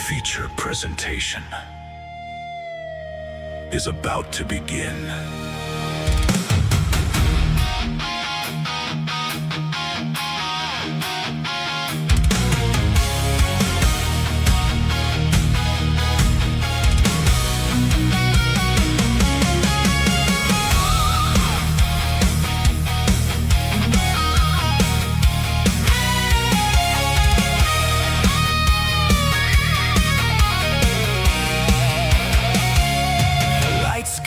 feature presentation is about to begin.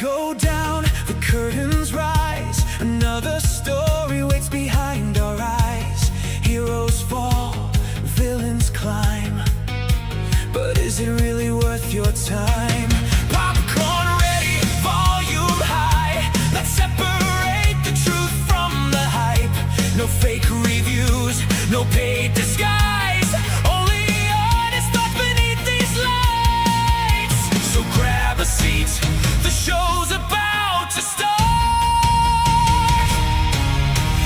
Go down, the curtains rise. Another story waits behind our eyes. Heroes fall, villains climb. But is it really worth your time? Popcorn ready, volume high. Let's separate the truth from the hype. No fake reviews, no paid disguise. Only honest thoughts beneath these lights. So grab a seat, the show's about to start.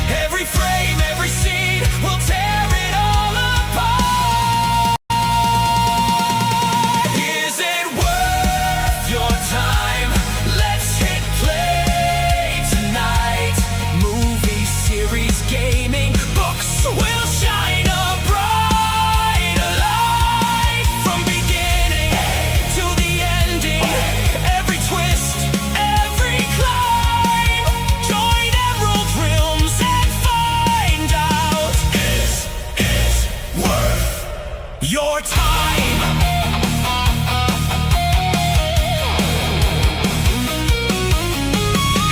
Every frame, every scene, we'll tear it all apart. Is it worth your time? Let's hit play tonight. Movies, series, gaming, books will shine a brighter light. From beginning to the ending, every twist, every climb. Join Emerald Realms and find out, is it worth your time?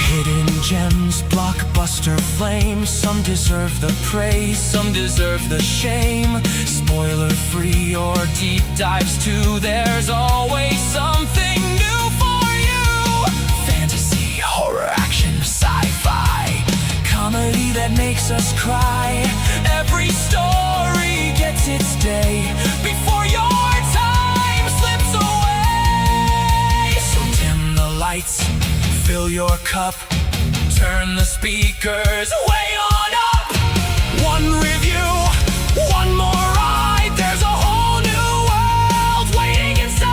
Hidden gems, blockbuster flames. Some deserve the praise, some deserve the shame. Spoiler free or deep dives too. There's always something new for you. Fantasy, horror, action, sci-fi. Comedy that makes us cry. Every story gets its day before your time slips away. So dim the lights, fill your cup, turn the speakers way on up. One review, one more ride. There's a whole new world waiting inside.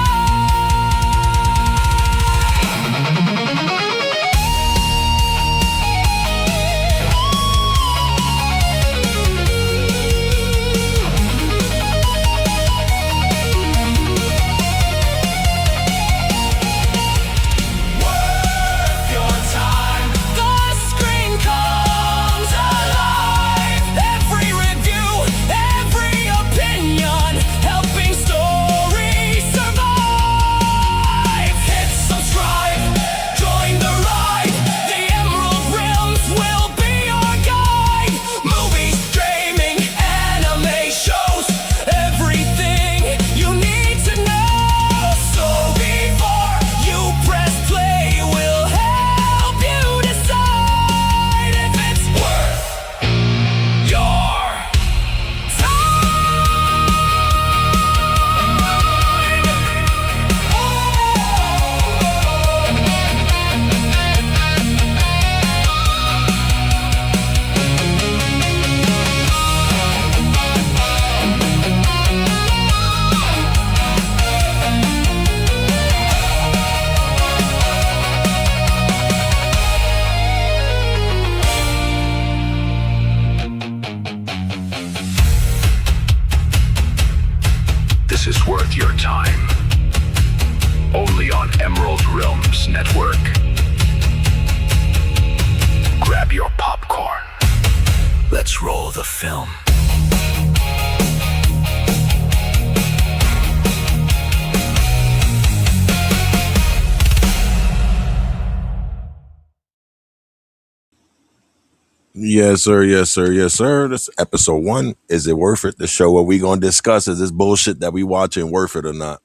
Worth your time. The screen comes alive. Every review, every opinion, helping stories survive. Hit subscribe, join the ride. The Emerald Realms will be your guide. Movies, streaming, anime shows, everything you need to know. So before you press play, we'll help you decide if it's worth your This is worth your time. Only on Emerald Realms Network. Grab your popcorn. Let's roll the film. Yes, sir. Yes, sir. Yes, sir. This is episode 1. Is it worth it? The show where we gonna discuss is this bullshit that we watching worth it or not?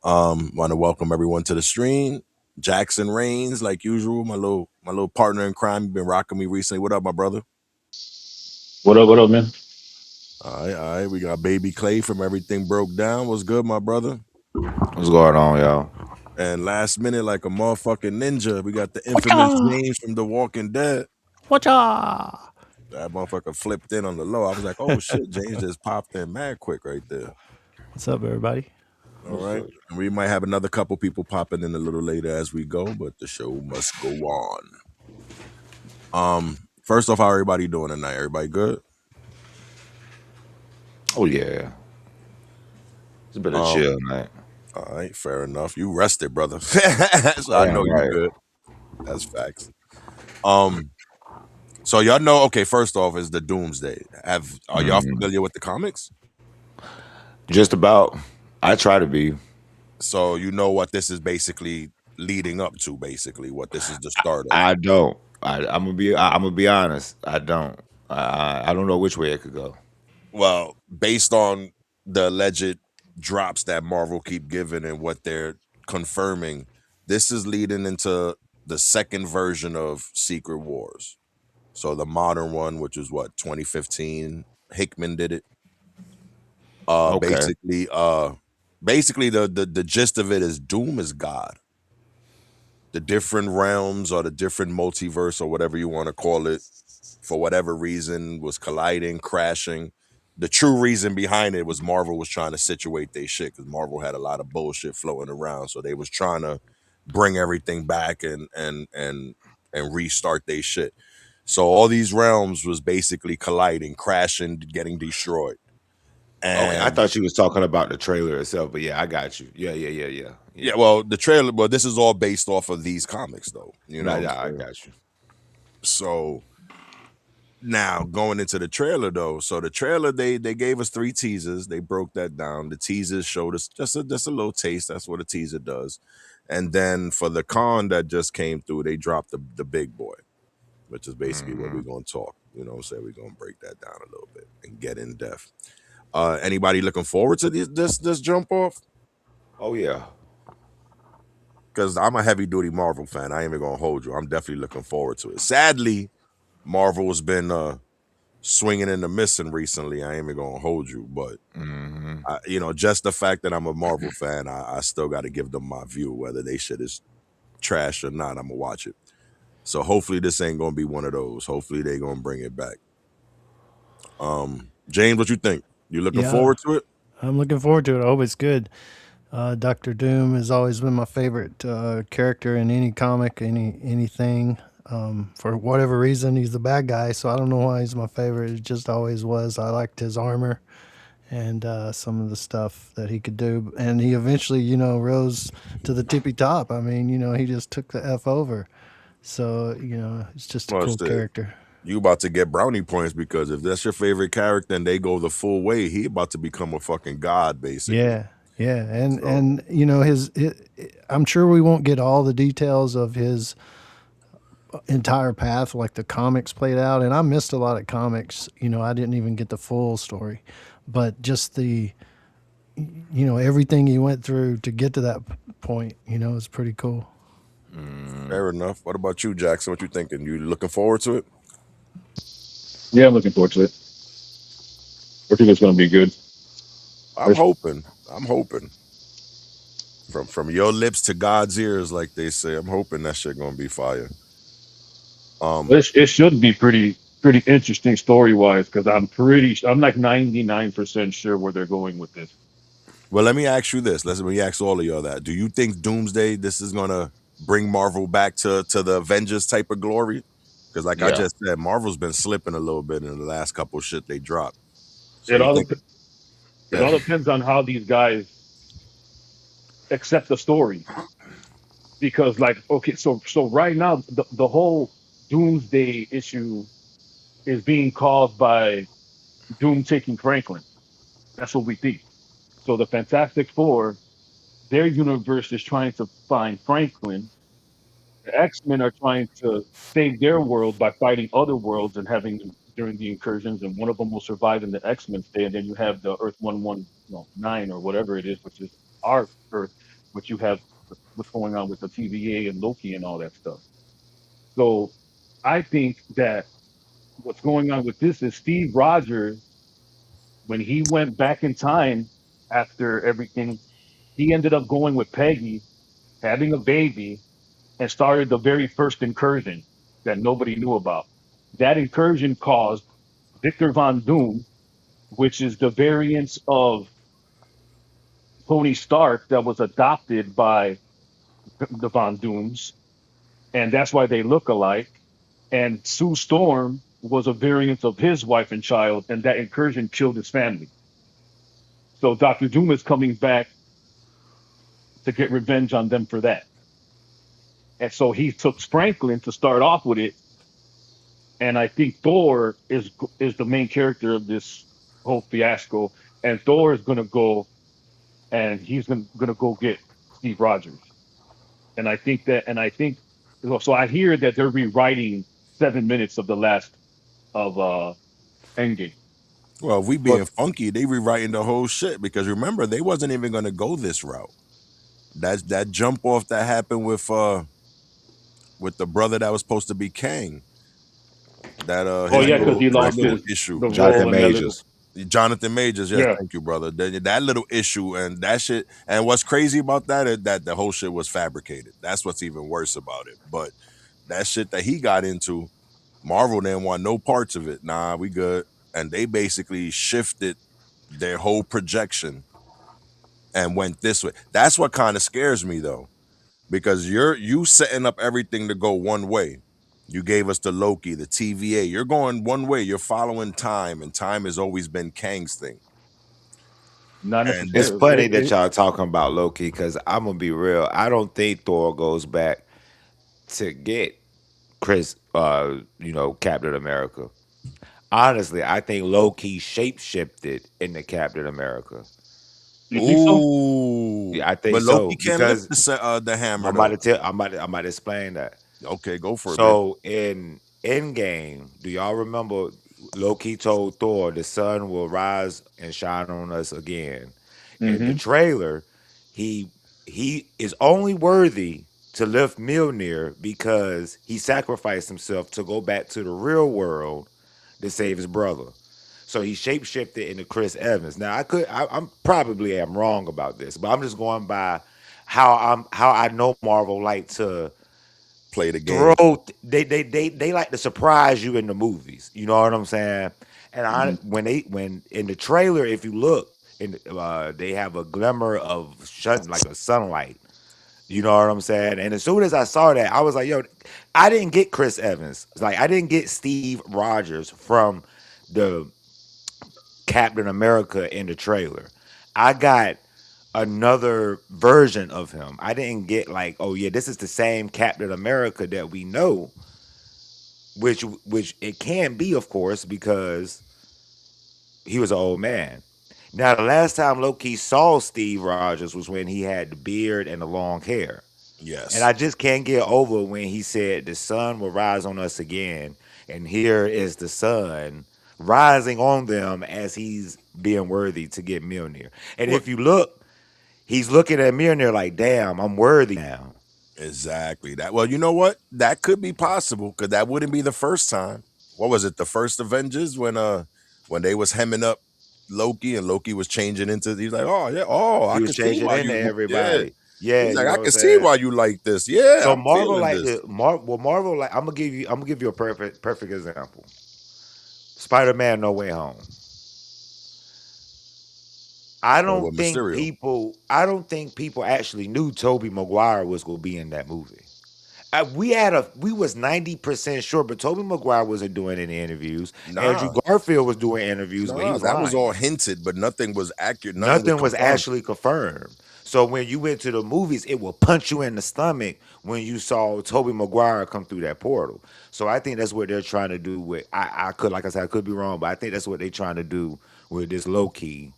Want to welcome everyone to the stream. Jackson Reigns, like usual, my little partner in crime. You've been rocking me recently. What up, my brother? What up, man? All right. We got Baby Clay from Everything Broke Down. What's good, my brother? What's going on, y'all? And last minute, like a motherfucking ninja, we got the infamous James from The Walking Dead. Whatcha? That motherfucker flipped in on the low. I was like, oh shit, James just popped in mad quick right there. What's up, everybody? All What's right. good? And we might have another couple people popping in a little later as we go, but the show must go on. First off, how everybody doing tonight? Everybody good? Oh yeah, it's been a Um, chill night. all right, fair enough. You rested, brother. So I know Damn you right. good. That's facts. Um, so y'all know, okay, first off is the Doomsday. Are y'all Mm, familiar with the comics? just about. I try to be. So you know what this is basically leading up to, basically, what this is the start of. I don't. I'm gonna be honest. I don't. I don't know which way it could go. Well, based on the alleged drops that Marvel keep giving and what they're confirming, this is leading into the second version of Secret Wars. So the modern one, which is what 2015, Hickman did it. Uh, Okay. basically, uh, basically the gist of it is Doom is God. The different realms or the different multiverse or whatever you want to call it, for whatever reason, was colliding, crashing. The true reason behind it was Marvel was trying to situate their shit because Marvel had a lot of bullshit floating around. So they was trying to bring everything back and restart their shit. So all these realms was basically colliding, crashing, getting destroyed. Okay. I And thought you was talking about the trailer itself, but yeah, I got you. Yeah. yeah, well, the trailer, but this is all based off of these comics, though. You know Nah, what I'm yeah, I saying? got you. So now going into the trailer though, so the trailer they gave us three teasers. They broke that down. The teasers showed us just a little taste. That's what a teaser does. And then for the con that just came through, they dropped the big boy, which is basically what Hmm. we're gonna talk. You know, so we're gonna break that down a little bit and get in depth. Anybody looking forward to this jump off? Oh yeah. Because I'm a heavy duty Marvel fan. I ain't even gonna hold you. I'm definitely looking forward to it. Sadly, Marvel has been swinging and a missing recently. I ain't even gonna hold you, but Hmm. just the fact that I'm a Marvel fan, I still got to give them my view, whether they shit is trash or not. I'm gonna watch it. So hopefully this ain't gonna be one of those. Hopefully they gonna bring it back. James, what you think? You looking Yeah, forward to it? I'm looking forward to it. I hope it's good. Doctor Doom has always been my favorite character in any comic, anything. For whatever reason, he's the bad guy, so I don't know why he's my favorite. It just always was. I liked his armor and some of the stuff that he could do, and he eventually, rose to the tippy top. I mean, he just took the f over. So it's just a Well, cool shit. character. You about to get brownie points because if that's your favorite character and they go the full way, he about to become a fucking god, basically. Yeah, yeah, and So and I'm sure we won't get all the details of his entire path like the comics played out, and I missed a lot of comics. I didn't even get the full story, but just the everything he went through to get to that point, is pretty cool. fair enough. What about you, Jackson? What you thinking? You looking forward to it? Yeah, I'm looking forward to it. I think it's gonna be good. I'm hoping. I'm hoping. From your lips to God's ears, like they say. I'm hoping that shit gonna be fire. Um, It should be pretty interesting story wise because I'm like 99% sure where they're going with this. well, let me ask you this. Let me ask all of y'all that. Do you think Doomsday this is gonna bring Marvel back to the Avengers type of glory? Because like I Yeah. just said, Marvel's been slipping a little bit in the last couple shit they dropped. So It you all think? dep- it Yeah. all depends on how these guys accept the story because like okay so right now the whole Doomsday issue is being caused by Doom taking Franklin. That's what we think. So the Fantastic Four, their universe is trying to find Franklin. The X-Men are trying to save their world by fighting other worlds and having them during the incursions, and one of them will survive in the X-Men stay, and then you have the Earth 119 or whatever it is, which is our Earth, which you have what's going on with the TVA and Loki and all that stuff. So I think that what's going on with this is Steve Rogers, when he went back in time after everything, he ended up going with Peggy, having a baby, and started the very first incursion that nobody knew about. That incursion caused Victor Von Doom, which is the variance of Tony Stark that was adopted by the Von Dooms, and that's why they look alike. And Sue Storm was a variant of his wife and child, and that incursion killed his family. So Doctor Doom is coming back to get revenge on them for that. And so he took Franklin to start off with it, and I think Thor is the main character of this whole fiasco. And Thor is gonna go and he's gonna go get Steve Rogers. And I think so. I hear that they're rewriting 7 minutes of the last of Endgame. Well, if we But being funky, they rewriting the whole shit because remember they wasn't even gonna go this route. That's that jump off that happened with the brother that was supposed to be Kang. That oh his yeah, because little he his lost little his issue. the Jonathan role in that little Majors. Jonathan Majors, yes, yeah. thank you, brother. That little issue and that shit. And what's crazy about that is that the whole shit was fabricated. That's what's even worse about it. But that shit that he got into, Marvel didn't want no parts of it. Nah, we good. And they basically shifted their whole projection and went this way. That's what kind of scares me though, because you setting up everything to go one way. You gave us the Loki, the TVA. You're going one way. You're following time, and time has always been Kang's thing. Not And It's this, necessarily. funny that y'all talking about Loki because I'm gonna be real. I don't think Thor goes back to get Chris, Captain America. Honestly, I think Loki shape shifted into Captain America. You think so? ooh, Yeah, I think but Loki so can't lift because the hammer I'm about though. to tell. I'm about to explain that. Okay, go for it, baby. So in Endgame, do y'all remember Loki told Thor the sun will rise and shine on us again? In the Hmm. trailer, he he is only worthy to lift Mjolnir because he sacrificed himself to go back to the real world to save his brother. So he shapeshifted into Chris Evans. Now I'm probably am wrong about this, but I'm just going by how I know Marvel like to Play the game. throw they like to surprise you in the movies. You know what I'm saying? And I Hmm. when in the trailer, if you look, they have a glimmer of like a sunlight. You know what I'm saying? And as soon as I saw that, I was like, yo, I didn't get Chris Evans. Like I didn't get Steve Rogers from the Captain America in the trailer. I got another version of him. I didn't get like, oh yeah, this is the same Captain America that we know, which it can be, of course, because he was an old man. Now, the last time Loki saw Steve Rogers was when he had the beard and the long hair. And Yes. I just can't get over when he said the sun will rise on us again. And here is the sun rising on them as he's being worthy to get Mjolnir. And What if you look, he's looking at Mjolnir like, damn, I'm worthy now. exactly that? Well, you know what? That could be possible because that wouldn't be the first time. What was it? The first Avengers when they was hemming up Loki and Loki was changing into. He's like, oh yeah, oh I He was can see changing why into you yeah. everybody. Yeah, He's you like, know I what I'm can see saying? why you like this. Yeah, So I'm Marvel feeling like this. the Marvel like I'm gonna give you a perfect example. Spider-Man No Way Home. With Mysterio. I don't think people actually knew Tobey Maguire was gonna be in that movie. We was 90% sure, but Tobey Maguire wasn't doing any interviews. Andrew Nah, Garfield was doing interviews, but he nah, was that was lying. all hinted, but nothing was accurate. Nothing was Nothing was confirmed. actually confirmed. So when you went to the movies, it will punch you in the stomach when you saw Tobey Maguire come through that portal. So I think that's what they're trying to do with. I could, like I said, I could be wrong, but I think that's what they're trying to do with this Loki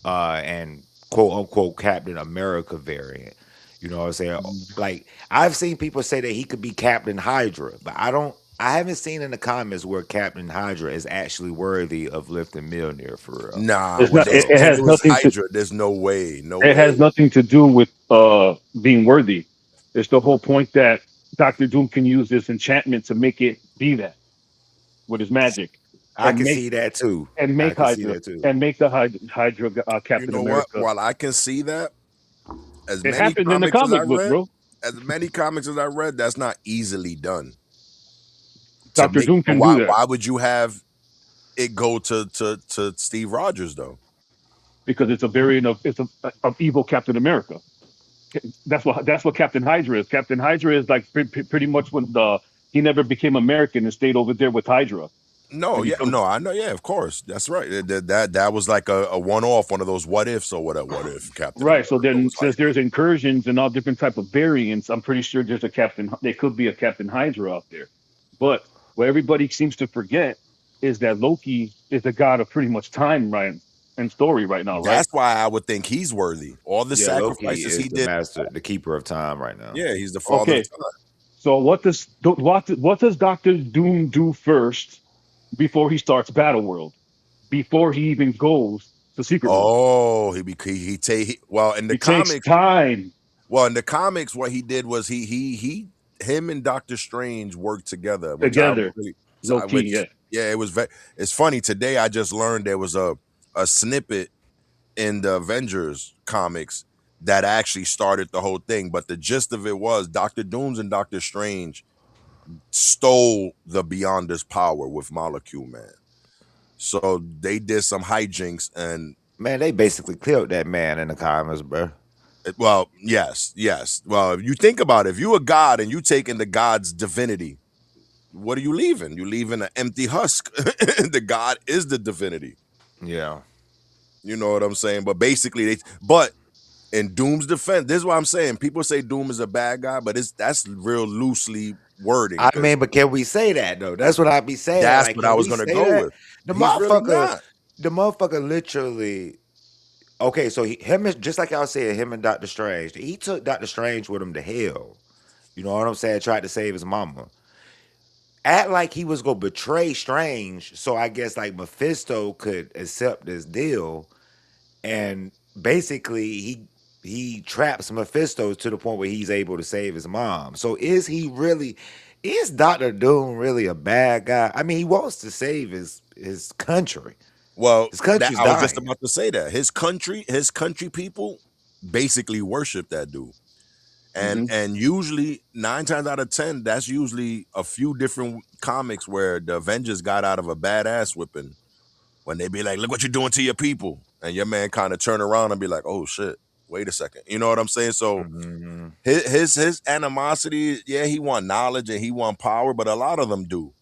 and quote unquote Captain America variant. You know what I'm saying? Like I've seen people say that he could be Captain Hydra, but I haven't seen in the comments where Captain Hydra is actually worthy of lifting Mjolnir for real. Nah, It's when not. they So It said it has was nothing to. Hydra, there's no way, no It has way. nothing to do with being worthy. It's the whole point that Doctor Doom can use this enchantment to make it be that with his magic, I and can make see that too. and I make can see Hydra that too. and make the Hydra You Captain know what? America. While I can see that, as It many happens in the comics as I comic book, read, bro. that's not easily done. To Doctor make Doom can do that. why would you have it go to Steve Rogers though? because it's a variant of of evil Captain America. That's what Captain Hydra is. Captain Hydra is like pretty much when the he never became American and stayed over there with Hydra, No, and he yeah, comes no, I know, yeah, of course, that's right. That was like a one off, one of those what ifs or whatever. What if Captain right. So America then, was since Hydra? there's incursions and all different type of variants, I'm pretty sure there's a Captain. There could be a Captain Hydra out there, but what everybody seems to forget is that Loki is the god of pretty much time, right, and story right now, right? That's why I would think he's worthy. All the Yeah, Loki sacrifices is he the did. master, the keeper of time right now. Yeah, he's the father of Okay. time. So what does Doctor Doom do first before he starts Battle World? Before he even goes to Secret World, Oh, he take well in the he takes comics. time Well, in the comics, what he did was he him and Doctor Strange worked together, which I together. really, Low key, yeah. which yeah, it was very. It's funny today. I just learned there was a snippet in the Avengers comics that actually started the whole thing. But the gist of it was Doctor Dooms and Doctor Strange stole the Beyonder's power with Molecule Man. So they did some hijinks and Man, they basically killed that man in the comics, bro. well, yes, yes. Well, if you think about it, if you a god and you taking the god's divinity, what are you leaving? You leaving an empty husk. The god is the divinity. Yeah. You know what I'm saying? But basically, but in Doom's defense, this is what I'm saying. People say Doom is a bad guy, but that's real loosely wording I because mean, but can we say that though? That's what I be saying. that's Like, what I can was we gonna say go that? with. The He's really motherfucker, not. the motherfucker literally. Okay, so him just like y'all said, him and Doctor Strange. He took Doctor Strange with him to hell. You know what I'm saying? Tried to save his mama. Act like he was gonna betray Strange, so I guess like Mephisto could accept this deal, and basically he traps Mephisto to the point where he's able to save his mom. So is Doctor Doom really a bad guy? I mean, he wants to save his country. Well, His that country's I was just dying. about to say that his country people basically worship that dude. And Hmm. and usually 9 times out of 10, that's usually a few different comics where the Avengers got out of a badass whipping when they be like, "Look what you're doing to your people," and your man kind of turn around and be like, "Oh shit, wait a second," you know what I'm saying? So Hmm. his animosity, yeah, he want knowledge and he want power, but a lot of them do.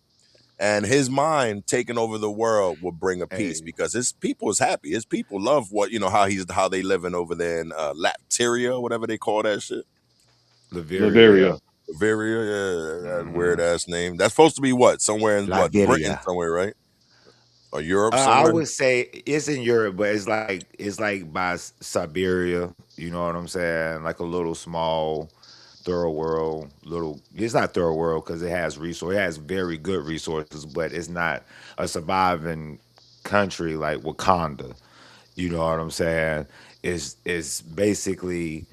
And his mind taking over the world will bring a peace Hey, because his people is happy. His people love what how they living over there in Latveria, whatever they call that shit. Laveria, yeah. Bavaria. Bavaria, yeah, that weird Hmm. ass name. That's supposed to be what? Somewhere in what? Britain Liberia. somewhere, right? Or Europe I somewhere? would say it's in Europe, but it's like by Siberia. You know what I'm saying? Like a little small third world. Little. It's not third world because it has resource. It has very good resources, but it's not a surviving country like Wakanda. You know what I'm saying? It's basically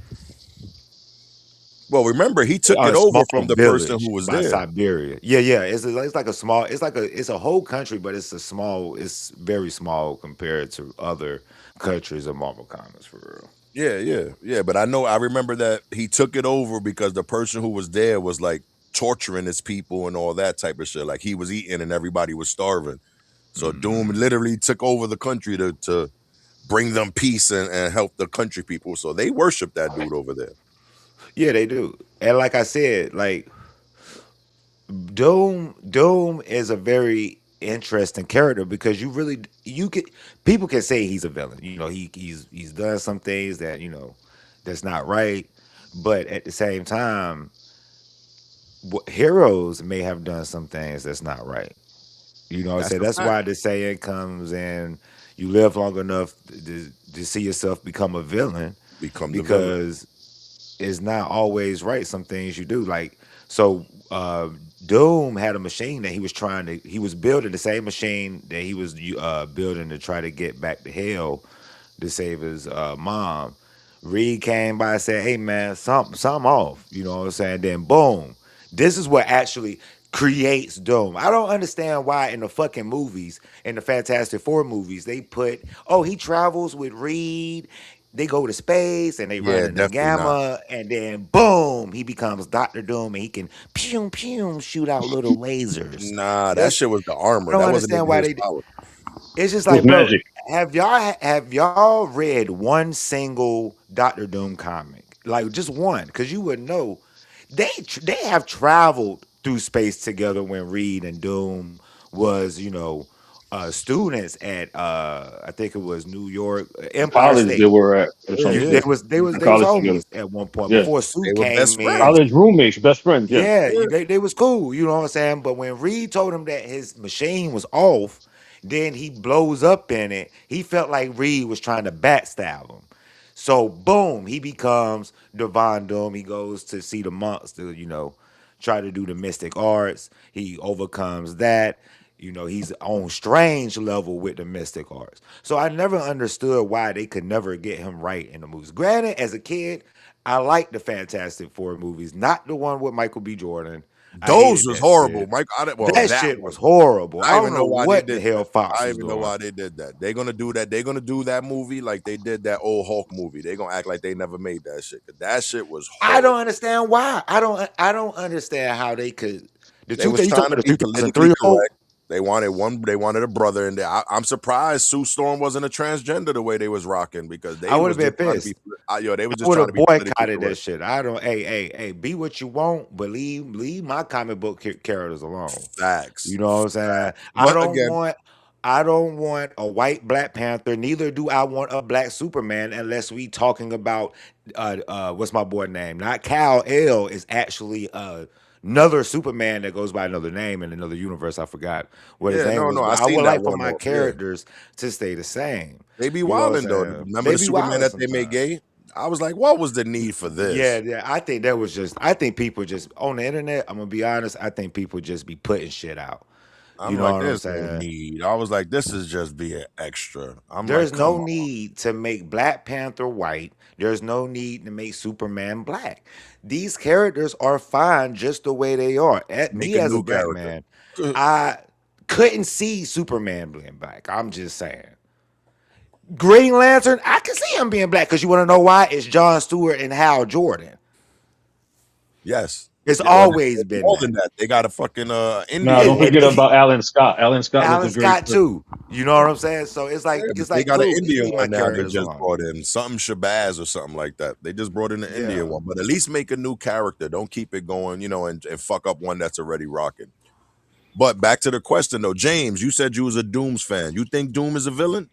Well, remember he took a it over small from the person village who was by there. Siberia. Yeah, yeah. It's like a small. It's a whole country, but it's a small. It's very small compared to other countries of Marvel Comics for real. Yeah, yeah, yeah. But I remember that he took it over because the person who was there was like torturing his people and all that type of shit. Like he was eating and everybody was starving. So Doom Hmm. literally took over the country to bring them peace and help the country people. So they worship that dude over there. Yeah, they do. And like I said, like Doom is a very interesting character because you could people can say he's a villain. You know, he's done some things that that's not right, but at the same time, heroes may have done some things that's not right. You know what I'm That's saying? a That's fact. why the saying comes in: you live long enough to see yourself become a villain, Become the villain. because it's not always right. Some things you do, like so. Doom had a machine that he was building the same machine that he was building to try to get back to hell to save his mom. Reed came by and said, "Hey man, something off." You know what I'm saying? Then boom, this is what actually creates Doom. I don't understand why in the fucking movies, in the Fantastic Four movies, they put, "Oh, he travels with Reed." they go to space and they run Yeah, in the definitely not. gamma, and then boom, he becomes Doctor Doom, and he can pew pew shoot out little lasers. Nah, that That's shit was the I armor. don't That wasn't understand even why his they. power. It's just It was like, bro, magic. have y'all read one single Doctor Doom comic? Like just one, because you would know they have traveled through space together when Reed and Doom was, students at I think it was New York The Empire college they State. were at or Yeah, You, some yeah. they shit. was they They went was to they was college together. homies at one point Yeah. before Sue They were best came in. friends. College roommates, best friends. Yeah. Yeah, Yeah. they was cool, you know what I'm saying? But when Reed told him that his machine was off, then he blows up in it. He felt like Reed was trying to backstab him. So boom, he becomes Devon Doom. He goes to see the monks to, try to do the mystic arts. He overcomes that. He's on strange level with the mystic arts. So I never understood why they could never get him right in the movies. Granted, as a kid, I liked the Fantastic Four movies, not the one with Michael B. Jordan. I Those hated was that horrible. shit. Mike, well, That that shit one. was horrible. I I don't don't even know know why they what the did hell that. Fox I don't was even know doing. why they did that. They're gonna do that. They're gonna do that movie like they did that old Hulk movie. They're gonna act like they never made that shit. 'Cause that shit was I horrible. don't understand why. I don't understand how they could. They was You talking trying to about be the politically 2003 Hulk? correct. They wanted one. They wanted a brother, and I'm surprised Sue Storm wasn't a transgender the way they was rocking because I they would was have been just trying to be. pissed. They was I just would trying to have be politically boycotted that correct. shit. I don't. Hey, be what you want, but leave my comic book characters alone. Facts. You know what I'm saying? I But don't again, want. I don't want a white Black Panther. Neither do I want a black Superman, unless we talking about what's my boy name? Not Kal El is actually another Superman that goes by another name in another universe. I forgot what his yeah, name no, was, no, but I I seen would that like for one my off. Yeah, characters to stay the same. they be You know what wilding though. I'm saying? Remember They the be Superman wilding that they made sometimes. gay? I was like, what was the need for Yeah, this? yeah. I think that was just. I think people just on the internet. I'm gonna be honest. I think people just be putting shit out. You I'm know like, what I'm there's no saying? need. I was like, this is just being extra. I'm like, There's come no on, need to make Black Panther white. There's no need to make Superman black. These characters are fine just the way they are. At make me a as a new black character. man, I couldn't see Superman being black. I'm just saying. Green Lantern, I can see him being black because you want to know why? It's John Stewart and Hal Jordan. Yes. It's Yeah, well, always been more that. than that, they got a fucking Now Indian don't one. And forget about Alan Scott. Alan Scott was Alan a great Scott person. too. You know what I'm saying? So Yeah, but it's they like got an cool. Indian Leave my one now. They characters just alone. brought in something Shabazz or something like that. They just brought in an Indian Yeah. one, but at least make a new character. Don't keep it going, and fuck up one that's already rocking. But back to the question though, James, you said you was a Dooms fan. You think Doom is a villain?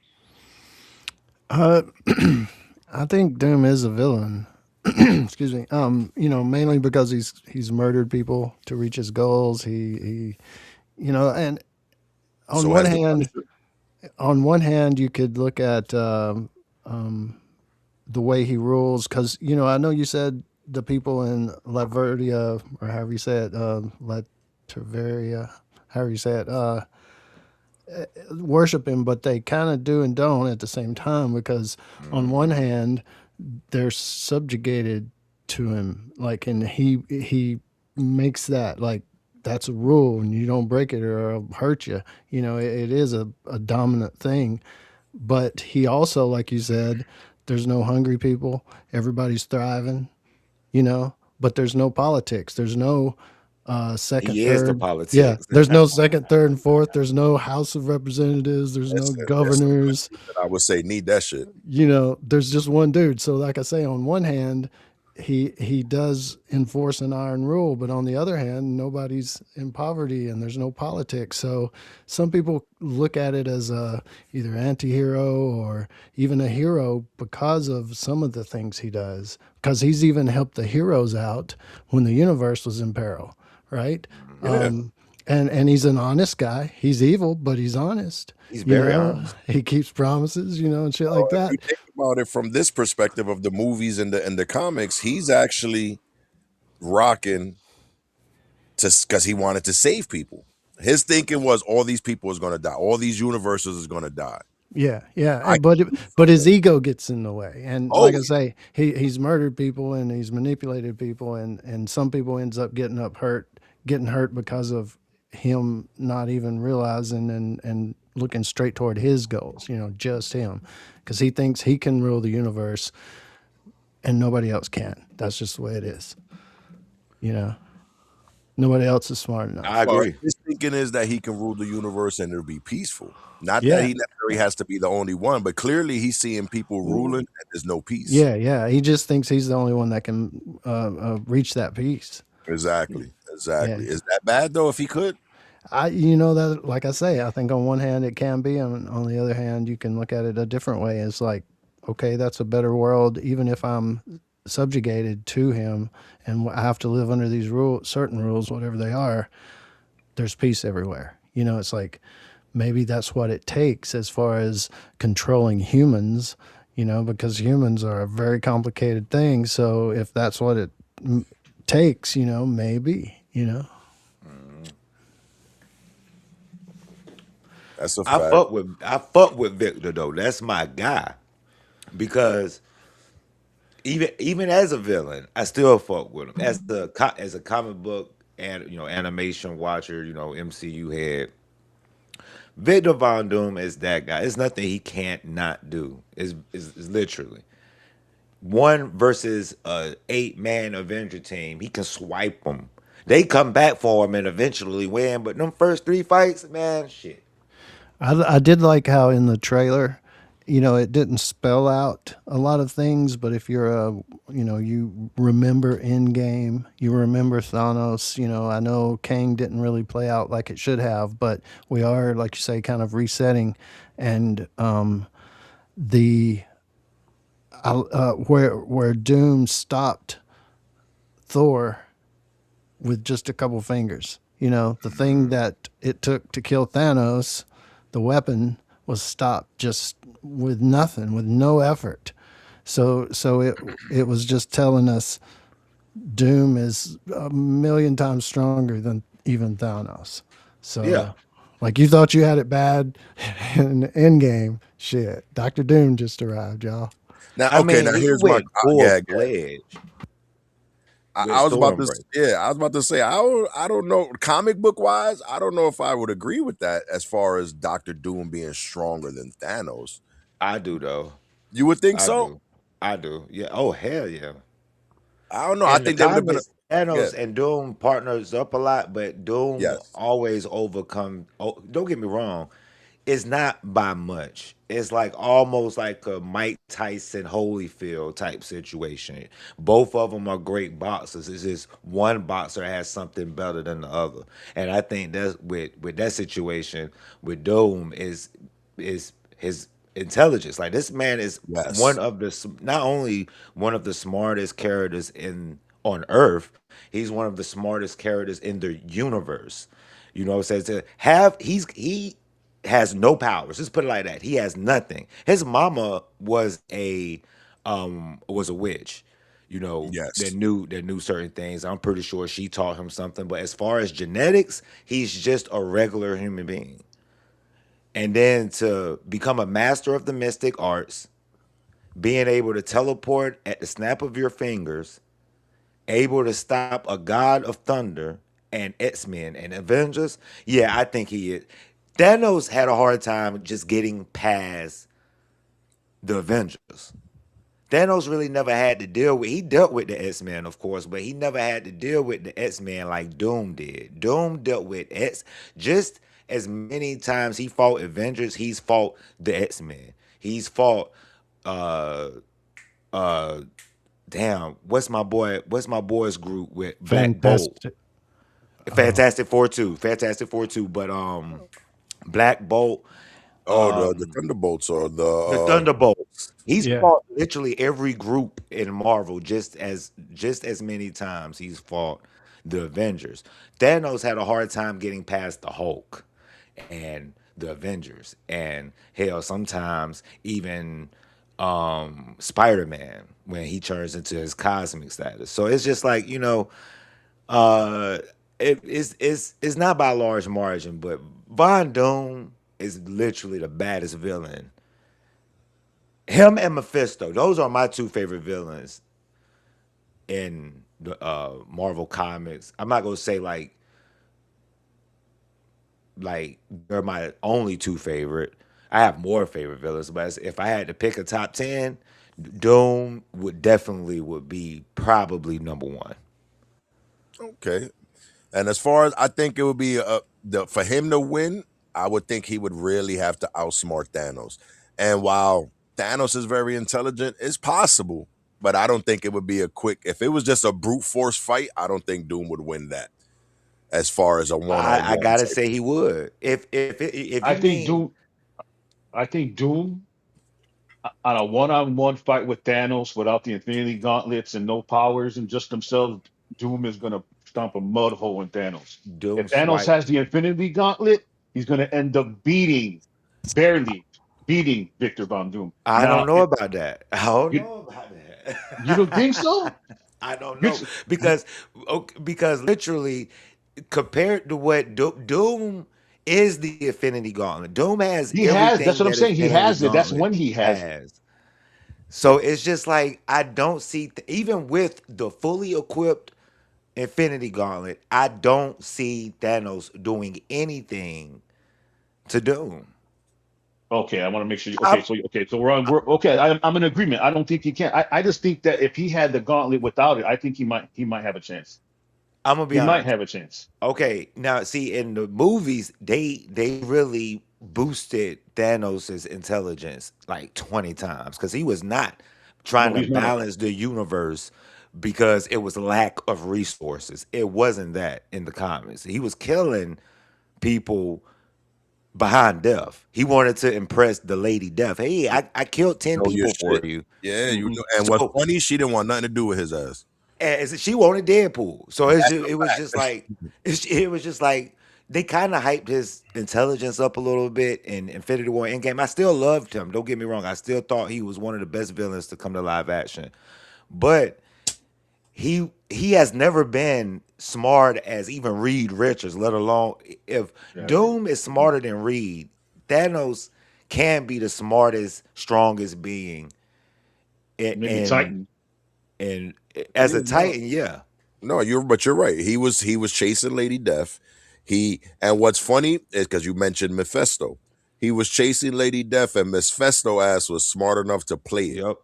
Uh, I think Doom is a villain. Excuse me. Mainly because he's murdered people to reach his goals. And on So one has the hand, Punisher. you could look at the way he rules, because I know you said the people in Latveria, or however you say it, Latveria, however you say it, worship him, but they kind of do and don't at the same time, because on one Hmm. hand they're subjugated to him, like, and he makes that like that's a rule and you don't break it or it'll hurt you. It is a dominant thing, but he also, like you said, there's no hungry people, everybody's thriving, but there's no politics, there's no second, He is the third. Yeah, politics. there's no second, third, and fourth. There's no House of Representatives. There's no There's some governors. countries that I would say need that shit. There's just one dude. So, like I say, on one hand, he does enforce an iron rule, but on the other hand, nobody's in poverty and there's no politics. So, some people look at it as a either anti-hero or even a hero because of some of the things he does. Because he's even helped the heroes out when the universe was in peril, right? Yeah. And he's an honest guy. He's evil, but he's honest. He's very honest. He keeps promises, and shit Well, like if you that. think about it from this perspective of the movies and the comics, he's actually rocking to because he wanted to save people. His thinking was all these people is going to die, all these universes is going to die. Yeah, yeah. I But his ego gets in the way, and oh like I say, he's murdered people and he's manipulated people, and some people ends up getting hurt because of him not even realizing and looking straight toward his goals. Just him, because he thinks he can rule the universe and nobody else can. That's just the way it is. You know, nobody else is smart I enough. Well, agree. his thinking is that he can rule the universe and it'll be peaceful. Not that Yeah, he necessarily has to be the only one, but clearly he's seeing people ruling Ooh. and there's no peace. yeah, yeah. He just thinks he's the only one that can reach that peace. Exactly. Yeah, Exactly. Is that bad though if he could? that, like I say, I think on one hand it can be, and on the other hand, you can look at it a different way. It's like, okay, that's a better world, even if I'm subjugated to him and I have to live under these rules, certain rules, whatever they are. There's peace everywhere. It's like maybe that's what it takes as far as controlling humans. Because humans are a very complicated thing. So if that's what it takes, maybe. Mm. That's a fact. I fuck with Victor though. That's my guy because even as a villain, I still fuck with him as a comic book and animation watcher. MCU head. Victor Von Doom is that guy. It's nothing he can't not do. Is literally one versus a 8-man Avenger team. He can swipe them. They come back for him and eventually win. But them first 3 fights, man, shit. I did like how in the trailer, it didn't spell out a lot of things, but if you're you remember Endgame, you remember Thanos. I know Kang didn't really play out like it should have, but we are, like you say, kind of resetting, and the where Doom stopped Thor with just a couple fingers. The thing that it took to kill Thanos, the weapon, was stopped just with nothing, with no effort. So it was just telling us Doom is a million times stronger than even Thanos. Yeah. So, like, you thought you had it bad in Endgame, shit. Doctor Doom just arrived, y'all. Now, I okay, mean, now he here's my went full gag. fledged with I was about to, Stormbreaker. yeah, I was about to say, I don't know, comic book wise, I don't know if I would agree with that as far as Doctor Doom being stronger than Thanos. I do though. You would think I so? do. I do. Yeah. Oh hell yeah. I don't know. I In the think they would have been, comics, yeah, Thanos and Doom partners up a lot, but Doom yes, always overcome. Oh, don't get me wrong, it's not by much. It's like almost like a Mike Tyson Holyfield type situation. Both of them are great boxers. It's just one boxer has something better than the other, and I think that's with that situation with Doom is his intelligence. Like this man is yes, not only one of the smartest characters in on Earth, he's one of the smartest characters in the universe. What I'm saying? To have he has no powers. Just put it like that. He has nothing. His mama was a witch. That yes, knew certain things. I'm pretty sure she taught him something. But as far as genetics, he's just a regular human being. And then to become a master of the mystic arts, being able to teleport at the snap of your fingers, able to stop a god of thunder and X-Men and Avengers, yeah, I think he is. Thanos had a hard time just getting past the Avengers. Thanos really never had to deal with. He dealt with the X-Men, of course, but he never had to deal with the X-Men like Doom did. Doom dealt with X just as many times he fought Avengers. He's fought the X-Men. He's fought. Uh, uh, damn. What's my boy? What's my boy's group with Black Bolt? Fantastic. Fantastic Four too. But Black Bolt. oh, the Thunderbolts or The Thunderbolts. He's Yeah. fought literally every group in Marvel just as many times he's fought the Avengers. Thanos had a hard time getting past the Hulk and the Avengers, and hell, sometimes even Spider-Man when he turns into his cosmic status. So it's just like uh, it's not by a large margin, but Von Doom is literally the baddest villain. Him and Mephisto, those are my two favorite villains in the Marvel comics. I'm not gonna say like like they're my only two favorite. I have more favorite villains, but if I had to pick a top 10, Doom would definitely would be probably number one. Okay. And as far as I think it would be for him to win, I would think he would really have to outsmart Thanos. And while Thanos is very intelligent, it's possible, but I don't think it would be a quick. If it was just a brute force fight, I don't think Doom would win that. As far as a one on I one gotta type say of he shit. would. If I you think mean Doom. I think Doom on a one-on-one fight with Thanos without the Infinity Gauntlets and no powers and just themselves, Doom is gonna stomp a mud hole in Thanos. Doom If Thanos swipe, has the Infinity Gauntlet, he's gonna end up barely beating Victor Von Doom. I don't Now, know about that. I don't you know about you don't think that. so? I don't You, know because literally compared to what Doom is the Infinity Gauntlet. Doom has he has. That's everything what I'm that saying. He Infinity has it. That's Gauntlet when he has it. has. So it's just like I don't see even with the fully equipped Infinity Gauntlet, I don't see Thanos doing anything to Doom. Okay, I want to make sure. I, So we're okay. I'm in agreement. I don't think he can. I just think that if he had the gauntlet without it, I think he might have a chance. I'm gonna be He might honest. have a chance. Okay, now see in the movies, they really boosted Thanos' intelligence like 20 times because he was not No, trying to he's not. balance the universe because it was lack of resources. It wasn't that in the comics. He was killing people behind death. He wanted to impress the Lady Death. Hey, I killed 10 Know your people for shit. you. Yeah, you know. And what's So funny, she didn't want nothing to do with his ass. and she wanted Deadpool. So That's it was just a fact. like it was just like they kind of hyped his intelligence up a little bit in Infinity War Endgame. I still loved him. Don't get me wrong. I still thought he was one of the best villains to come to live action. But he has never been smart as even Reed Richards, let alone if Exactly. Doom is smarter than Reed, Thanos can be the smartest, strongest being in Maybe in, Titan. in as Yeah, a no, Titan, yeah. no, you're right. He was chasing Lady Death. And what's funny is because you mentioned Mephisto. He was chasing Lady Death, and Mephisto ass was smart enough to play it. Yep.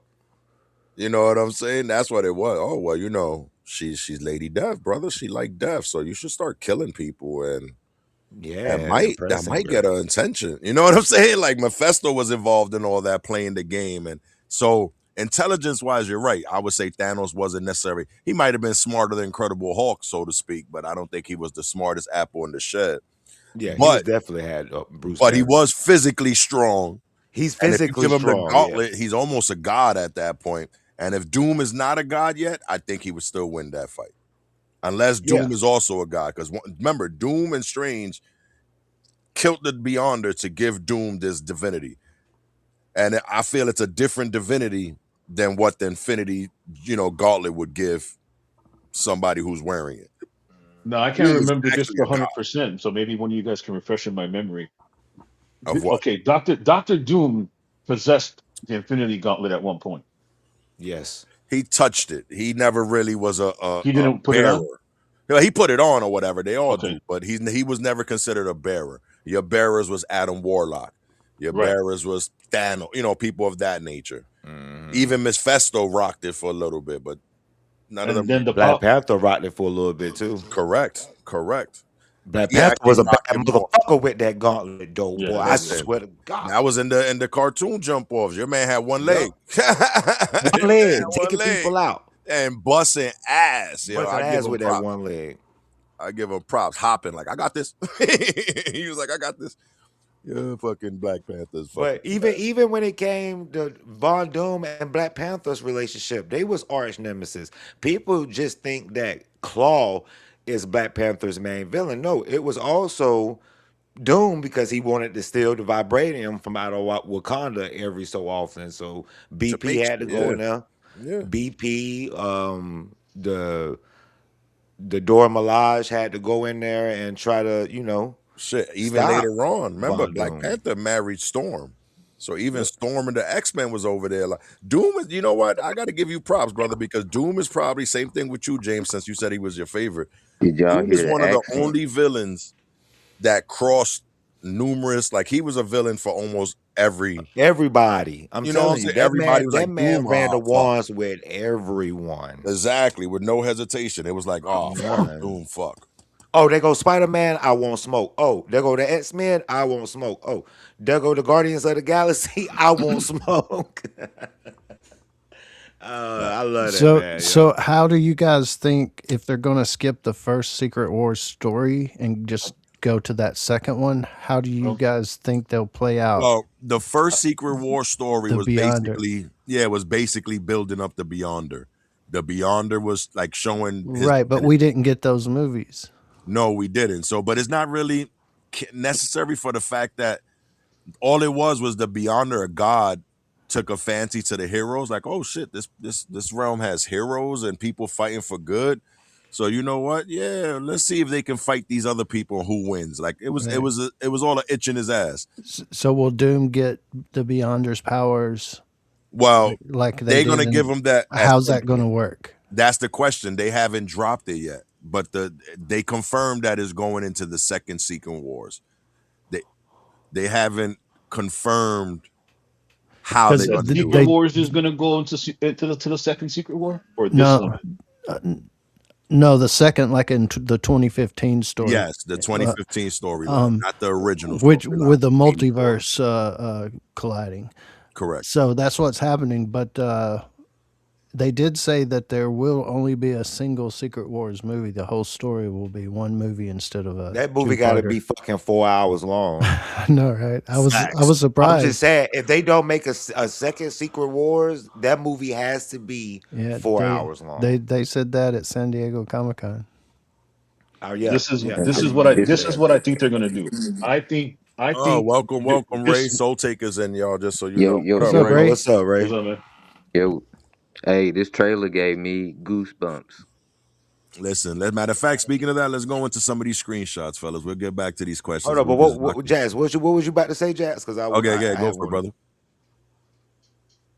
You know what I'm saying? That's what it was. Oh well, she's Lady Death, brother. She like death, so you should start killing people, and Yeah, that and might impressing get her. her attention. You know what I'm saying? Like Mephisto was involved in all that, playing the game, and so intelligence wise, you're right. I would say Thanos wasn't necessary. He might have been smarter than Incredible Hulk, so to speak, but I don't think he was the smartest apple in the shed. Yeah, he was But definitely had Bruce but he Banner. was physically strong, He's and if you physically give him the strong. Yeah. gauntlet, he's almost a god at that point. And if Doom is not a god yet, I think he would still win that fight. Unless Yeah. Doom is also a god. Because remember, Doom and Strange killed the Beyonder to give Doom this divinity. And I feel it's a different divinity than what the Infinity, gauntlet would give somebody who's wearing it. No, I can't Doom is remember this actually for a god 100%. So maybe one of you guys can refresh in my memory. of what? Okay, Doctor Doom possessed the Infinity Gauntlet at one point. Yes. He touched it. He never really was He a didn't put it bearer. on. He put it on or whatever. They all Okay, do, but he was never considered a bearer. Your bearers was Adam Warlock. Your right. bearers was Thanos. People of that nature. Hmm. Even Miss Festo rocked it for a little bit, but none of And them. then the Black power. Panther rocked it for a little bit too. Correct. But Black he Panther actually was a bad rocked it more. motherfucker with that gauntlet, though, boy. Yeah, I that's Listen, it. swear to God. that was in the cartoon jump offs. Your man had one Yep. leg. Your One man had leg, one taking leg people out. and busting ass. Busting I give ass him with that props. one leg. I give him props. Hopping like I got this. He was like, I got this. Yeah, fucking Black Panther's fucking But even when it came to Von Doom and Black Panther's relationship, they was arch nemesis. People just think that Claw is Black Panther's main villain. No, it was also Doom because he wanted to steal the vibranium from out of Wakanda every so often. So to BP make had to sure. go Yeah, in there. yeah. BP, the Dora Milaje had to go in there and try to, Shit. Even stop later on, remember Von Black Doom. Panther married Storm. So even Yep. Storm and the X-Men was over there. Like Doom is, you know what? I gotta give you props, brother, because Doom is probably same thing with you, James, since you said he was your favorite. Did y'all Doom hear is the one of the accent? only villains that crossed numerous. Like he was a villain for almost every. Everybody. I'm You know what I'm telling you, saying? Everybody was that like, man Doom, ran the fuck. wands with everyone. Exactly, with no hesitation. It was like, oh, fuck, None. Doom, fuck. Oh, there go Spider-Man, I won't smoke. Oh, there go the X-Men, I won't smoke. Oh, there go the Guardians of the Galaxy, I won't smoke. I love that So, man, so yo. how do you guys think if they're going to skip the first Secret Wars story and just go to that second one? How do you Um, guys think they'll play out Well, the first Secret War story the was Beyonder? basically building up the Beyonder. The Beyonder was like showing his Right, but we didn't get those movies. No, we didn't. So, but it's not really necessary for the fact that all it was the Beyonder, a god, took a fancy to the heroes. Like, oh shit, this realm has heroes and people fighting for good. So you know what? Yeah, let's see if they can fight these other people. Who wins? Like Right. it was all an itch in his ass. So will Doom get the Beyonder's powers Well, like they they're did? gonna give him that. At How's some that going to point. work? That's the question. They haven't dropped it yet, but they confirmed that it's going into the second Secret Wars. They haven't confirmed how they're Because going that to do Secret it. Wars is gonna go into the second Secret War or this no, one. no, the second, like in the 2015 story, Yes, the 2015 storyline, not the original which storyline. with the multiverse colliding. Correct. So that's what's happening. But they did say that there will only be a single Secret Wars movie. The whole story will be one movie instead of a That movie got to be fucking 4 hours long. I know, right? I was Facts. surprised. I'm just saying, if they don't make a second Secret Wars, that movie has to be Yeah, 4 hours long. They said that at San Diego Comic-Con. Oh yeah, This is yeah. this is what I think they're gonna do. I Oh, think welcome, Ray. this. Soul Takers in, y'all, just so you Yo, know. yo, What What's up, up, yo, Ray? Ray? What's up, Ray? What's up, man? yo. Hey, this trailer gave me goosebumps. Listen, matter of fact, speaking of that, let's go into some of these screenshots, fellas. We'll get back to these questions. Hold on, but We just what Jazz? What was you about to say, Jazz? Because okay, yeah, I go have for it, one. brother.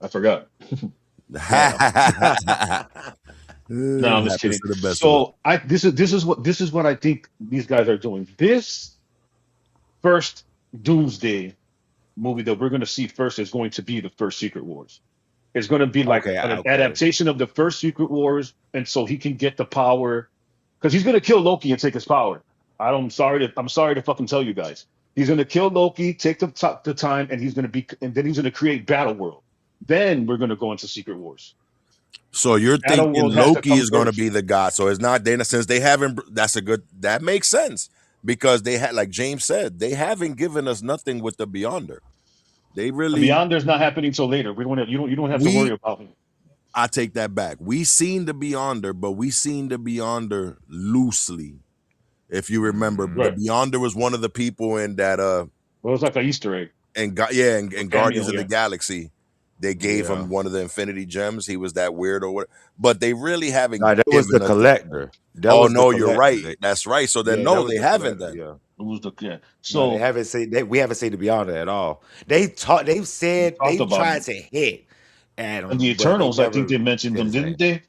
I forgot. No, I'm just Happens kidding. to the best of us. So this is what I think these guys are doing. This first Doomsday movie that we're going to see first is going to be the first Secret Wars. It's going to be like Okay, an okay. adaptation of the first Secret Wars, and so he can get the power because he's going to kill Loki and take his power. I'm sorry to fucking tell you guys. He's going to kill Loki, take the time, and then he's going to create Battle World. Then we're going to go into Secret Wars. So you're Battle thinking World has to Loki come is going to first. be the god. So it's not they since they haven't. That makes sense because they had, like James said, they haven't given us nothing with the Beyonder. They The really Beyonder's not happening till later. You don't have to worry about him. I take that back. We seen the Beyonder, but we seen the Beyonder loosely. If you remember, the Right. Beyonder was one of the people in that Well, it was like an Easter egg. and Cameo, Guardians of the yeah. Galaxy. They gave Yeah. him one of the Infinity Gems. He was that weird or what, but they really haven't No, that was the given us. collector. That Oh was the no, you're collector. right. That's right. So then Yeah, no, that was they the haven't collector, then. yeah. It was the No, So they haven't seen. We haven't seen the Beyonder at all. They've said talked they've about tried it. to hit at And the him, but they Eternals, I think never they mentioned them, finished didn't it. they?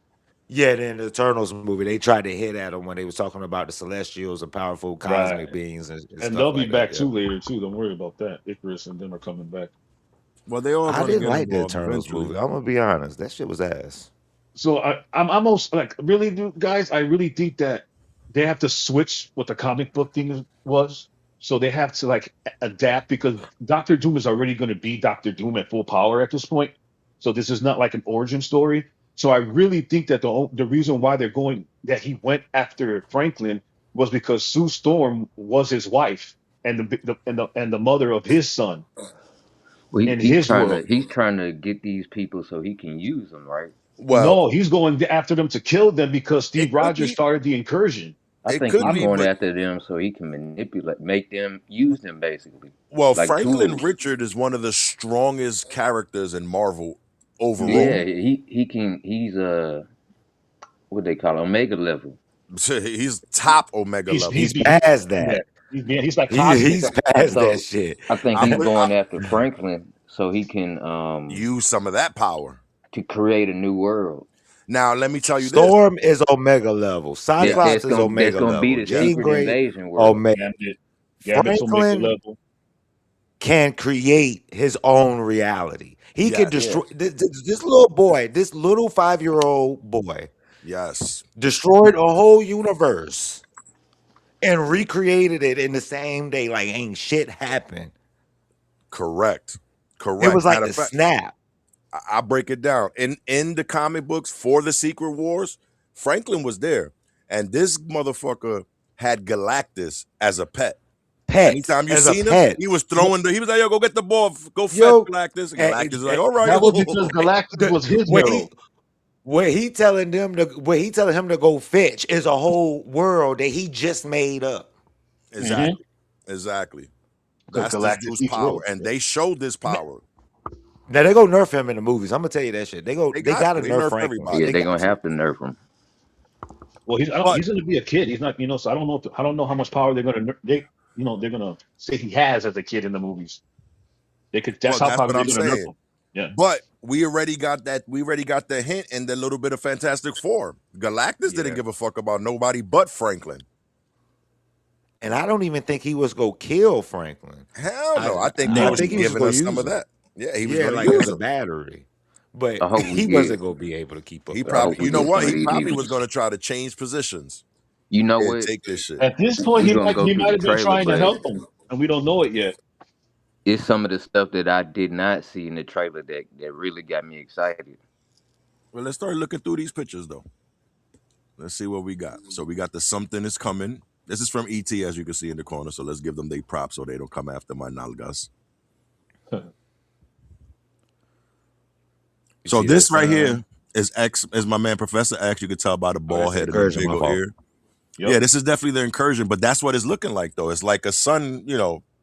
Yeah, then the Eternals movie, they tried to hit at him when they was talking about the Celestials and powerful cosmic Right. beings and And stuff they'll be like that. back Yeah. too later too. Don't worry about that. Icarus and them are coming back. Well, they all I gonna didn't get like the involved Eternals eventually. movie. I'm gonna be honest. That shit was ass. So I'm almost like really, guys. I really think that they have to switch what the comic book thing was. So they have to like adapt because Doctor Doom is already going to be Doctor Doom at full power at this point. So this is not like an origin story. So I really think that the reason why he went after Franklin was because Sue Storm was his wife and the mother of his son Well, in his world. he's trying to get these people so he can use them, right? Well, No, he's going after them to kill them because it Steve could Rogers be. started the incursion. I It think could he's be, going but after them so he can manipulate, make them use them basically, well, like Franklin tools. Richard is one of the strongest characters in Marvel overall. Yeah, he can. He's what they call Omega level. He's top Omega He's level. he's He's past that. he's like cosmic. He's past that So shit. I think I'm he's with- going after Franklin so he can Use some of that power. to create a new world. Now, let me tell you this. Storm is Omega level. Cyclops is Omega That's gonna be level. the Jean secret Grey, invasion world. Omega. Damn it. Gambit's Omega Franklin level. can create his own reality. He can Yes. destroy this little boy, this little 5-year-old boy Yes. destroyed a whole universe and recreated it in the same day like ain't shit happened. Correct. It was Correct. like Matter the of fact, snap. I break it down. In the comic books for the Secret Wars, Franklin was there. And this motherfucker had Galactus as a pet. Pet Anytime you as a seen him, pet. he was throwing he was like, yo, go get the ball, go fetch Yo, Galactus. And and, Galactus is like, and, all right. That was because Galactus was his when hero. he when he telling him to go fetch is a whole world that he just made up. Exactly. Exactly. Because That's this Galactus dude's eats power. worlds. And they showed this power. Now they go nerf him in the movies. I'm gonna tell you that shit. They They gotta they nerf nerf Franklin. everybody. Yeah, They they're got gonna to. have to nerf him. Well, But he's going to be a kid. He's not, so I don't know. I don't know how much power they're going to they're going to say he has as a kid in the movies. They could. That's well, how that's probably what I'm they're going to nerf saying. him. Yeah. But we already got that. We already got the hint in the little bit of Fantastic Four. Galactus didn't Yeah. give a fuck about nobody but Franklin. And I don't even think he was gonna kill Franklin. Hell no. I think No, he I was think he was just giving gonna us some use of him. that. Yeah, he was Yeah, going to like use as a him. battery. But I hope we he get. wasn't gonna be able to keep up. He with I hope probably, we you know get what? some of He these probably was mutants. going to try to change positions You know and what? take this shit. At this point, We're gonna go he through might the have been trailer, trying to but help him, and we don't know it yet. it's some of the stuff that I did not see in the trailer that really got me excited. Well, let's start looking through these pictures, though. Let's see what we got. So we got the something is coming. This is from ET, as you can see in the corner. So let's give them their props so they don't come after my nalgas. You So see this that right sign? here is my man Professor X. You can tell by the Oh, bald that's the head and the incursion, big my old fault. ear. Yep. Yeah, this is definitely the incursion, but that's what it's looking like, though. It's like a sun,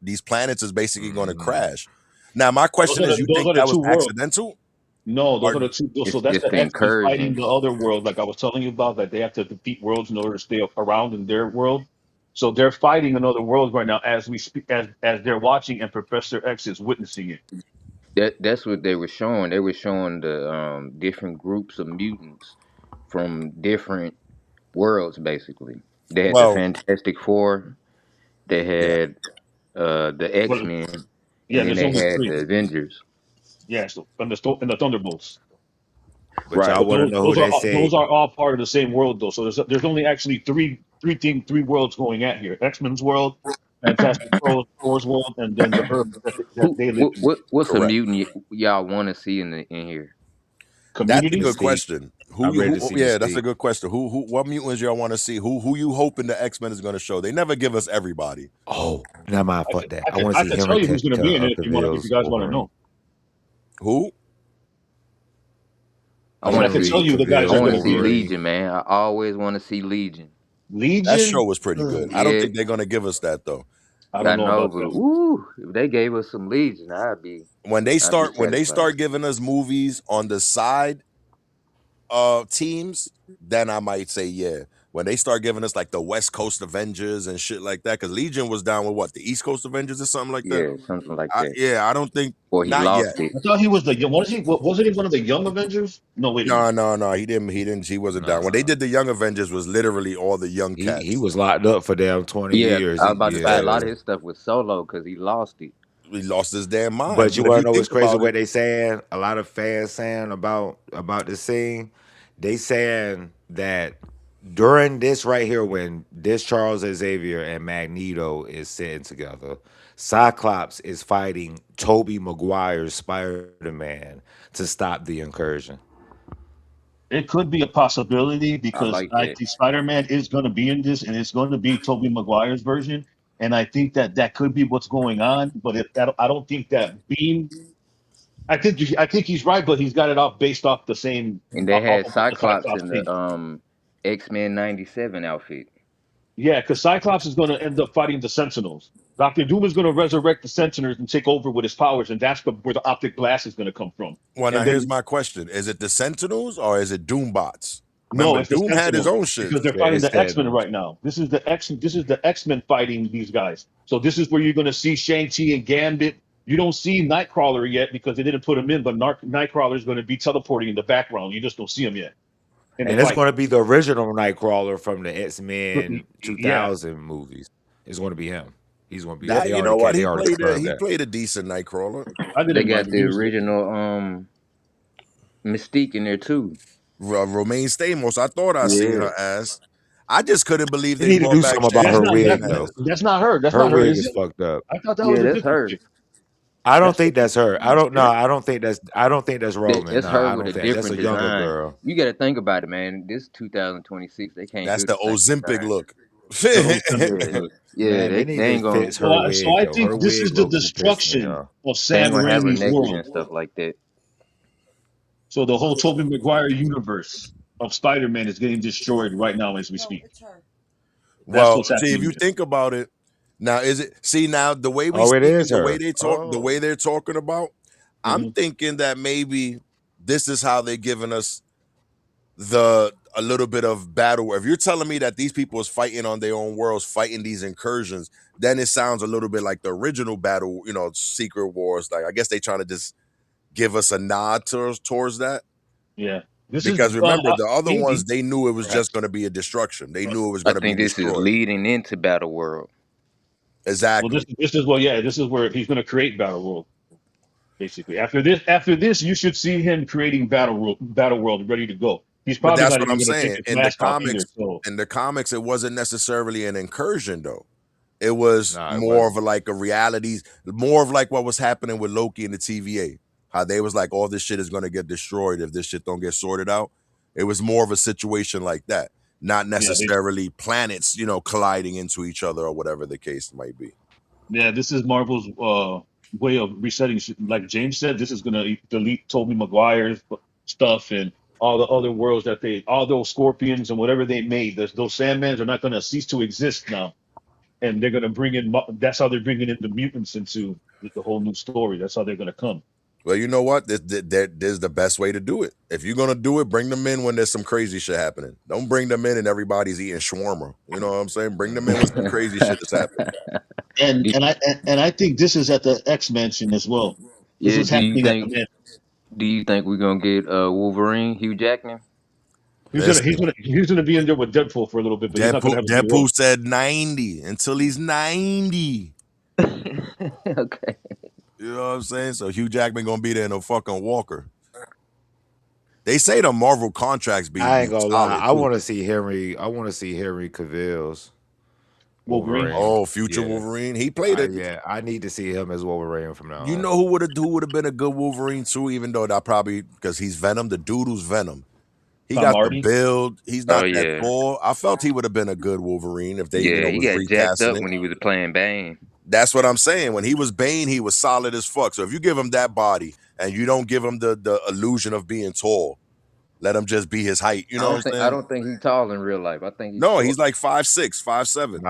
these planets is basically going to crash. Now, my question is, you Those think are the that was two worlds. accidental? No, those Or are the two. So that's It's the the X-Men fighting incursion. the other world, like I was telling you about, that they have to defeat worlds in order to stay around in their world. So they're fighting another world right now as we speak, as they're watching, and Professor X is witnessing it. That's what they were showing. They were showing the different groups of mutants from different worlds, basically. They had the well, Fantastic Four, they yeah. had the Well, X-Men, yeah, and then there's they only had three. the Avengers. Yeah, so and the Thunderbolts. But y'all Right. But want to know who they say? those are all part of the same world though. So there's only actually three worlds going at here: X-Men's world, Fantastic Four's world, and then the Earth that they live in. What's a Correct. mutant y'all want to see in here? That's a Community. good Mystique. question. I'm ready to see Yeah, that's a Mystique. good question. What mutants y'all want to see? Who you hoping the X-Men is going to show? They never give us everybody. Oh, never mind. Fuck that. I want to I see can tell Henry you who's going to be in it if you Cavill's guys want to Wolverine. know. Who? I I said want I to can tell see. you the guys I are want going to to see be in it. Legion, man. I always want to see Legion. That show Legion. was pretty good. I don't Yeah, think they're going to give us that though. I I don't know know, about but that. woo, if they gave us some Legion, When they I'd be satisfied. start giving us movies on the side teams, then I might say yeah. When they start giving us like the West Coast Avengers and shit like that, because Legion was down with what, the East Coast Avengers or something like that. Yeah, something like that. I don't think, Or he not yet. lost it. I thought he was the young. Wasn't he one of the young Avengers? No, wait a minute. No. He didn't. He wasn't down. When they Nah. did the Young Avengers, was literally all the young He cats. was locked up for damn 20 Yeah, years. I was about to say a lot Yeah. of his stuff was solo because he lost it. He lost his damn mind. But you But if want you to know what's think crazy? about it, What they saying? A lot of fans saying about this scene. They saying that during this right here, when this Charles Xavier and Magneto is sitting together, Cyclops is fighting Tobey Maguire's Spider-Man to stop the incursion. It could be a possibility I because like I that. think Spider-Man is going to be in this, and it's going to be Tobey Maguire's version. And I think that could be what's going on. But I don't think that Beam. I think he's right, but he's got it off based off the same And they off had of what the Cyclops Cyclops in team. the X-Men '97 outfit. Yeah, because Cyclops is going to end up fighting the Sentinels. Doctor Doom is going to resurrect the Sentinels and take over with his powers, and that's where the optic blast is going to come from. well, now And here's then my question: is it the Sentinels or is it Doombots? no, Remember, it's the Doom had his Sentinels own shit. because they're Yeah, fighting it's the X-Men Sentinels. right now. This is the X-Men fighting these guys. So this is where you're going to see Shang-Chi and Gambit. You don't see Nightcrawler yet because they didn't put him in, but Nightcrawler is going to be teleporting in the background. You just don't see him yet in the And it's fight. going to be the original Nightcrawler from the X-Men Yeah, 2000 movies. It's going to be him. He's gonna be. That They you know already what they he already played confirmed he that. played a decent Nightcrawler. I They didn't got mind him. the He was good. original Mystique in there too. Romaine Stamos. I thought I seen Yeah, her ass. I just couldn't believe They they need to brought do back something about James That's her not Spader wig that, ass. though. that's not her. That's Her not her, wig is is it? fucked up. I thought that was yeah, a that's different her. chick. I don't That's the think that's her. I don't know. I don't think that's. I don't think that's Roman. That's No, her I with don't a think that's a different younger design. girl. You got to think about it, man. This 2026. They can't That's do the the same Ozempic design. look. the whole thing. Yeah, yeah. Man, They, they they need to ain't gonna fix her So wig I though. think Her this is wig the low key pissed me destruction off. of they Sam ain't gonna have her Raimi's naked world. and stuff like that. So the whole Tobey Maguire universe of Spider-Man is getting destroyed right now as we speak. That's Well, what's see, if happening you there. think about it, now is it see now the way we Oh, it speaking, is the way her. they talk, the Oh, way they're talking about, I'm Hmm. thinking that maybe this is how they're giving us the a little bit of battle. If you're telling me that these people is fighting on their own worlds, fighting these incursions, then it sounds a little bit like the original battle, Secret Wars. Like I guess they trying to just give us a nod towards that. Yeah, this is Because remember, the other ones, maybe they knew it was just perhaps. going to be a destruction. They knew it was I going to be think this is destroyed. leading into Battle World. Well, this Exactly. this is this is where he's going to create Battle World. Basically, after this, you should see him creating Battle World ready to go. He's But probably that's not what even I'm going to take saying. his mask off either. So In the comics, it wasn't necessarily an incursion though. It was nah, it more of wasn't. like a reality, more of like what was happening with Loki and the TVA. How they was like, all this shit is gonna get destroyed if this shit don't get sorted out. It was more of a situation like that, not yeah, necessarily planets, colliding into each other or whatever the case might be. this is Marvel's way of resetting. Like James said, this is going to delete Tobey Maguire's stuff and all the other worlds all those Scorpions and whatever they made. Those Sandmans are not going to cease to exist now, and they're going to bring in. That's how they're bringing in the mutants into the whole new story. That's how they're going to come. Well, you know what? This is the best way to do it. If you're gonna do it, bring them in when there's some crazy shit happening. Don't bring them in and everybody's eating shawarma. You know what I'm saying? Bring them in when some crazy shit is happening. And Do- and I think this is at the X Mansion as well. This yeah, is happening at the mansion. do you think we're gonna get Wolverine, Hugh Jackman? He's gonna he's Listen, gonna he's gonna be in there with Deadpool for a little bit, but he's not gonna have a big role. Deadpool said 90 until he's 90. Okay. You know what I'm saying? So Hugh Jackman gonna be there in a fucking walker. They say the Marvel contracts be I ain't gonna lie. solid too. I want to see Henry Cavill's Wolverine. Wolverine. Oh, future Yeah, Wolverine. He played it. yeah. I need to see him as Wolverine from now You on. know who would have been a good Wolverine too, even though that probably because he's Venom, the dude who's Venom. He Tom got the Hardy. build. He's Oh not that yeah, tall. I felt he would have been a good Wolverine if they, yeah. He was got jacked recasting up it. when he was playing Bane. That's what I'm saying. When he was Bane, he was solid as fuck. So if you give him that body and you don't give him the illusion of being tall, let him just be his height. You know what I'm I saying? don't think he's tall in real life. I think he's No, short. he's like 5'6", 5'7".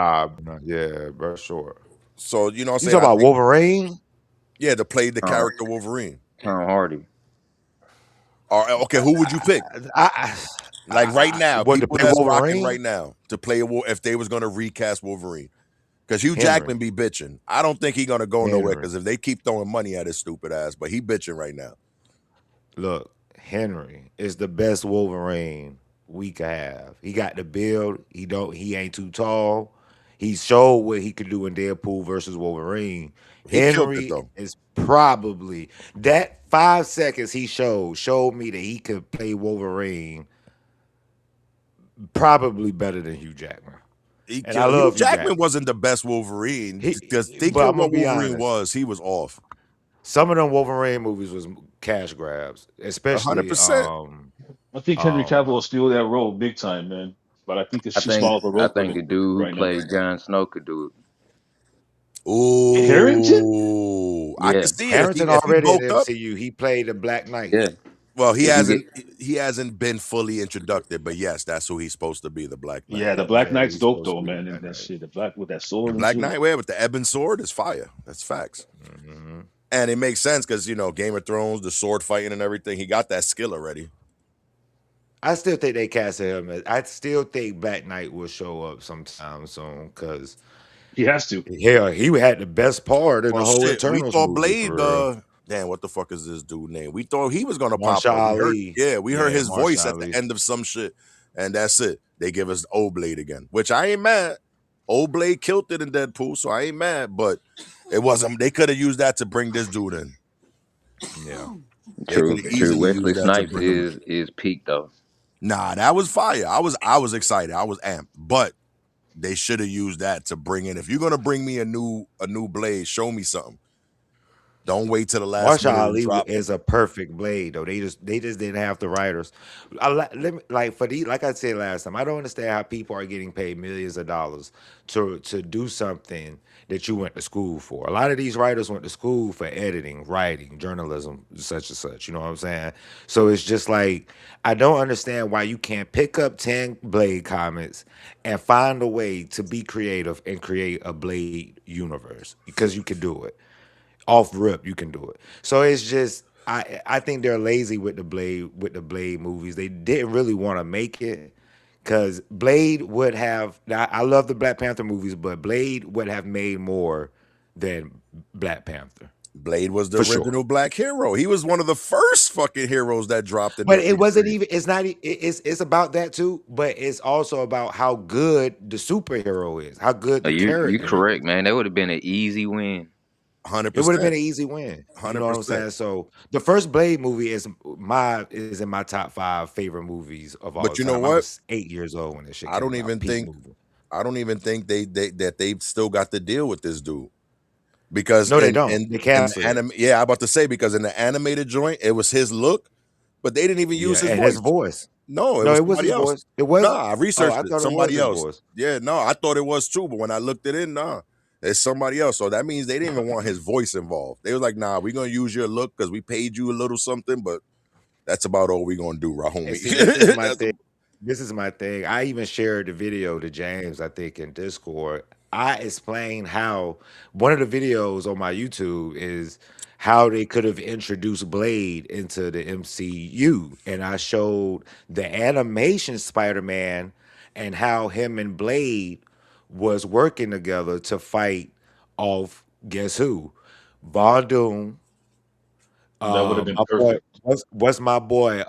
Yeah, bro, sure. So you know what I'm You saying? talking I about think Wolverine? to play the Uh, character Wolverine. Tom Hardy. Or okay, who would you pick? Like right now, What to people play that's rocking Wolverine? right now to play if they was gonna recast Wolverine. Because Hugh Henry. Jackman be bitching. I don't think he gonna go nowhere Henry. because if they keep throwing money at his stupid ass, but he bitching right now. Look, Henry is the best Wolverine we could have. He got the build. He ain't too tall. He showed what he could do in Deadpool versus Wolverine. He killed it Henry though. is probably that 5 seconds he showed me that he could play Wolverine probably better than Hugh Jackman. And I Hugh love Hugh Jackman Jackman. wasn't the best Wolverine. Because think But of I'm gonna what be Wolverine honest. he was off. Some of them Wolverine movies was cash grabs, especially 100%. I think Henry Cavill will steal that role big time, man. But I think it's too small of a I role for think the him dude who right now. played Jon Snow could do it. Harrington? Ooh, I Yeah, can see it Harrington if he already in bulked up. MCU. He played the Black Knight. yeah. Well, If you get he hasn't been fully introduced, but yes, that's who he's supposed to be, the Black Knight. Yeah, the Black Yeah, Knight's he's dope supposed to though, be the man. And Black that Knight. shit, the black with that The sword and Black shit. Knight, with the Ebon sword is fire. That's facts. Mhm. And it makes sense because Game of Thrones, the sword fighting and everything, he got that skill already. I still think they casted him. I still think Black Knight will show up sometime soon because He has to. hell, he had the best part in Well, the whole shit, we Eternals thought movie Blade. for real. Damn, what the fuck is this dude name? We thought he was gonna pop Marsha up. Ali. We heard Yeah, his voice Marsha at the Ali. end of some shit, and that's it. They give us old Blade again, which I ain't mad. Old Blade killed it in Deadpool, so I ain't mad. But it wasn't. They could have used that to bring this dude in. Yeah. They could True, have true. easily Wesley used that to Snipes bring him in. is peak though. Nah, that was fire. I was excited. I was amped. But they should have used that to bring in. If you're gonna bring me a new Blade, show me something. Don't wait till the last Marshall minute and Ali drop him. is a perfect Blade though. They just didn't have the writers. Let me, like for the like I said last time, I don't understand how people are getting paid millions of dollars to do something that you went to school for. A lot of these writers went to school for editing, writing, journalism, such and such. You know what I'm saying? So it's just like I don't understand why you can't pick up 10 Blade comics and find a way to be creative and create a Blade universe because you can do it off rip you can do it. So it's just I think they're lazy with the Blade movies. They didn't really want to make it because Blade would have. I love the Black Panther movies, but Blade would have made more than Black Panther Blade was the for sure. original black hero. He was one of the first fucking heroes that dropped in But the it big wasn't screen. even. It's not. It's about that too. But it's also about how good the superhero is, how good the You character is. correct, man. That would have been an easy win. Hundred It would have been percent. an easy win. You know what I'm 100%. saying? So the first Blade movie is in my top five favorite movies of all But you know time. I what? was 8 years old when this shit I don't came out. even Peak think movie. I don't even think they that they've still got the deal with this dude. Because No, they don't. They in the canceled it. anime, yeah, I'm about to say because in the animated joint, it was his look, but they didn't even Yeah, use his and his voice. voice. No, it No, was it was somebody his else. voice. It Nah, was. I Oh, researched I it. thought it was Somebody his else. voice. Yeah, no, I thought it was too, but when I looked it in, nah, it's somebody else. So that means they didn't even want his voice involved. They was like, nah, we're gonna use your look because we paid you a little something, but that's about all we're gonna do, And Rahomie. see, this is my That's thing. This is my thing. I even shared the video to James, I think, in Discord. I explained how one of the videos on my YouTube is how they could have introduced Blade into the MCU. And I showed the animation Spider-Man and how him and Blade was working together to fight off guess who? Von Doom, That would have been my boy, perfect. what's my boy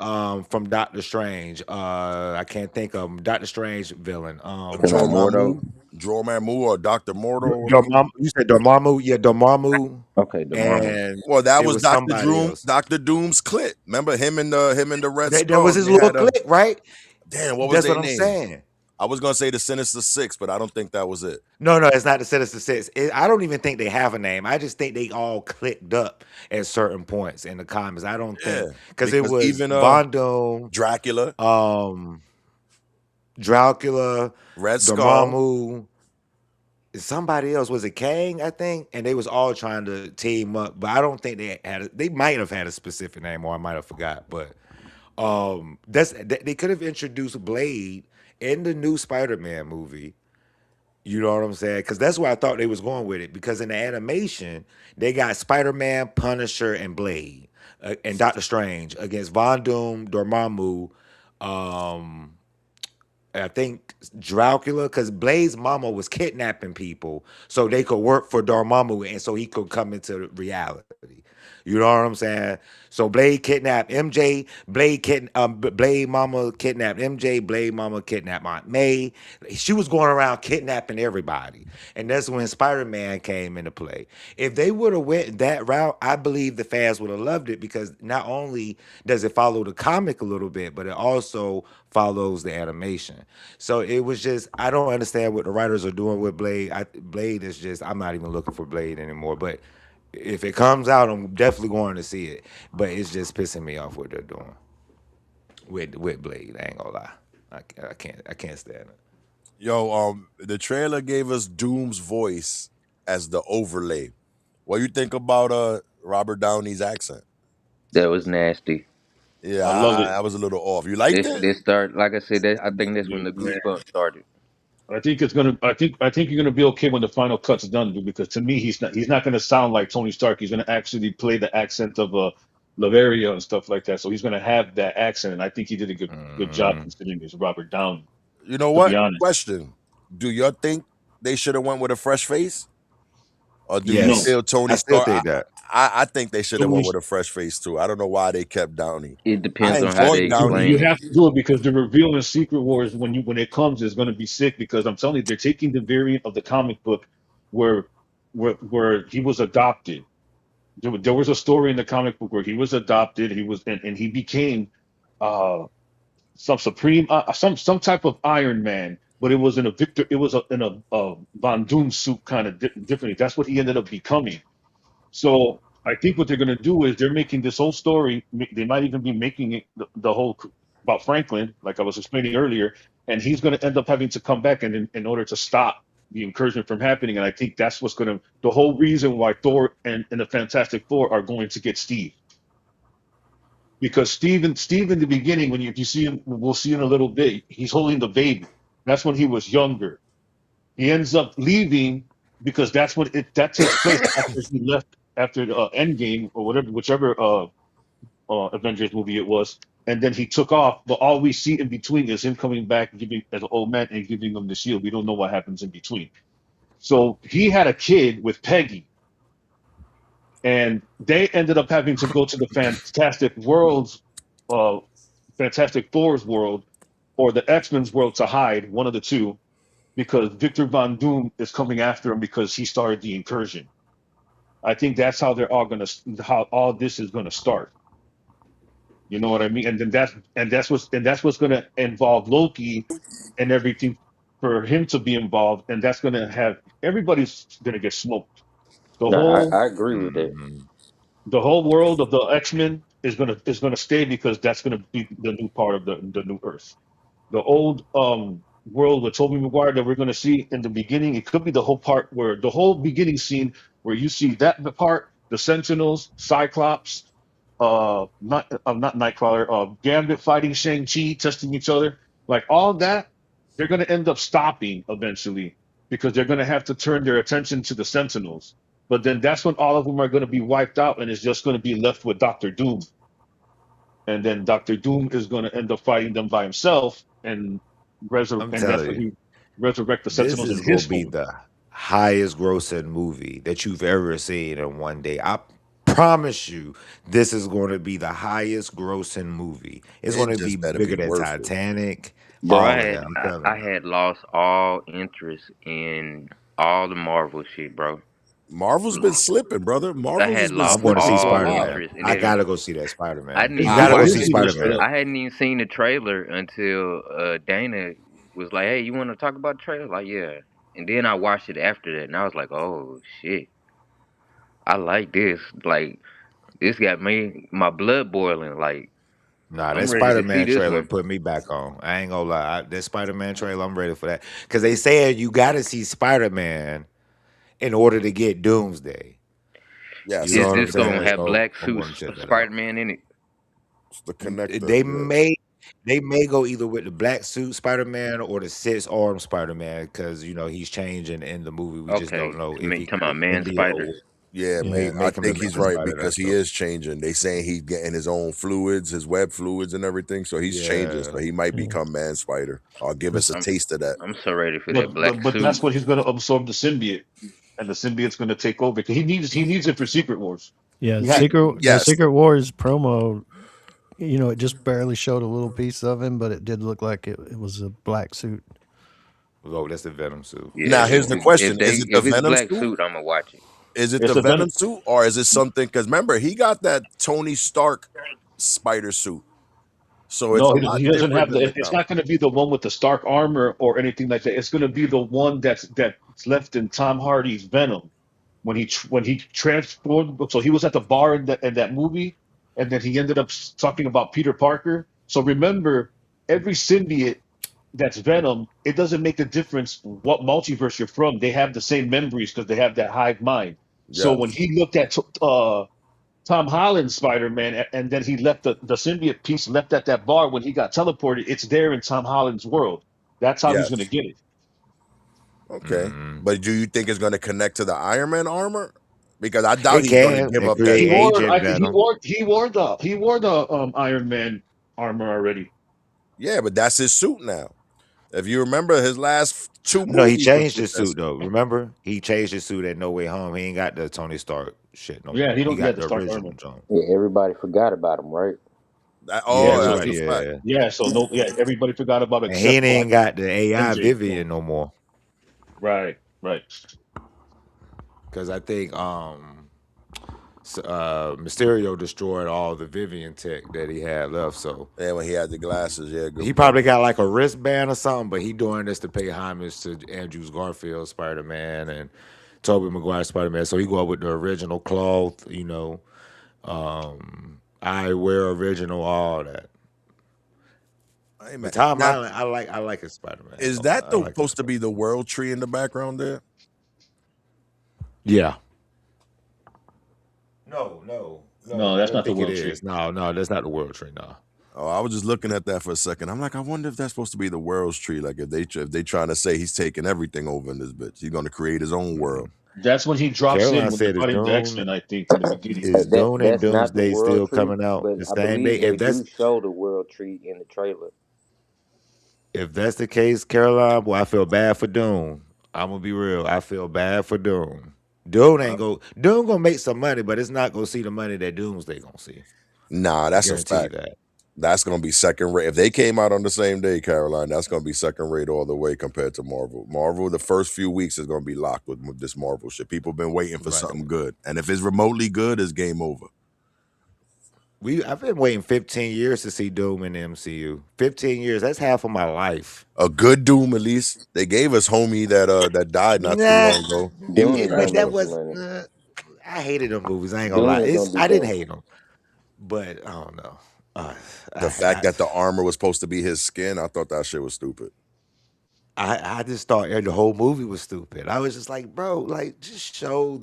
from Doctor Strange? I can't think of him. Doctor Strange villain. Talking about Dormammu, Mordo. Dormammu or Doctor Mordo or whatever. Dormammu. You said Dormammu? Yeah, Dormammu. Okay, the Marvel. And Well, that it was was somebody else. Doctor Doom's clit. Remember him and the Red That Skull. was And his they little had a clip, right? damn. What was That's their what I'm name? saying. I was gonna say the Sinister Six, but I don't think that was it. No, no, it's not the Sinister Six. I don't even think they have a name. I just think they all clicked up at certain points in the comics. I don't Yeah, think because it because was even Von Doom, Dracula, um, Dracula, Red Skull, Dormammu, somebody else was it Kang, I think, and they was all trying to team up, but I don't think they had. They might have had a specific name, or I might have forgot. But they could have introduced Blade in the new Spider-Man movie. You know what I'm saying? Because that's where I thought they was going with it. Because in the animation, they got Spider-Man, Punisher, and Blade, and Doctor Strange against Von Doom, Dormammu, um, I think Dracula, because Blade's mama was kidnapping people so they could work for Dormammu and so he could come into reality. You know what I'm saying? So Blade kidnapped MJ. Blade mama kidnapped MJ. Blade mama kidnapped Aunt May. She was going around kidnapping everybody, and that's when Spider-Man came into play. If they would have went that route, I believe the fans would have loved it because not only does it follow the comic a little bit, but it also follows the animation. So it was just I don't understand what the writers are doing with Blade. Blade is just I'm not even looking for Blade anymore. But if it comes out, I'm definitely going to see it. But it's just pissing me off what they're doing with Blade. I ain't gonna lie. I can't stand it. yo, the trailer gave us Doom's voice as the overlay. What you think about Robert Downey's accent? That was nasty. Yeah, I love it. I was a little off. You liked it? This start like I said. I think that's when Yeah, the man. goosebumps started. I think it's gonna. I think you're gonna be okay when the final cut's done, dude, because to me he's not gonna sound like Tony Stark. He's gonna actually play the accent of Lavaria and stuff like that. So he's gonna have that accent, and I think he did a good job Mm, considering it's Robert Downey. You know To be what? honest, Question: do you think they should have went with a fresh face, or do you no, yes, feel I Tony still Stark? think that. I think they should So have when went you, with a fresh face too. I don't know why they kept Downey. It I depends on how they enjoyed Downey. explain you it. have to do it because the reveal in Secret Wars when it comes is going to be sick because I'm telling you they're taking the variant of the comic book where where he was adopted. There was a story in the comic book where he was adopted. He was and he became uh some supreme some type of Iron Man, but it was in a Victor. It was in a Von Doom suit kind of differently. That's what he ended up becoming. So I think what they're going to do is they're making this whole story. They might even be making it the whole about Franklin, like I was explaining earlier, and he's going to end up having to come back and in order to stop the incursion from happening. And I think that's what's going to the whole reason why Thor and the Fantastic Four are going to get Steve. Because Steve in the beginning, when if you see him, we'll see in a little bit, he's holding the baby. That's when he was younger. He ends up leaving because that's what that takes place after he left after the Endgame or whatever, whichever Avengers movie it was, and then he took off. But all we see in between is him coming back, giving as an old man and giving him the shield. We don't know what happens in between. So he had a kid with Peggy, and they ended up having to go to the uh, Fantastic Four's world, or the X-Men's world to hide, one of the two, because Victor Von Doom is coming after him because he started the incursion. I think that's how they're all gonna how all this is gonna start. You know what I mean? And then that's what's gonna involve Loki and everything for him to be involved, and that's gonna have everybody's gonna get smoked. The No, whole I agree with that. Mhm. the whole world of the X-Men is gonna stay because that's gonna be the new part of the new Earth. The old world with Tobey Maguire that we're going to see in the beginning. It could be the whole part where the whole beginning scene where you see that the part, the Sentinels, Cyclops, not Nightcrawler, Gambit fighting Shang-Chi, testing each other, like all that. They're going to end up stopping eventually because they're going to have to turn their attention to the Sentinels. But then that's when all of them are going to be wiped out, and it's just going to be left with Doctor Doom, and then Doctor Doom is going to end up fighting them by himself, I'm and that's telling when you, he resurrect the this Sentinels in is gonna his be form. the highest grossing movie that you've ever seen in one day. I promise you, this is going to be the highest grossing movie. It's going It to be just better be bigger than worth it. Titanic, Bro, all of that. I'm telling I you. had lost all interest in all the Marvel shit, bro. Marvel's been slipping, brother. I Marvel's had has been I'm lost going to slipping see for a all Spider while. Man. interest, and I then gotta go see that Spider I Man. didn't It's even You gotta go watch see it. Disney Spider just straight Man. up. I hadn't even seen the trailer until Dana was like, "Hey, you want to talk about the trailer?" Like, yeah. And then I watched it after that, and I was like, "Oh shit, I like this. Like, this got me my blood boiling. Like, Nah, that I'm ready Spider to see Man this trailer one." put me back on. I ain't gonna lie. That Spider Man trailer, I'm ready for that. Because they said you gotta see Spider Man in order to get Doomsday. You Yes, know Is it's what the I'm this gonna saying? connector. have So black I'm going suits to check that out. Spider Man in it? It's the connector. They Yeah. may go either with the black suit Spider Man or the six arm Spider Man because he's changing in the movie. We just don't Okay, know you if mean he talking about Man India Spider? or Yeah, Yeah. man. I make him the think he's man right spider. because That's he dope. is changing. They saying he's getting his own fluids, his web fluids and everything. So he's changing. Yeah. So he might Yeah. become Man Spider. I'll give us This a I'm taste of that. I'm so ready for that But black but suit. that's what he's going to absorb the symbiote, and the symbiote's going to take over because he needs it for Secret Wars. yeah, He has to. the Yes. Secret Wars promo. It just barely showed a little piece of him, but it did look like it was a black suit. Oh, that's the Venom suit. Yeah, Now here's the question: Is it the if it's Venom black suit? suit, I'm gonna watch it. Is it It's the the Venom. Venom suit, or is it something? Because remember, he got that Tony Stark spider suit, so it's No, a he, lot he doesn't different have than the it's comic. not going to be the one with the Stark armor or anything like that. It's going to be the one that's left in Tom Hardy's Venom when he transformed. So he was at the bar in that movie, and then he ended up talking about Peter Parker. So remember, every symbiote that's Venom, it doesn't make a difference what multiverse you're from. They have the same memories because they have that hive mind. So when Yes, he looked at Tom Holland's Spider-Man, and then he left the symbiote piece left at that bar when he got teleported. It's there in Tom Holland's world. That's how he's going to yes, get it. okay. Mm. But do you think it's going to connect to the Iron Man armor? Because I doubt It he's going to can give and up that He create Tony. wore, Agent I think Venom. he wore the Iron Man armor already. Yeah, but that's his suit now. If you remember his last two No, he movies was changed with his that suit suit. though. Remember, he changed his suit at No Way Home. He ain't got the Tony Stark shit no Yeah, more. he He don't get got the the Stark original armor. John. Yeah, everybody forgot about him, right? Yeah, Oh, So that's a everybody. fact. Yeah, yeah, so no, yeah, everybody forgot about and he except for I ain't think got the AI MJ. Vivian no more. Right, right. Because I think Mysterio destroyed all the Vivian tech that he had left. So And when he had the glasses, yeah, he good point. probably got like a wristband or something. But he doing this to pay homage to Andrew Garfield Spider Man and Tobey Maguire Spider Man. So he go out with the original cloth, I wear original, all that. Hey, man. But Tom Now, Holland, I like his Spider Man. is that I like his supposed to Spider. be the world tree in the background there? Yeah. No. No, I that's don't not the think it world tree. is. No, that's not the World Tree. No. Oh, I was just looking at that for a second. I'm like, I wonder if that's supposed to be the world's tree. Like if they trying to say he's taking everything over in this bitch, he's going to create his own world. That's when he drops Caroline in when they're said, fighting the X-Men, I think, in the beginning. Uh, Is that Dune and that's not the Doomsday world still tree, coming out but the I same believe day? they do show the world tree in the trailer. If that's the case, Caroline, boy, I feel bad for Dune. I'm gonna be real. I feel bad for Dune. Dune gonna make some money, but it's not gonna see the money that Doomsday gonna see. Nah, I that's a guarantee you fact. that. That's going to be second rate. If they came out on the same day, Caroline, that's going to be second rate all the way compared to Marvel. Marvel, the first few weeks is going to be locked with this Marvel shit. People been waiting for Right. something good, and if it's remotely good, it's game over. I've been waiting 15 years to see Doom in the MCU. 15 years, that's half of my life. A good Doom, at least. They gave us homie that died not too Nah, long ago. Dune is but gonna that make some was money. I hated them movies. I ain't gonna Dune lie. is gonna be I didn't dope. hate them, but I don't know. Uh, The fact that the armor was supposed to be his skin, I thought that shit was stupid. I just thought the whole movie was stupid. I was just like, bro, like just show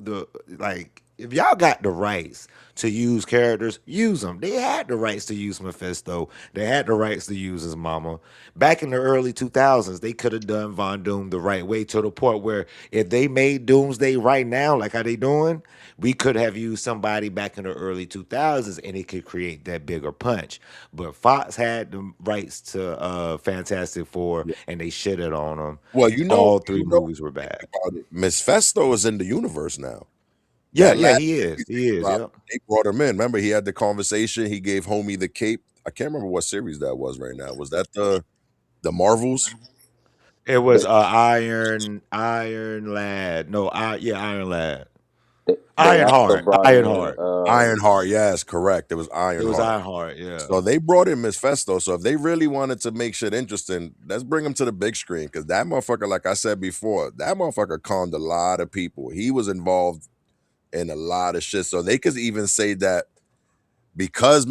if y'all got the rights to use characters, use them. They had the rights to use Mephisto. They had the rights to use his mama. Back in the early 2000s, they could have done Von Doom the right way to the point where if they made Doomsday right now, like how they doing, we could have used somebody back in the early 2000s and it could create that bigger punch. But Fox had the rights to Fantastic Four Yeah. and they shitted on them. Well, All three movies were think bad. about it. Miss Festo is in the universe now. Yeah, That yeah, last he movie is. He they is. dropped, Yep. they brought him in. Remember, he had the conversation. He gave homie the cape. I can't remember what series that was right now. Was that the Marvels? It was Iron Lad. No, Iron Lad. They also brought in Ironheart. Ironheart, yes, correct. It was It was Ironheart. Ironheart. Yeah. So they brought in Miss Festo. So if they really wanted to make shit interesting, let's bring him to the big screen. Because that motherfucker, like I said before, that motherfucker conned a lot of people. He was involved in a lot of shit. So they could even say that because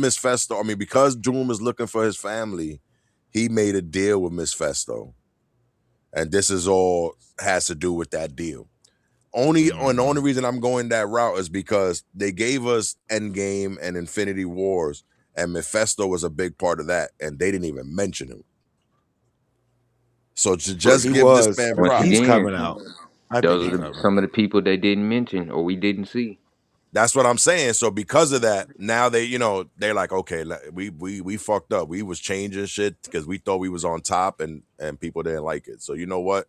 because Doom is looking for his family, he made a deal with Miss Festo. And this is all has to do with that deal. The only reason I'm going that route is because they gave us Endgame and Infinity Wars, and Mephisto was a big part of that, and they didn't even mention him. So to just He give this was, man Once but props. he's again, coming out. I think those he's are coming. some of the people they didn't mention or we didn't see. That's what I'm saying. So because of that, now they're like, okay, we fucked up. We was changing shit because we thought we was on top, and people didn't like it. So you know what?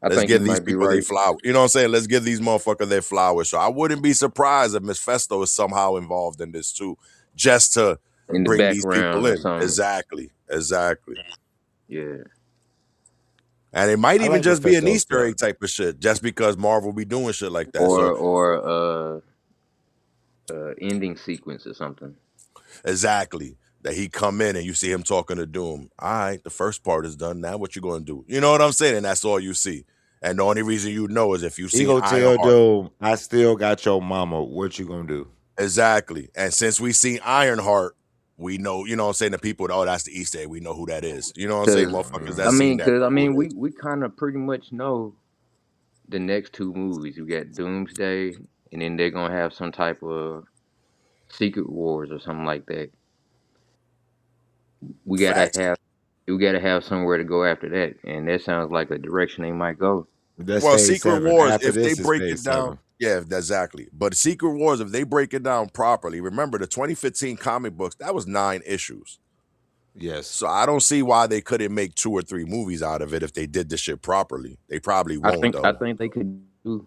I Let's think you give these might be people their right. flowers. You know what I'm saying? Let's give these motherfuckers their flowers. So I wouldn't be surprised if Miss Festo is somehow involved in this too, just to In the bring these people background or in. something. Exactly. Yeah. And it might I even like just be an Mephisto's Easter egg character. type of shit, just because Marvel be doing shit like that. So Or ending sequence or something. exactly. That he come in and you see him talking to Doom. All right, the first part is done. Now what you gonna do? You know what I'm saying? And that's all you see. And the only reason you know is if you He see gonna tell Ironheart. Doom, I still got your mama. What you gonna do? Exactly. And since we see Ironheart, we know, you know what I'm saying, the people, oh, that's the Easter egg. We know who that is. You know what I'm saying? Cause Motherfuckers that seen that know who it is. we kind of pretty much know the next two movies. We got Doomsday, and then they're gonna have some type of Secret Wars or something like that. We gotta Facts. have we gotta have somewhere to go after that, and that sounds like a direction they might go. That's Well, phase Secret 7. Wars, After if they this is break it phase down, 7. yeah, exactly. But Secret Wars, if they break it down properly, remember the 2015 comic books, that was 9 issues. Yes. So I don't see why they couldn't make 2 or 3 movies out of it if they did this shit properly. They probably won't I though. think they could do.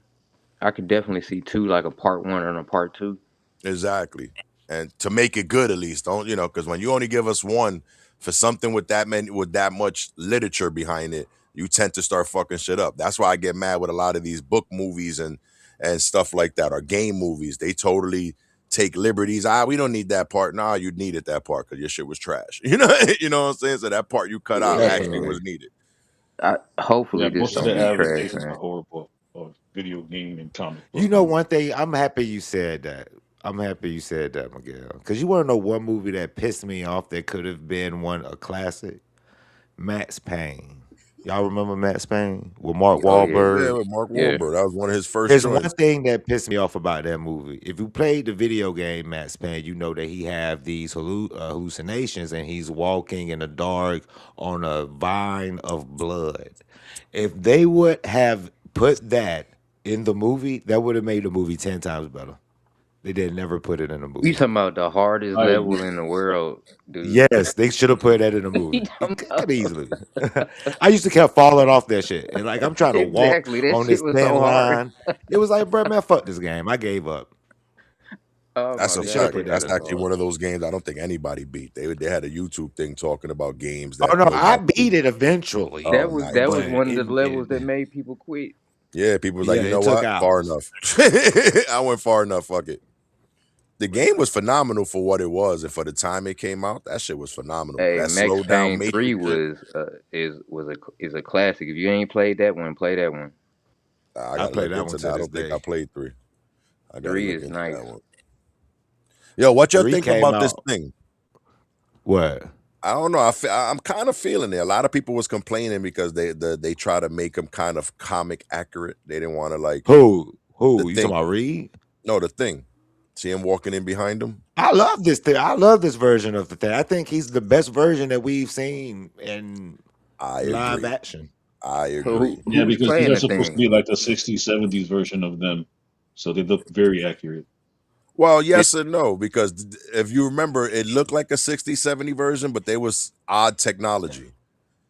I could definitely see two, like a part one and a part two. Exactly. And to make it good, at least, don't because when you only give us one for something with that much literature behind it, you tend to start fucking shit up. That's why I get mad with a lot of these book movies and stuff like that, or game movies. They totally take liberties. We don't need that part. Nah, you needed that part because your shit was trash. You know what I'm saying? So that part you cut out actually Yeah. was needed. Hopefully Yeah, this most of don't the be trash, adaptations are man. horrible of video game and comic You book know movies. one thing, I'm happy you said that. I'm happy you said that, Miguel. Because you want to know one movie that pissed me off that could have been a classic? Max Payne. Y'all remember Max Payne with Mark Oh yeah, Yeah, Wahlberg? with Mark yeah. Wahlberg. That was one of his first There's one joints. thing that pissed me off about that movie. If you played the video game Max Payne, you know that he have these hallucinations and he's walking in the dark on a vine of blood. If they would have put that in the movie, that would have made the movie 10 times better. They did never put it in the You movie. talking about the hardest I level agree. in the world, dude? Yes, they should have put that in the You movie. talking It could about easily. I used to kept falling off that shit. And like I'm trying to walk exactly? That on shit this was thin so hard. line. It was like, bro, man, fuck this game. I gave up. Oh That's my a They should have god, fact. put that that That's shit in the was actually movie. hard. one of those games I don't think anybody beat. They had a YouTube thing talking about games Oh that no, I nobody beat beat. it eventually. Oh, That nice. was But one of the levels that made people quit. Yeah, people was like, yeah, you know it took what? Far hours. enough. I went far enough. Fuck it. The game was phenomenal for what it was, and for the time it came out, that shit was phenomenal. Hey, That Max slow down Payne 3 Matrix shit. is a classic. If you ain't played that one, play that one. I I gotta play look that one into to that. I this don't think I day. played 3. I gotta 3 look is into nice. that one. Yo, what y'all Three think came about this out. thing? What? I don't know. I'm kind of feeling it. A lot of people was complaining because they try to make them kind of comic accurate. They didn't want to like Who? the Who? You talking thing. about Reed? No, the thing. See him walking in behind him. I love this thing. I love this version of the thing. I think he's the best version that we've seen in I live agree. action. I So agree. Yeah, who's because these playing are the supposed to thing? be like the 60s, 70s version of them. So they look very accurate. Well, It, yes and no, because if you remember, it looked like a 60, 70 version, but there was odd technology.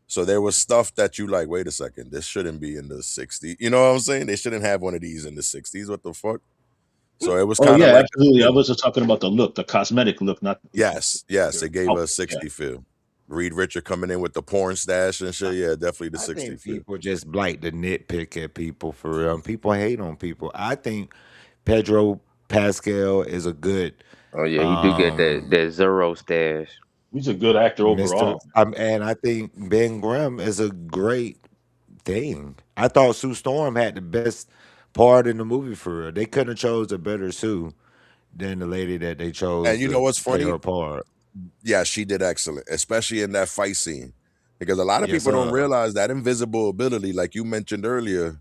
So there was stuff that you like, wait a second, this shouldn't be in the 60s. You know what I'm saying? They shouldn't have one of these in the 60s. What the fuck? So it was Oh kind of yeah, like, absolutely. I was just talking about the look, the cosmetic look, not yes, your it gave us outfit. Yeah. 60 feel. Reed Richard coming in with the porn stash and shit. Yeah, definitely the I 60 think feel. people just like to nitpick at people for real. People hate on people. I think Pedro Pascal is a good oh yeah, he do get that um that zero stash. He's a good actor Mr. overall. And I think Ben Grimm is a great thing. I thought Sue Storm had the best part in the movie for real. They couldn't have chose a better Sue than the lady that they chose And you know to what's play funny? her part. Yeah, she did excellent, especially in that fight scene. Because a lot of Yes, people don't sir. realize that invisible ability, like you mentioned earlier,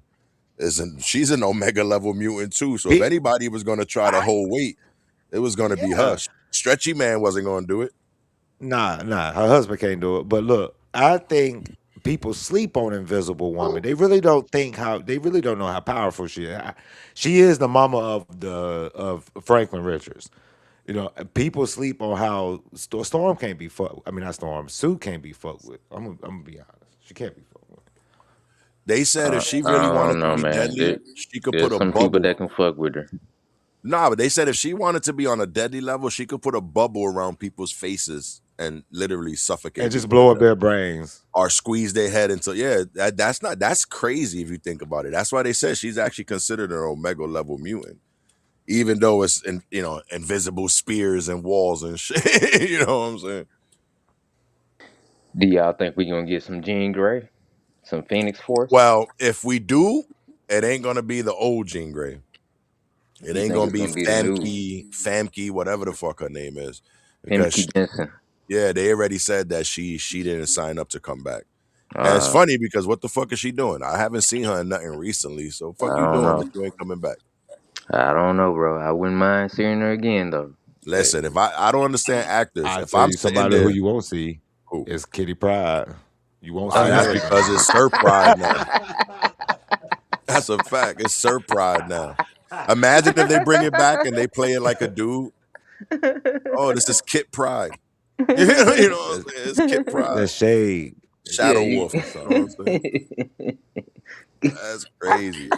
she's an omega level mutant too. So if Pe- anybody was gonna try to I, hold weight, it was gonna be yeah. her. Stretchy Man wasn't gonna do it. Nah. Her husband can't do it. But look, I think people sleep on Invisible Woman. They really don't think how. They really don't know how powerful she is. She is the mama of Franklin Richards. You know, people sleep on how Storm can't be fucked. I mean, not Storm. Sue can't be fucked with. I'm gonna be honest. She can't be fucked with. They said if she really I don't wanted to know, be man. deadly, she could put There's a some people bubble. that can fuck with her. Nah, but they said if she wanted to be on a deadly level, she could put a bubble around people's faces and literally suffocate And just people to blow up death. their brains. Or squeeze their head into that's crazy if you think about it. That's why they said she's actually considered an omega level mutant. Even though it's invisible spears and walls and shit. You know what I'm saying? Do y'all think we gonna get some Jean Grey, some Phoenix Force? Well, if we do, it ain't gonna be the old Jean Grey. It You ain't think gonna it's be gonna be the new Famke, whatever the fuck her name is. Famke Because Jensen? yeah, they already said that she didn't sign up to come back. And it's Uh, funny because what the fuck is she doing? I haven't seen her in nothing recently. So fuck I you don't doing if know. you ain't coming back. I don't know, bro. I wouldn't mind seeing her again though. But Listen, if I don't understand actors. I If tell I'm you, sitting somebody who there, you won't see who? is Kitty Pride. You won't see That's her again. because it's Sir Pride now. That's a fact. It's Sir Pride now. Imagine if they bring it back and they play it like a dude. Oh, this is Kit Pride. You know what I'm That's, saying? It's Kid Pride, that's shade. That's Yeah, Shadow you. Wolf. You know what I'm saying? That's crazy.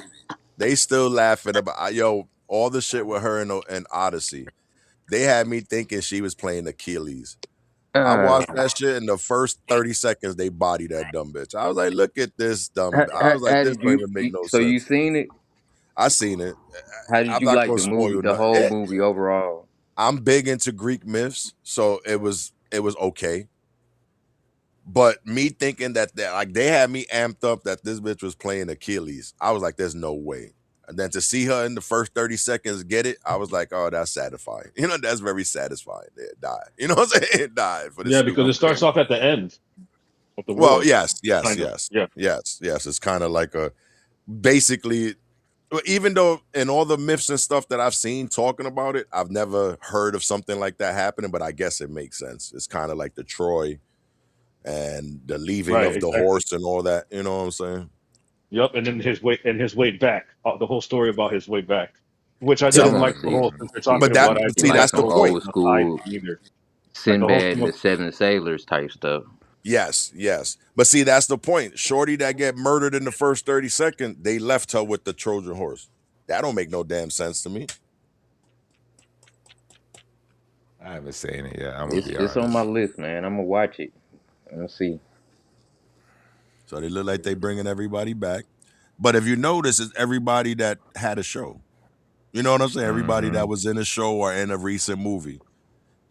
They still laughing about yo all the shit with her and Odyssey. They had me thinking she was playing Achilles. I uh, watched that shit in the first 30 seconds. They bodied that dumb bitch. I was like, look at this dumb. I was like, how this did don't you? even make no So you sense. seen it? I seen it. How did I'm you not like gonna the spoil movie? you The nothing. whole movie overall? I'm big into Greek myths, so it was okay. But me thinking that like they had me amped up that this bitch was playing Achilles. I was like, there's no way. And then to see her in the first 30 seconds get it, I was like, oh, that's satisfying. You know, that's very satisfying. It died. You know what I'm saying? It died for this Yeah, because stupid it starts shit. off at the end of the Well, world, yes, yes, kind of. yes, Yeah. yes. It's kind of like a basically, well, even though in all the myths and stuff that I've seen talking about it, I've never heard of something like that happening, but I guess it makes sense. It's kind of like the Troy and the leaving Right. of the Exactly. horse and all that. You know what I'm saying? Yep. And then his way back. The whole story about his way back, which I To Yeah, I the, didn't want like to the see whole since they're see talking but that about see see like like that's the the some whole point. old taking of time school either. Like the whole Sinbad thing and of the Seven Sailors type stuff. Yes, yes. But see, that's the point. Shorty that get murdered in the first 30 seconds, they left her with the Trojan horse. That don't make no damn sense to me. I haven't seen it yet. I'm gonna be It's on my honest. list, man. I'm gonna watch it. Let's see. So they look like they bringing everybody back. But if you notice, it's everybody that had a show. You know what I'm saying? Everybody Hmm. that was in a show or in a recent movie.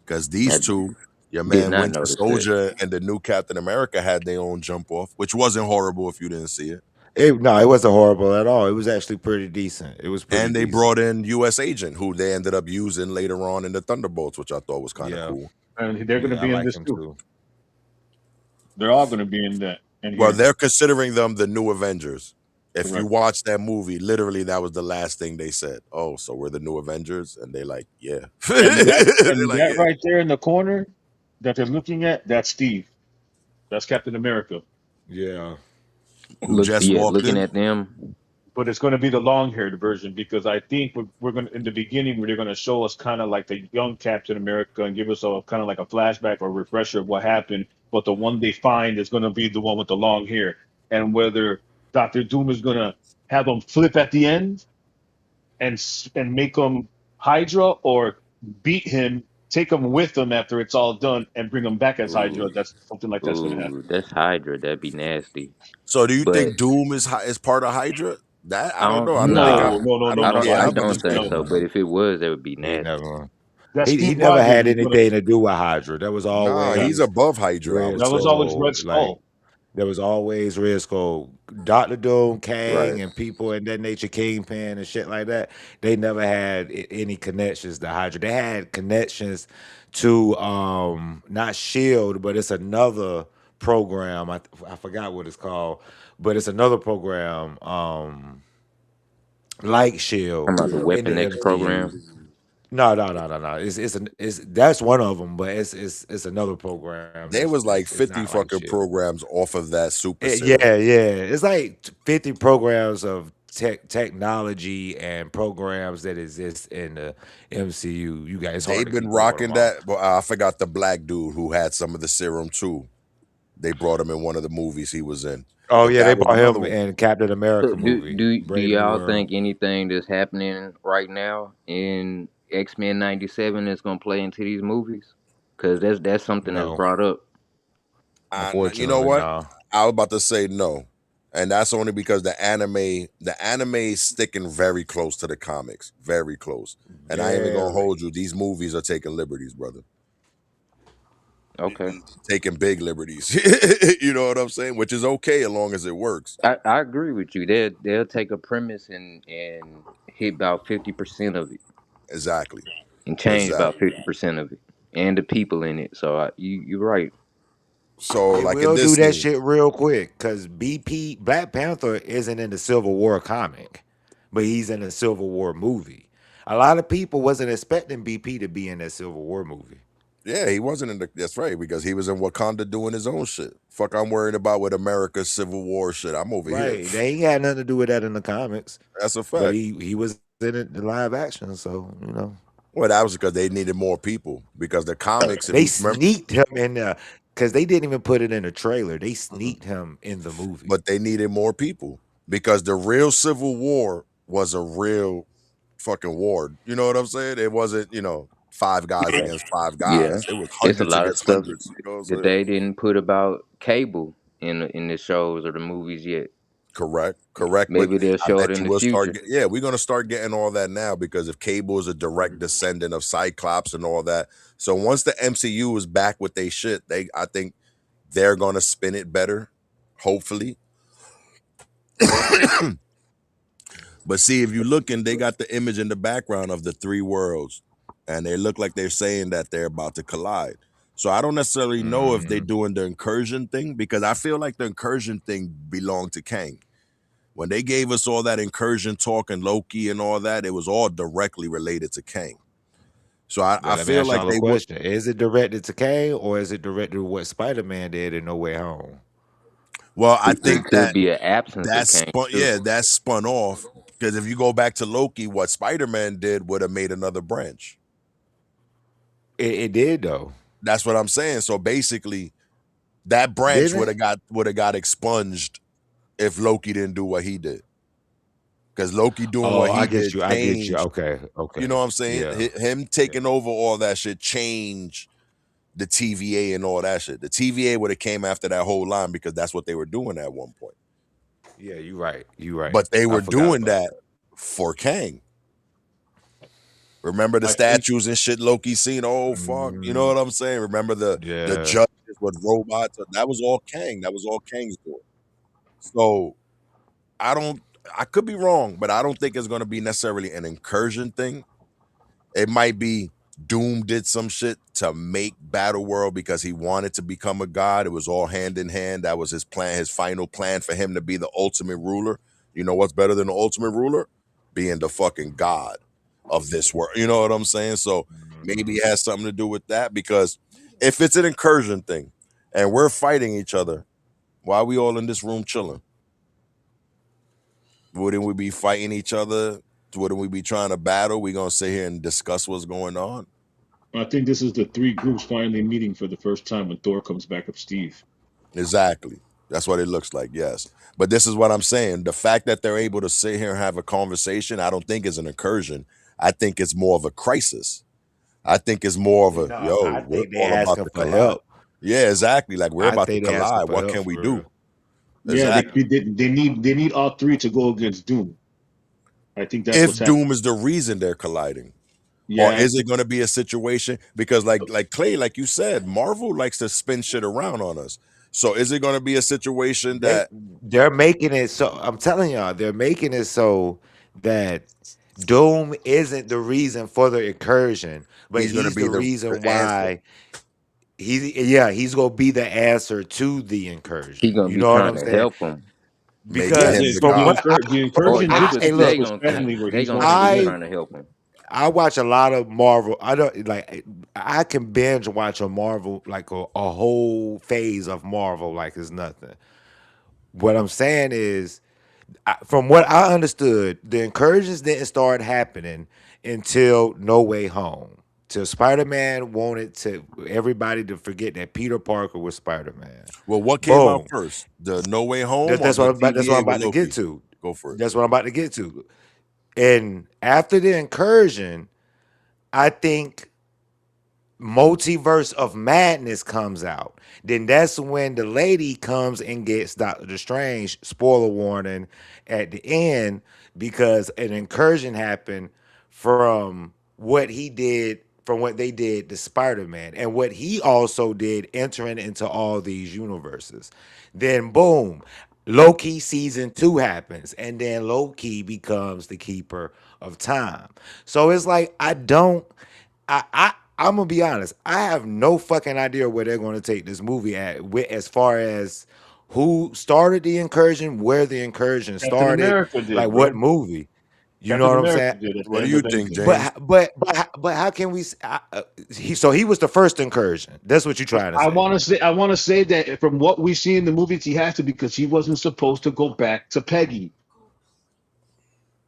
Because I these two, your did man not Winter notice that. Soldier and the new Captain America had their own jump off, which wasn't horrible if you didn't see it. No, it wasn't horrible at all. It was actually pretty decent. It was pretty And they decent. brought in US Agent, who they ended up using later on in the Thunderbolts, which I thought was kind of Yeah, cool. And they're going to yeah, I be in like this him too. too. They're all going to be in that in Well, here. they're considering them the new Avengers. If you Correct. watch that movie, literally that was the last thing they said. Oh, so we're the new Avengers? And they like, yeah. They're And like, that yeah. right there in the corner that they're looking at, that's Steve. That's Captain America. Yeah, Who just walked Looking in? at them. But it's going to be the long-haired version because I think we're going to in the beginning where they're going to show us kind of like the young Captain America and give us a kind of like a flashback or refresher of what happened. But the one they find is going to be the one with the long hair, and whether Doctor Doom is going to have him flip at the end and make him Hydra or beat him, take him with him after it's all done, and bring him back as Hydra. Ooh, That's something like that's going to happen. that's Hydra. That'd be nasty. So do you But think Doom is part of Hydra? That I I don't don't know. I don't think know. No, no, no, I no, don't I no, don't. no. yeah, I I He wouldn't don't doesn't. think think No, so. so. But if it was, that would be he nasty. never. that He Steve never Rogers had is going to. anything to do with Hydra. That was Nah, That, he's always above Hydra, I Red would that was say. always Red Skull. Skull. There was always Red Skull, Doctor Doom, Kang, Right. and people in that nature, Kingpin and shit like that. They never had any connections to Hydra. They had connections to not Shield, but it's another program. I forgot what it's called, but it's another program like I'm Shield about the in the Weapon X MCU. program. No. It's that's one of them, but it's another program There was like it's 50 not like fucking Shield. programs off of that super serum. Yeah. It's like 50 programs of technology and programs that exist in the MCU. It's hard They've to been keep all of them rocking all. that, but I forgot the black dude who had some of the serum too. They brought him in one of the movies he was in. Oh But yeah, they that was brought another him one. in Captain So America movie, do Brave New y'all World. think anything that's happening right now in X-Men '97 is gonna play into these movies? Because that's something that's No, brought up. And you know unfortunately, what? no. I was about to say no. And that's only because the anime is sticking very close to the comics. Very close. And I ain't even gonna Very. hold you. These movies are taking liberties, brother. Okay, Taking big liberties. You know what I'm saying? Which is okay as long as it works. I agree with you. They'll take a premise and hit about 50% of it Exactly. and change about Exactly. 50% of it and the people in it. So you're right. So They like in will do this that scene, shit real quick because BP Black Panther isn't in the Civil War comic, but he's in the Civil War movie. A lot of people wasn't expecting BP to be in that Civil War movie. yeah, he wasn't in the that's right, because he was in Wakanda doing his own shit. Fuck I'm worried about with America's Civil War shit. I'm over here. Right. They ain't had nothing to do with that in the comics, That's a but fact. he was in it in live action, so. Well, that was because they needed more people. Because the comics, if They you remember, sneaked him in there because they didn't even put it in the trailer. They sneaked him in the movie. but they needed more people because the real Civil War was a real fucking war. You know what I'm saying? It wasn't, five guys against five Yeah, guys. It was it's a hundreds lot of against stuff hundreds. You know what I'm that saying? they didn't put about cable in the shows or the movies yet. Correct, correct. But Maybe they'll I show it bet in you the we'll start. future. Yeah, we're gonna start getting all that now because if Cable is a direct descendant of Cyclops and all that, so once the MCU is back with they shit, I think they're gonna spin it better, hopefully. But see, if you look and they got the image in the background of the three worlds, and they look like they're saying that they're about to collide. So I don't necessarily know if they're Mhm. doing the incursion thing because I feel like the incursion thing belonged to Kang. When they gave us all that incursion talk and Loki and all that, it was all directly related to Kang. So I Well, let me feel ask like y'all a they would. question. Is it directed to Kane or is it directed to what Spider-Man did in No Way Home? Well, I It think could that be an absence of that Kang spun. too. Yeah, that spun off because if you go back to Loki, what Spider-Man did would have made another branch. It did though, That's what I'm saying. So basically, that branch didn't would it? have got expunged if Loki didn't do what he did. Because Loki doing Oh, what I he get did you. I get you. changed. Okay, You okay, know what I'm saying? yeah, Him yeah, taking over all that shit changed the TVA and all that shit. The TVA would have came after that whole line because that's what they were doing at one point. yeah. You right. You right. But they I were forgot doing about that that. for Kang. Remember the I think statues and shit Loki seen? Oh fuck. You know Mhm. what I'm saying? Remember the Yeah. judges with robots? That was all Kang. That was all Kang's doing. So I don't I could be wrong, but I don't think it's gonna be necessarily an incursion thing. It might be Doom did some shit to make Battle World because he wanted to become a god. It was all hand in hand. That was his plan, his final plan for him to be the ultimate ruler. You know what's better than the ultimate ruler? Being the fucking god of this world. You know what I'm saying? So maybe Mhm. it has something to do with that because if it's an incursion thing and we're fighting each other, why are we all in this room chilling? Wouldn't we be fighting each other? Wouldn't we be trying to battle? We gonna sit here and discuss what's going on? I think this is the three groups finally meeting for the first time when Thor comes back of Steve. Exactly. That's what it looks like, yes. But this is what I'm saying. The fact that they're able to sit here and have a conversation, I don't think is an incursion. I think it's more of a crisis. I think it's more of a, No, yo, I we're think they all about asking to for collide. help. Yeah, exactly. Like we're I about to think they asking collide. for What help can we for do? real. Yeah, Exactly. they need all three to go against Doom. I think that's If what's Doom happening. is the reason they're colliding. Or Yeah, is it going to be a situation because like Clay, like you said, Marvel likes to spin shit around on us. So is it going to be a situation They that they're making it so I'm telling y'all, they're making it so that Doom isn't the reason for the incursion, but he's going to he's be the the reason answer? why he's gonna be the answer to the He incursion. gonna You be know what trying I'm to saying? help him, Making yeah. Because him The the from the, god. what incur- the or incursion he did could. hey split They up look, his gonna think family where they he's no gonna longer think he there. trying to help him. I watch a lot of Marvel. I don't like. I can binge watch a Marvel like a whole phase of Marvel like it's nothing. What I'm saying is, from what I understood, the incursions didn't start happening until No Way Home. Till Spider-Man wanted to everybody to forget that Peter Parker was Spider-Man. Well, what came out Boom. first? The No Way Home or That's the what I'm about. That's what I'm TVA with about to get Loki? to. Go for it. That's what I'm about to get to. And after the incursion, I think Multiverse of Madness comes out. Then that's when the lady comes and gets Doctor Strange. Spoiler warning at the end because an incursion happened from what he did, from what they did to Spider-Man, and what he also did entering into all these universes. Then boom, Loki season 2 happens, and then Loki becomes the keeper of time. So it's like I'm gonna be honest. I have no fucking idea where they're gonna take this movie at as far as who started the incursion, where the incursion Captain started, America did, like what bro. movie. You know Captain what I'm saying? America did at the What do end you of think, Endgame. James? But how can we? He was the first incursion. That's what you're trying to say. I want to say that from what we see in the movies, he has to because he wasn't supposed to go back to Peggy.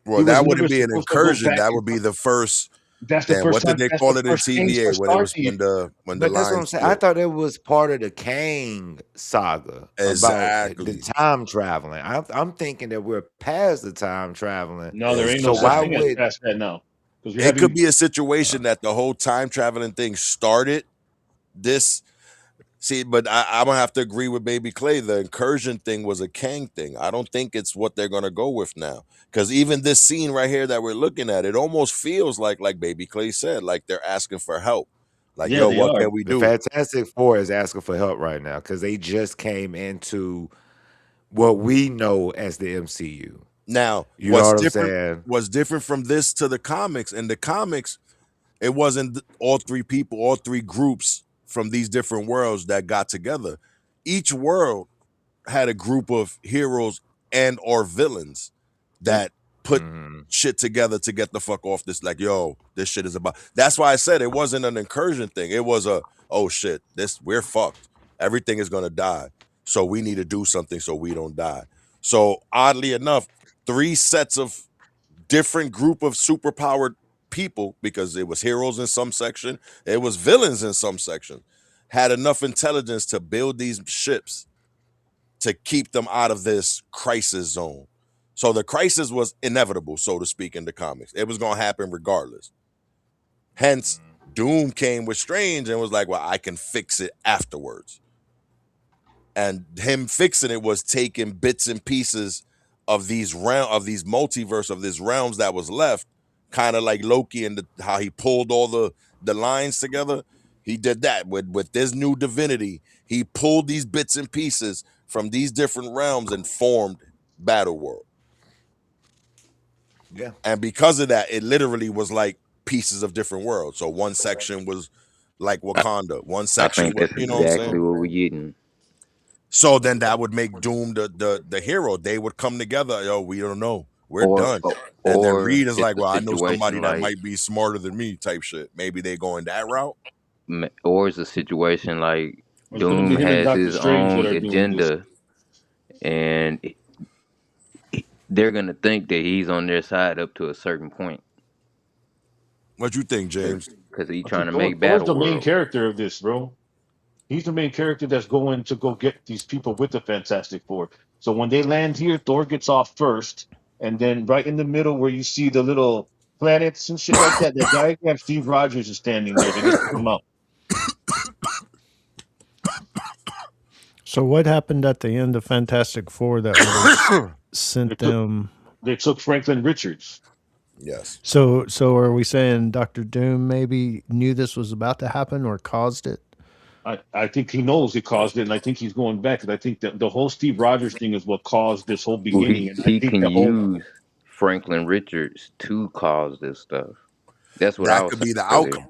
Well, He was that never wouldn't be an supposed to go incursion. back. That would be the first. That's the Damn, first what did time. they That's the call it in first change for TVA when it was Starfleet. when the But that's what I'm line saying. I split? thought it was part of the Kang saga about the Exactly. time traveling. I'm thinking that we're past the time traveling. No, there ain't no So why such Exactly. thing as would past that now, because we It could haven't. be a situation that the whole time traveling thing started this. See, but I'm gonna have to agree with Baby Clay. The incursion thing was a Kang thing. I don't think it's what they're gonna go with now. Because even this scene right here that we're looking at, it almost feels like Baby Clay said, like they're asking for help. Like, Yeah, yo, they what are. can we the do? Fantastic Four is asking for help right now because they just came into what we know as the MCU. Now, You know what I'm saying? what's different from this to the comics? In the comics, it wasn't all three people, all three groups from these different worlds that got together. Each world had a group of heroes and or villains that put Hmm. shit together to get the fuck off this. Like, yo, this shit is about. That's why I said it wasn't an incursion thing. It was a, oh shit, this we're fucked. Everything is gonna die. So we need to do something so we don't die. So oddly enough, three sets of different group of superpowered people, because it was heroes in some section, it was villains in some section, had enough intelligence to build these ships to keep them out of this crisis zone. So the crisis was inevitable, so to speak, in the comics. It was going to happen regardless. Hence, Doom came with Strange and was like, well, I can fix it afterwards. And him fixing it was taking bits and pieces of these multiverse of these realms that was left, kind of like Loki and how he pulled all the lines together. He did that with this new divinity. He pulled these bits and pieces from these different realms and formed Battle World. Yeah. And because of that, it literally was like pieces of different worlds. So one section was like Wakanda, one I section think was, that's you know what I'm exactly saying? what we're getting. So then that would make Doom the hero. They would come together. Yo, we don't know. We're Or done. And then or Reed is it's like, a well, I know somebody situation that like might be smarter than me, type shit. Maybe they going that route. or it's a situation like It's going to Doom be him and has Doctor his Strange that own are doing this. agenda, and they're gonna think that he's on their side up to a certain point, What you think, because James? he's I trying think to make Thor's Battle the main World. character of this, bro. He's the main character that's going to go get these people with the Fantastic Four. So when they land here, Thor gets off first, and then right in the middle where you see the little planets and shit like that, that diagram, Steve Rogers is standing there. They're gonna take him out. So what happened at the end of Fantastic Four that would have They sent took them? they took Franklin Richards. Yes. So are we saying Doctor Doom maybe knew this was about to happen or caused it? I think he knows it caused it, and I think he's going back. And I think that the whole Steve Rogers thing is what caused this whole Well, beginning. And I he think can the whole use Franklin Richards to cause this stuff. That's what I That was could saying be the earlier. outcome.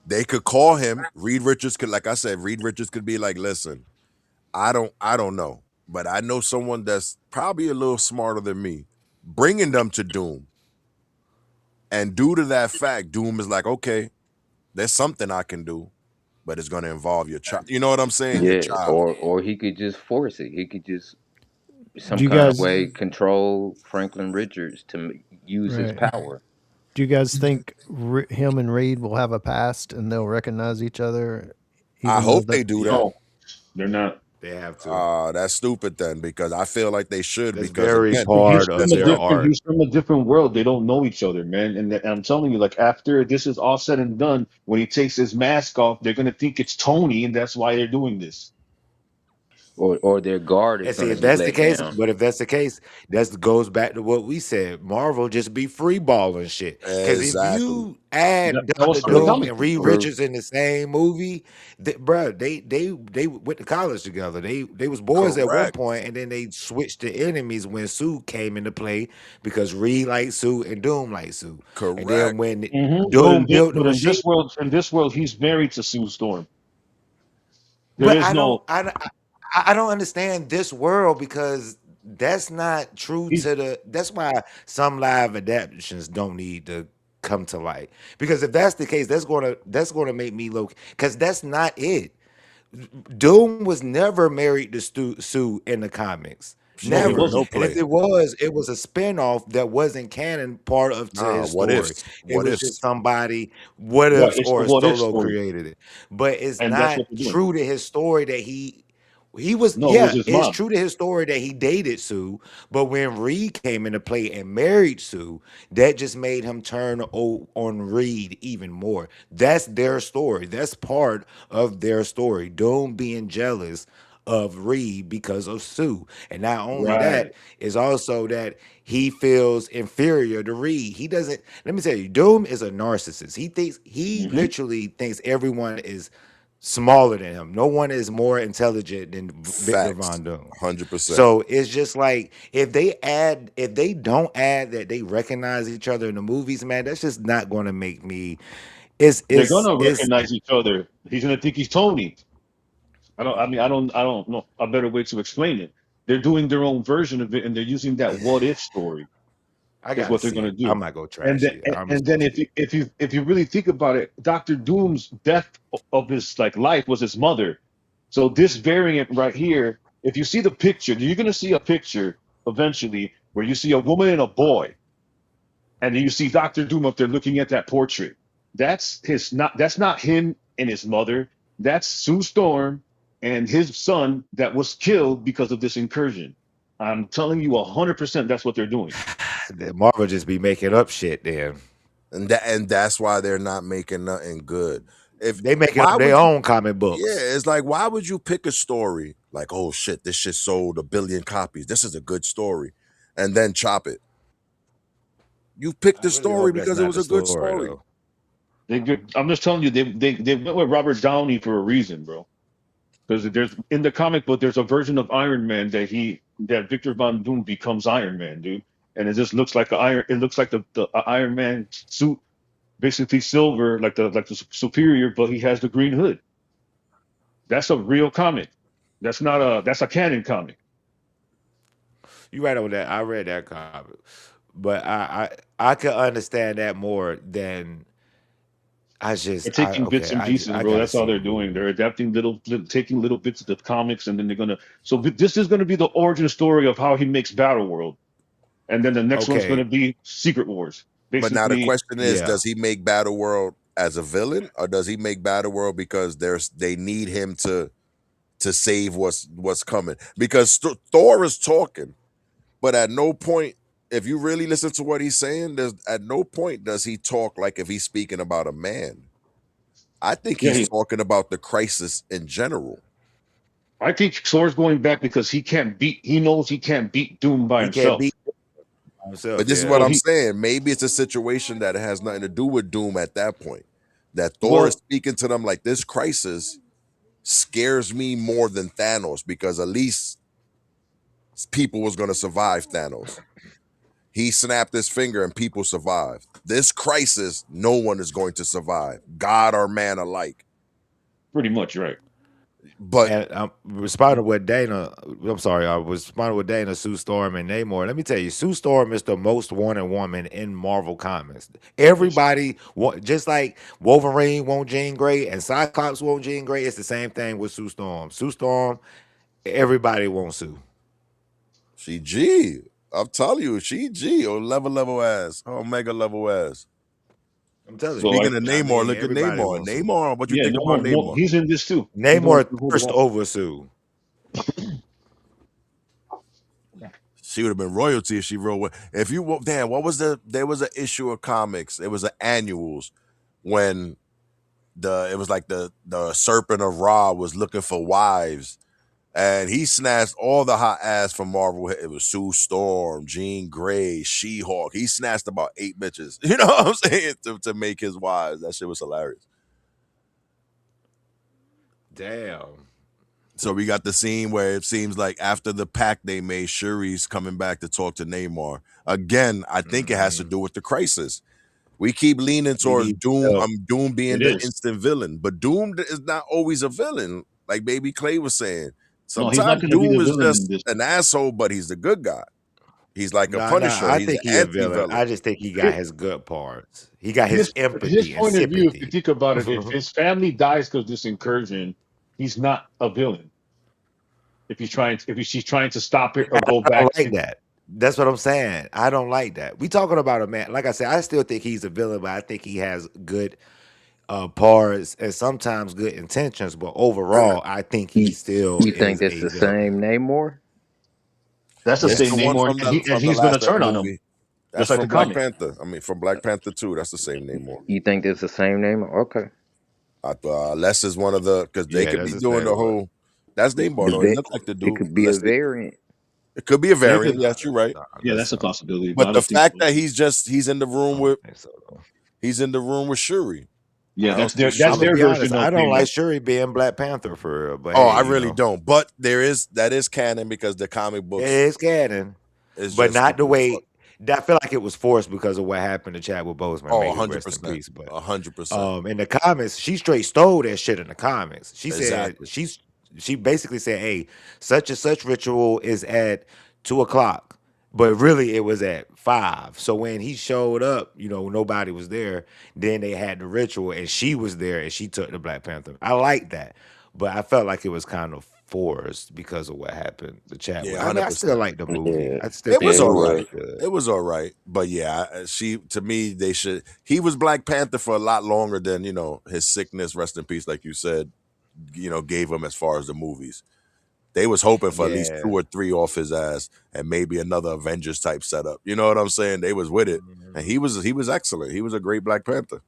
They could call him. Reed Richards could, like I said, Reed Richards could be like, listen, I don't know. But I know someone that's probably a little smarter than me, bringing them to Doom. And due to that fact, Doom is like, okay, there's something I can do, but it's going to involve your child. You know what I'm saying? Your Yeah, child. or he could just force it. He could just some Do you kind of guys way control Franklin Richards to use his right? power. Do you guys think him and Reed will have a past and they'll recognize each other, I even though hope they're they do that. no, they're not. They have to. That's stupid then, because I feel like they should, That's because very again, He's part from of a their different. art. He's from a different world. They don't know each other, man. And I'm telling you, like after this is all said and done, when he takes his mask off, they're gonna think it's Tony, and that's why they're doing this. Or their guard is And see, gonna if be that's the let case, down. but if that's the case, that goes back to what we said. Marvel just be free balling shit. Because if exactly. you add That was Doctor from the True, Doom comic and book, Reed though. true. Richards in the same movie, bro, they went to college together. They was boys at one Correct. point, and then they switched to enemies when Sue came into play because Reed liked Sue and Doom liked Sue. And then Correct. when But Doom built the machine, in this world, he's married to Sue Storm. There but is no. I don't understand this world because that's not true He's to the. That's why some live adaptations don't need to come to light. Because if that's the case, that's gonna make me look. Because that's not it. Doom was never married to Sue in the comics. No, he Never, Never. no wasn't. And if play. it was a spinoff that wasn't canon part of to Nah, his what story. ifs? It What was just ifs? somebody what Right. ifs It's the or a what if solo story, created it. But it's and that's not what they're doing. true to his story that he was, No, it was yeah, his it's mom. true to his story that he dated Sue, but when Reed came into play and married Sue, that just made him turn on Reed even more. That's their story. That's part of their story. Doom being jealous of Reed because of Sue. And not only Right. that, is also that he feels inferior to Reed. He doesn't, let me tell you, Doom is a narcissist. He Hmm. literally thinks everyone is smaller than him. No one is more intelligent than Victor Facts. Von Doom. 100%. So it's just like if they don't add that they recognize each other in the movies, man, that's just not going to make me. They're gonna It's recognize each other. He's gonna think he's Tony. I don't. I mean, I don't know a better way to explain it. They're doing their own version of it, and they're using that what if story. I Is gotta what they're see gonna it. do. I'm not gonna And trash then, it. I'm and just gonna then see it. if you really think about it, Doctor Doom's death of his like life was his mother. So this variant right here, if you see the picture, you're gonna see a picture eventually where you see a woman and a boy, and then you see Doctor Doom up there looking at that portrait. That's not him and his mother. That's Sue Storm and his son that was killed because of this incursion. I'm telling you 100% that's what they're doing. Marvel just be making up shit. Then And that's why they're not making nothing good. If they making why up their would you own comic Yeah, books. it's like why would you pick a story like, oh shit, this shit sold 1 billion copies. This is a good story, and then chop it. You picked I the really story hope that's because it not was the a good story story. though. I'm just telling you, they went with Robert Downey for a reason, bro. Because there's in the comic book, there's a version of Iron Man that Victor Von Doom becomes Iron Man, dude. And it just looks like it looks like the Iron Man suit, basically silver, like the superior, but he has the green hood. That's a real comic. That's a canon comic. You right on that. I read that comic, but I could understand that more than They're taking bits and pieces, I bro. gotta That's all see the they're doing. movie. They're adapting taking little bits of the comics, and then they're gonna. So this is gonna be the origin story of how he makes Battle World, and then the next one's gonna Okay, be Secret Wars. But now the Basically, question is, yeah. does he make Battle World as a villain, or does he make Battle World because they need him to save what's coming? Because Thor is talking, but at no point, if you really listen to what he's saying, there's at no point does he talk like if he's speaking about a man. I think yeah, he's talking about the crisis in general. I think Thor's going back because he knows he can't beat Doom by He can't himself. beat himself. But this is Yeah. what So I'm he, saying. Maybe it's a situation that has nothing to do with Doom at that point. That Thor is well, speaking to them like this crisis scares me more than Thanos because at least people was going to survive Thanos. He snapped his finger and people survived. This crisis, no one is going to survive, God or man alike. pretty much right. But And I'm responding with Dana. I'm sorry, I was responding with Dana, Sue Storm, and Namor. Let me tell you, Sue Storm is the most wanted woman in Marvel Comics. Everybody, just like Wolverine want Jean Grey and Cyclops want Jean Grey, it's the same thing with Sue Storm. Sue Storm, everybody wants Sue. she G. I'm telling you, she G on level ass, omega level ass. I'm telling So you. Speaking like, of I Namor, mean, look at everybody Namor. wants Sue. Namor, what you yeah, think about no, Namor? he's in this too. He's the one Namor who thirst wants. over Sue. She would have been royalty if she wrote. If you damn, what was there was an issue of comics. It was an annuals when it was like the Serpent of Ra was looking for wives, and he snatched all the hot ass from Marvel. It was Sue Storm, Jean Grey, She-Hulk. He snatched about 8 bitches. You know what I'm saying, to make his wives. That shit was hilarious. Damn. So we got the scene where it seems like after the pact they made, Shuri's coming back to talk to Namor. Again, I think it has to Hmm. do with the crisis. We keep leaning He towards needs Doom. help. Doom being It the is. instant villain, but Doom is not always a villain. Like Baby Clay was saying, No, he's not sometimes going to be Doom the is villain in just this. an assoe, but he's the good guy. He's like a No, no, Punisher. I He's think an he a villain. anti-villain. I just think he got his good parts. He got his His empathy and point of view, if you sympathy. think about it, if his family dies because of this incursion, he's not a villain. if she's trying to stop it or go I back don't like to. that. That's what I'm saying. I don't like that. We talking about a man. Like I said, I still think he's a villain, but I think he has good parts and sometimes good intentions. But overall, I think he You, still you think is that's a the villain. same Namor? That's the It's same the one Namor, from and the he's gonna last turn on him, movie. That's just like the from Black comic. Panther. I mean, from Black Panther 2. That's the same Namor. You think that's the same Namor? Okay. Les is one of the because they Yeah, could that's be the doing same the one. whole. That's Namor The though. He va- looked like the it dude. could be a variant. It could be a Yeah, variant. Yes, you're right. Nah, yeah, that's a listen, possibility, but But I the don't think fact so. that he's in the I room don't with think so. Though. Shuri. Yeah, I don't that's see that's I'm gonna Shuri. their be honest. version I of don't like Namor. Shuri being Black Panther for real, but Oh, hey, I really don't. But that is canon because the comic it books is canon, is but just not the fuck. way. I feel like it was forced because of what happened to Chadwick Boseman. Oh, May he hundred rest in percent, peace. But 100%. in the comics, she straight stole that shit in the comics. She said Exactly. she basically said, "Hey, such and such ritual is at 2 o'clock." But really, it was at 5. So when he showed up, nobody was there. Then they had the ritual, and she was there, and she took the Black Panther. I like that, but I felt like it was kind of forced because of what happened to Chadwick. Yeah, I mean, hundred I still percent. like the movie. Yeah, I still It think was yeah, the it all movie was. right. was good. It was all right. But yeah, she to me they should. He was Black Panther for a lot longer than his sickness. Rest in peace, like you said. Gave him as far as the movies. They was hoping for at least 2 Yeah. or 3 off his ass and maybe another Avengers type setup. You know what I'm saying? They was with it, and Mhm. he was excellent. He was a great Black Panther.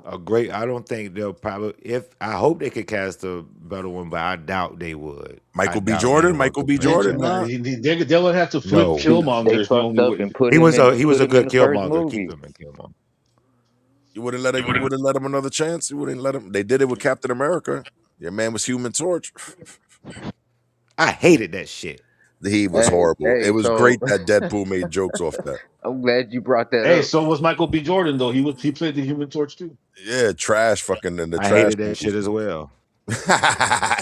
A great. I don't think they'll probably. If I hope they could cast a better one, but I doubt they would. I Michael B. doubt Jordan. anyone Michael could B. play Jordan. Chad. Nah, They would have to flip No, They Killmonger is the fucked only up way. and put him in he was put a him in good the first Killmonger. Keep movie. him and Killmonger. you wouldn't let him another chance. You wouldn't let him. They did it with Captain America. Your man was Human Torch. I hated that shit. He was Hey, horrible. It hey, was so great that Deadpool made jokes off that. I'm glad you brought that Hey, up. so was Michael B. Jordan though. He played the Human Torch too. Yeah, trash fucking in the I trash hated that shit movies. as well.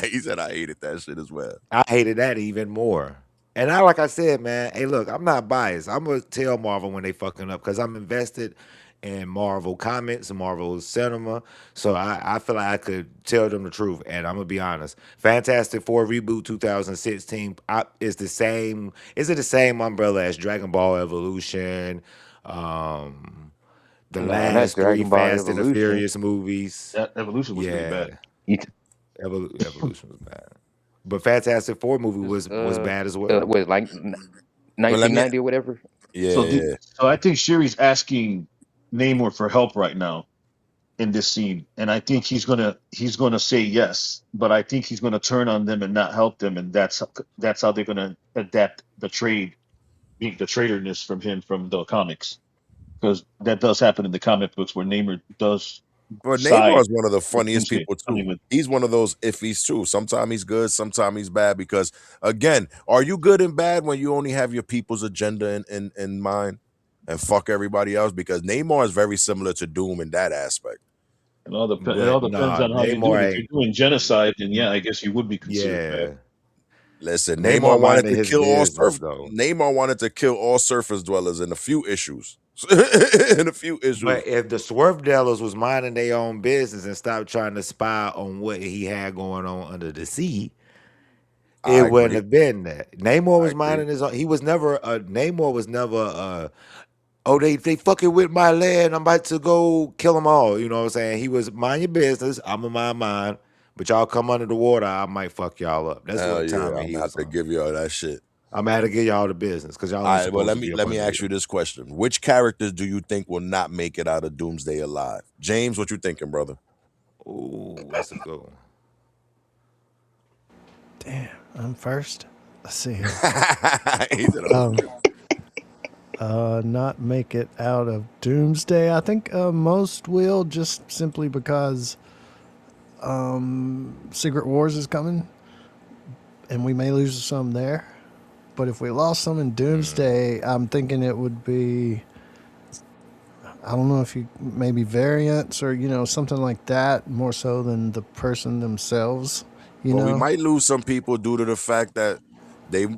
He said I hated that shit as well. I hated that even more. And like I said, man, hey, look, I'm not biased. I'm gonna tell Marvel when they fucking up because I'm invested in Marvel comics and Marvel cinema. So I feel like I could tell them the truth. And I'm gonna be honest. Fantastic Four reboot 2016 is the same. Is it the same umbrella as Dragon Ball Evolution? Um, the Nah, not last three Dragon Ball Fast and the Evolution. Furious movies. That Evolution was really Yeah, bad. You t- Evolution was bad. But Fantastic Four movie was was bad as well. was like Well, let me. 1990 or whatever. So Yeah, I think Shuri's asking Namor for help right now in this scene, and I think he's gonna say yes, but I think he's gonna turn on them and not help them, and that's how they're gonna adapt the trade, being the traitorness from him from the comics, because that does happen in the comic books where Namor does but Namor side is one of the with funniest Doomsday. people I mean, too. with He's one of those iffies too. Sometimes he's good, sometimes he's bad. Because again, are you good and bad when you only have your people's agenda in mind and fuck everybody else? Because Namor is very similar to Doom in that aspect. it all But depends nah, on how you do it. Namor If you're ain't. doing genocide, then yeah, I guess you would be considered bad. Yeah, Listen, Namor Namor wanted minding to his kill all business surf. though. Namor wanted to kill all surface dwellers in a few issues. In a few issues. But if the Swerve Dellers was minding their own business and stopped trying to spy on what he had going on under the sea, it I wouldn't agree. have been that. Namor I was agree. minding his own. He was never a Namor was never oh, they fucking with my land. I'm about to go kill them all. You know what I'm saying? He was mind your business. I'm going to mind mine. But y'all come under the water, I might fuck y'all up. That's Hell what yeah, timing I'm he gonna have was to on. give you all that shit. I'm out to give y'all the business because y'all All ain't right, well supposed let to me be up let me under ask here. you this question: which characters do you think will not make it out of Doomsday alive? James, what you thinking, brother? Ooh, that's a good one. Damn, I'm first. Let's see here. He said, "Oh, Um, not make it out of Doomsday. I think most will just simply because Secret Wars is coming, and we may lose some there. But if we lost some in Doomsday, I'm thinking it would be, I don't know if you maybe variants or something like that more so than the person themselves. well, we might lose some people due to the fact that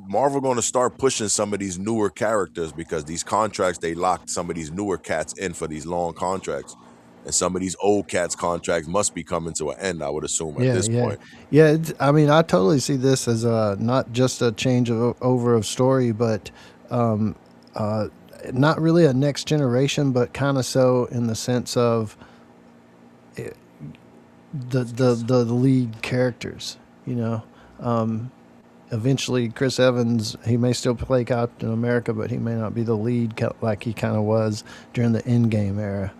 Marvel going to start pushing some of these newer characters because these contracts they locked some of these newer cats in for these long contracts. and some of these old cats' contracts must be coming to an end. I would assume at Yeah, this yeah, point. yeah. I mean, I totally see this as not just a change over of story, but um, uh, not really a next generation, but kind of so in the sense of the lead characters. You know, eventually Chris Evans, he may still play Captain America, but he may not be the lead like he kind of was during the Endgame era.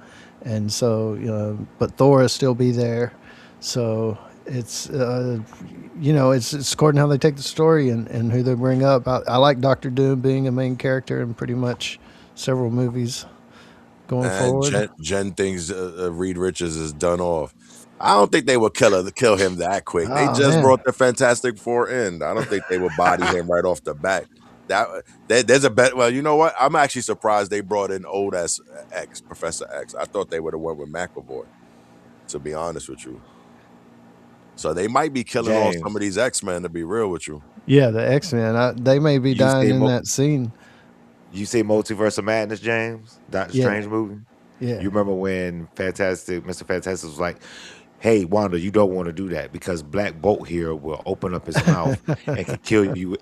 And so, but Thor will still be there. So it's, it's according to how they take the story and who they bring up. I like Doctor Doom being a main character in pretty much several movies going And forward. Jen thinks Reed Richards is done off. I don't think they would kill him that quick. They Oh just man, brought the Fantastic Four in. I don't think they would body him right off the bat. There's a bet. Well, you know what? I'm actually surprised they brought in old ass X, Professor X. I thought they would have went with McAvoy, to be honest with you. So they might be killing off some of James, these X-Men, to be real with you. yeah, the X-Men. They may be you dying say in that scene. you say Multiverse of Madness, James? Doctor Yeah, Strange movie. yeah. You remember when Mr. Fantastic was like, "Hey, Wanda, you don't want to do that because Black Bolt here will open up his mouth and can kill you."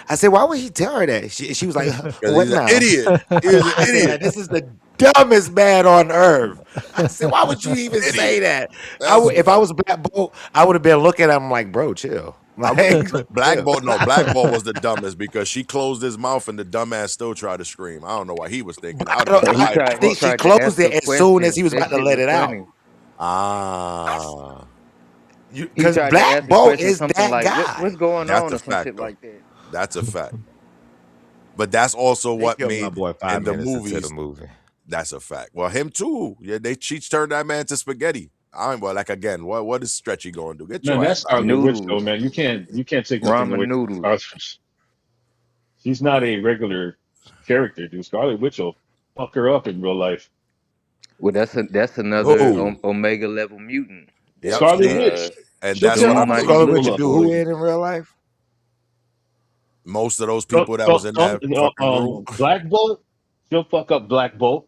I said, "Why would he tell her that?" She was like, Because "What he's an now?" idiot. He is an I said, "Now idiot. this is the dumbest man on earth." I said, "Why would you even say Idiot. that?" That's a If I fact. was Black Bolt, I would have been looking at him like, "Bro, chill." Like, Black chill. Bolt, no, Black Bolt was the dumbest because she closed his mouth and the dumbass still tried to scream. I don't know what he was thinking. But I'd be like, Yeah, all right, I he think fuck she you. tried to closed ask it a as soon as question. he was That about to shit let was it out. funny. Ah, He Because tried to Black ask a Bolt question, is something that like, "What's guy. going that's on?" a or some fact shit though. like that. That's a fact. But that's also They what killed my made boy in 5 minutes into the movies. movie. That's a fact. Well, him too. Yeah, they cheats turned that man to spaghetti. I'm well, like again, what is Stretchy going to do? Get Man, your ass that's out of Scarlet here. Witch though, Noodles, man. You can't take nothing ramen away from noodles. Scarlet. She's not a regular character, dude. Scarlet Witch will fuck her up in real life. Well, that's another Who? Omega level mutant Yep. that Scarlet See, Witch, and she'll that's tear what I Doom all was might your be Scarlet Witch people would pulling up. do for who you. in real life? most of those So, people that was so, in so, that fucking group. Black Bolt, she'll fuck up Black Bolt.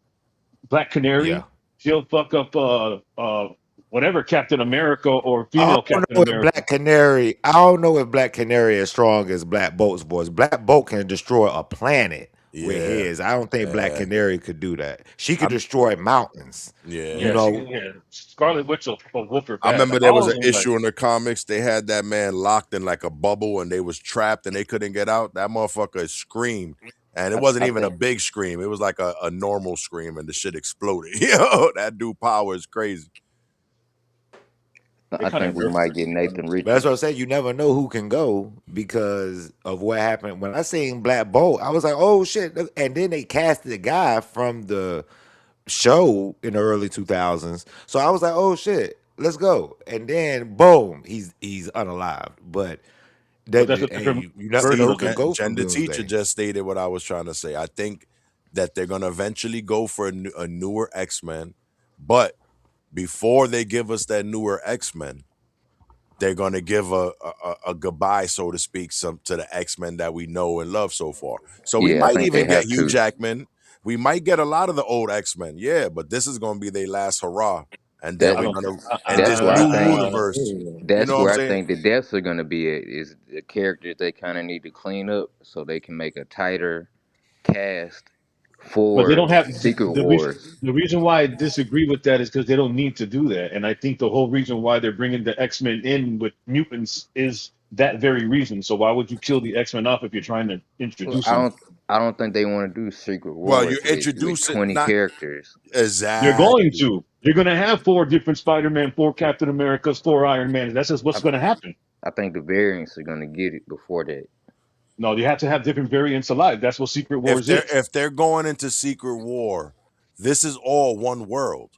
Black Yeah. Canary, she'll fuck up whatever Captain America or I female don't Captain know if America. Black Canary. I don't know if Black Canary is strong as Black Bolt's voice. Black Bolt can destroy a planet with Yeah, his. I don't think Black yeah. Canary could do that. She could I'm destroy mountains. You yeah. Yeah, she know, can. Yeah, Scarlet Witch will whoop her I bad. remember there All was of an them, like, issue in the comics. They had that man locked in like a bubble and they was trapped and they couldn't get out. That motherfucker screamed. And it wasn't I even a think big scream. It was like a normal scream and the shit exploded. Yo, that dude power is crazy. they I kind of think we nerfed might her. get Nathan but that's what I'm Richards. saying. You never know who can go because of what happened. When I seen Black Bolt, I was like, oh shit. And then they casted a guy from the show in the early 2000s. So I was like, oh shit, let's go. And then boom, he's unalive. But But that that's a hey, different you never know version See, who of can him. go Jen from the teacher Doomsday. just stated what I was trying to say. I think that they're gonna eventually go for a newer X-Men, but before they give us that newer X-Men, they're gonna give a goodbye, so to speak, some to the X-Men that we know and love so far. So we Yeah, I might think they even get have Hugh to. Jackman. We might get a lot of the old X-Men, yeah, but this is gonna be their last hurrah. And then I That we're don't gonna think. in this that's where I new think universe, you that's know what I'm where I saying? think the deaths are gonna be at is the characters they kind of need to clean up so they can make a tighter cast But they for don't have Secret the reason. Wars. The reason why I disagree with that is because they don't need to do that, and I think the whole reason why they're bringing the X-Men in with mutants is that very reason. So why would you kill the X-Men off if you're trying to Well, introduce I them? don't I don't think they want to do Secret Well, you're Wars with introducing 20 not characters. They're going exactly. to. You're going to have four different Spider-Man, four Captain Americas, four Iron Man. That's just what's I, going to happen. I think the variants are gonna get it before that. No, you have to have different variants alive. That's what Secret Wars is. If they're going into Secret War, this is all one world.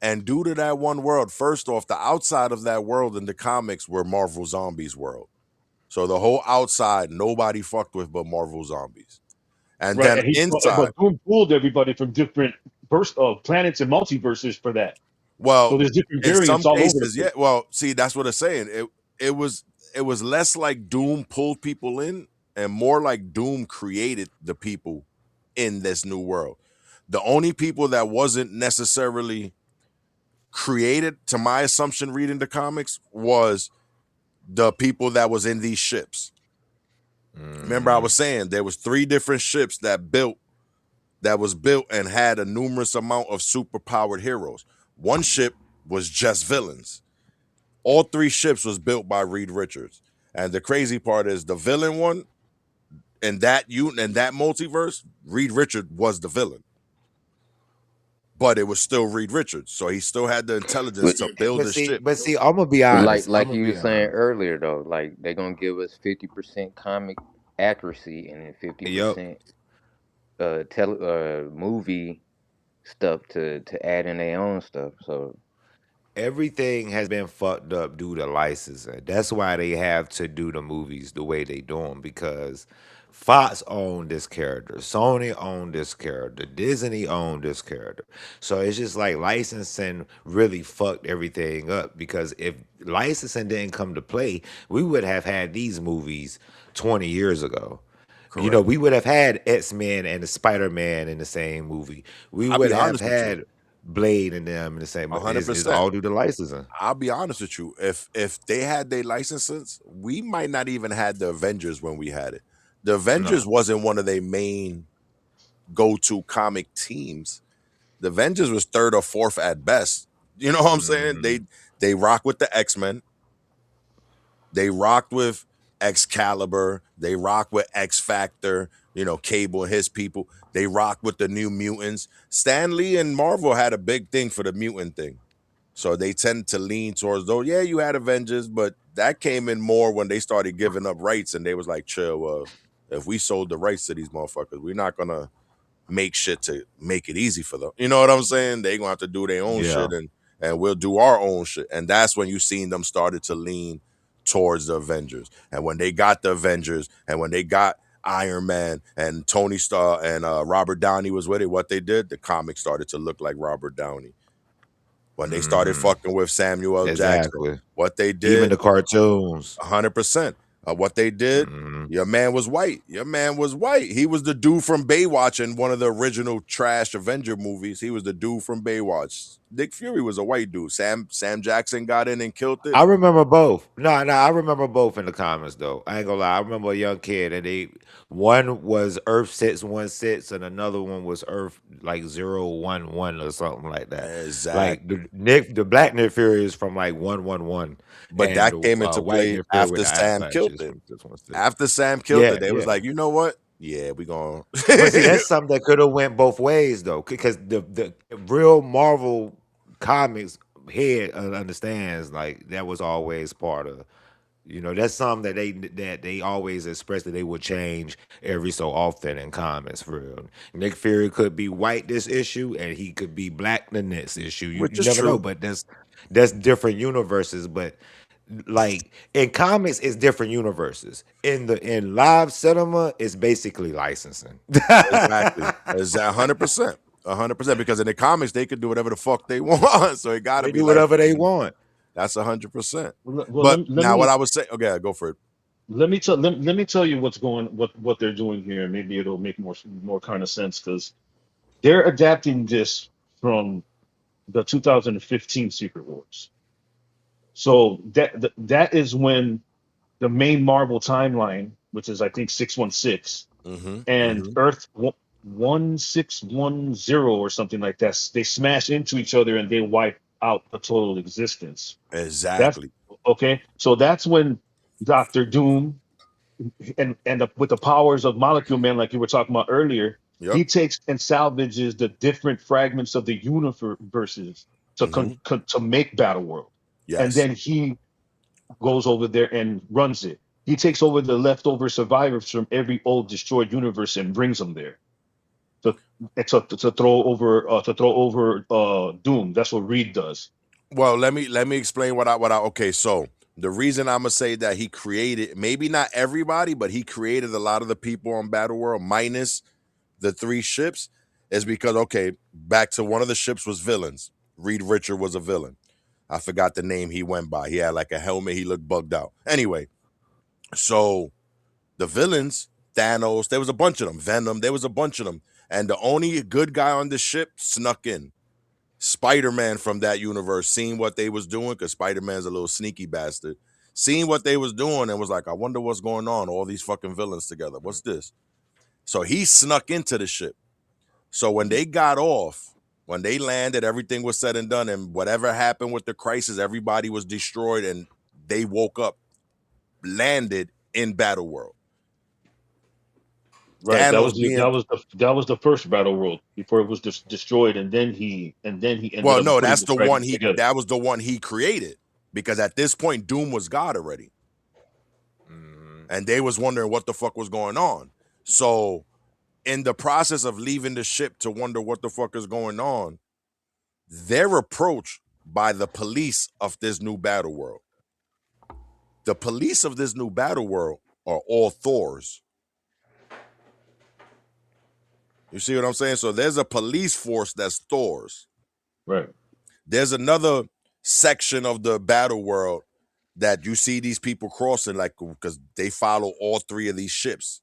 And due to that one world, first off, the outside of that world in the comics were Marvel Zombies world. So the whole outside, nobody fucked with but Marvel Zombies. And Right, then and inside, but Doom pulled everybody from different burst of planets and multiverses for that. So well, there's different in some variants all over the cases, yeah. place. Well, see, that's what I'm saying. It was it was less like Doom pulled people in and more like Doom created the people in this new world. The only people that wasn't necessarily created, to my assumption, reading the comics, was the people that was in these ships. Remember, I was saying there was 3 different ships that was built and had a numerous amount of superpowered heroes. One ship was just villains. All 3 ships was built by Reed Richards. And the crazy part is the villain one in that multiverse, Reed Richards was the villain. But it was still Reed Richards. So he still had the intelligence But, to build But the see, ship. but see, I'm gonna be but honest. I'm like gonna you were be saying honest. earlier though, like they're gonna give us 50% comic accuracy and then Yup. 50% movie stuff to add in their own stuff. So Everything has been fucked up due to licensing. That's why they have to do the movies the way they do them, because Fox owned this character, Sony owned this character, Disney owned this character. So it's just like licensing really fucked everything up, because if licensing didn't come to play, we would have had these movies 20 years ago. Correct. We would have had X-Men and the Spider-Man in the same movie. We I'll would be have honest with you. had Blade and them in the same, but it's 100%. all due to licensing. I'll be honest with you. If they had their licenses, we might not even had the Avengers when we had it. The Avengers No. wasn't one of their main go-to comic teams. The Avengers was 3rd or 4th at best. You know what I'm saying? They rock with the X-Men. They rocked with Excalibur. They rock with X Factor. Cable and his people. They rock with the New Mutants. Stan Lee and Marvel had a big thing for the mutant thing. So they tend to lean towards those. Yeah, you had Avengers, but that came in more when they started giving up rights and they was like, chill, if we sold the rights to these motherfuckers, we're not gonna make shit to make it easy for them. You know what I'm saying? They gonna have to do their own Yeah. shit and we'll do our own shit. And that's when you seen them started to lean towards the Avengers. And when they got the Avengers and when they got Iron Man and Tony Stark and Robert Downey was with it, what they did, the comic started to look like Robert Downey. When they started fucking with Samuel L. Jackson, Exactly. what they Even did, the cartoons. 100%. What they did, your man was white. Your man was white. He was the dude from Baywatch in one of the original trash Avenger movies. He was the dude from Baywatch. Nick Fury was a white dude. Sam Jackson got in and killed it. I remember both. No, I remember both in the comments though. I ain't gonna lie. I remember a young kid and one was Earth 616 and another one was Earth like 011 or something like that. Like Exactly. the black Nick Fury is from like 111, But and that the came into white play Nick Fury with after the eye Sam patch killed is it. from 616. After Sam killed Yeah, it, they was yeah. like, you know what? Yeah, we gonna. But see, that's something that could have went both ways though, because the real Marvel comics head understands like that was always part of. That's something that they always express that they would change every so often in comics. For real, Nick Fury could be white this issue, and he could be black the next issue. You, Which you is never know, true. but that's different universes. But like in comics, it's different universes. In live cinema, it's basically licensing. Exactly. Is that 100%? 100%. Because in the comics, they could do whatever the fuck they want. So it got to They be do whatever they licensing. want. That's 100%. Well, But let now, what me I was saying, okay, go for it. let me tell you what they're doing here. Maybe it'll make more kind of sense because they're adapting this from the 2015 Secret Wars. So that is when the main Marvel timeline, which is I think 616 and Mm-hmm. Earth 1610 or something like that, they smash into each other and they wipe out the total existence. That's Exactly. okay. So that's when Doctor Doom with the powers of Molecule Man, like you were talking about earlier, Yep. he takes and salvages the different fragments of the universes to make Battle World, and Yes. then he goes over there and runs it. He takes over the leftover survivors from every old destroyed universe and brings them there to to throw over Doom. That's what Reed does. Well, let me explain okay, so the reason I'm gonna say that he created, maybe not everybody, but he created a lot of the people on Battle World minus the 3 ships, is because, okay, back to one of the ships was villains. Reed Richard was a villain. I forgot the name he went by. He had like a helmet, he looked bugged out. Anyway, so the villains, Thanos, there was a bunch of them. Venom, there was a bunch of them. And the only good guy on the ship snuck in. Spider-Man from that universe seen what they was doing, because Spider-Man's a little sneaky bastard. Seen what they was doing and was like, I wonder what's going on. All these fucking villains together. What's this? So he snuck into the ship. So when they got off, when they landed, everything was said and done, and whatever happened with the crisis, everybody was destroyed, and they woke up, landed in Battle World. Right. That was being that was the first battle world before it was destroyed, and then he ended well, up no, putting that's the the one fragments together. that was the one he created, because at this point Doom was God already, and they was wondering what the fuck was going on. So in the process of leaving the ship to wonder what the fuck is going on, they're approached by the police of this new battle world. The police of this new battle world are all Thors. You see what I'm saying? So there's a police force that's Thors. Right. There's another section of the battle world that you see these people crossing, like, because they follow all three of these ships.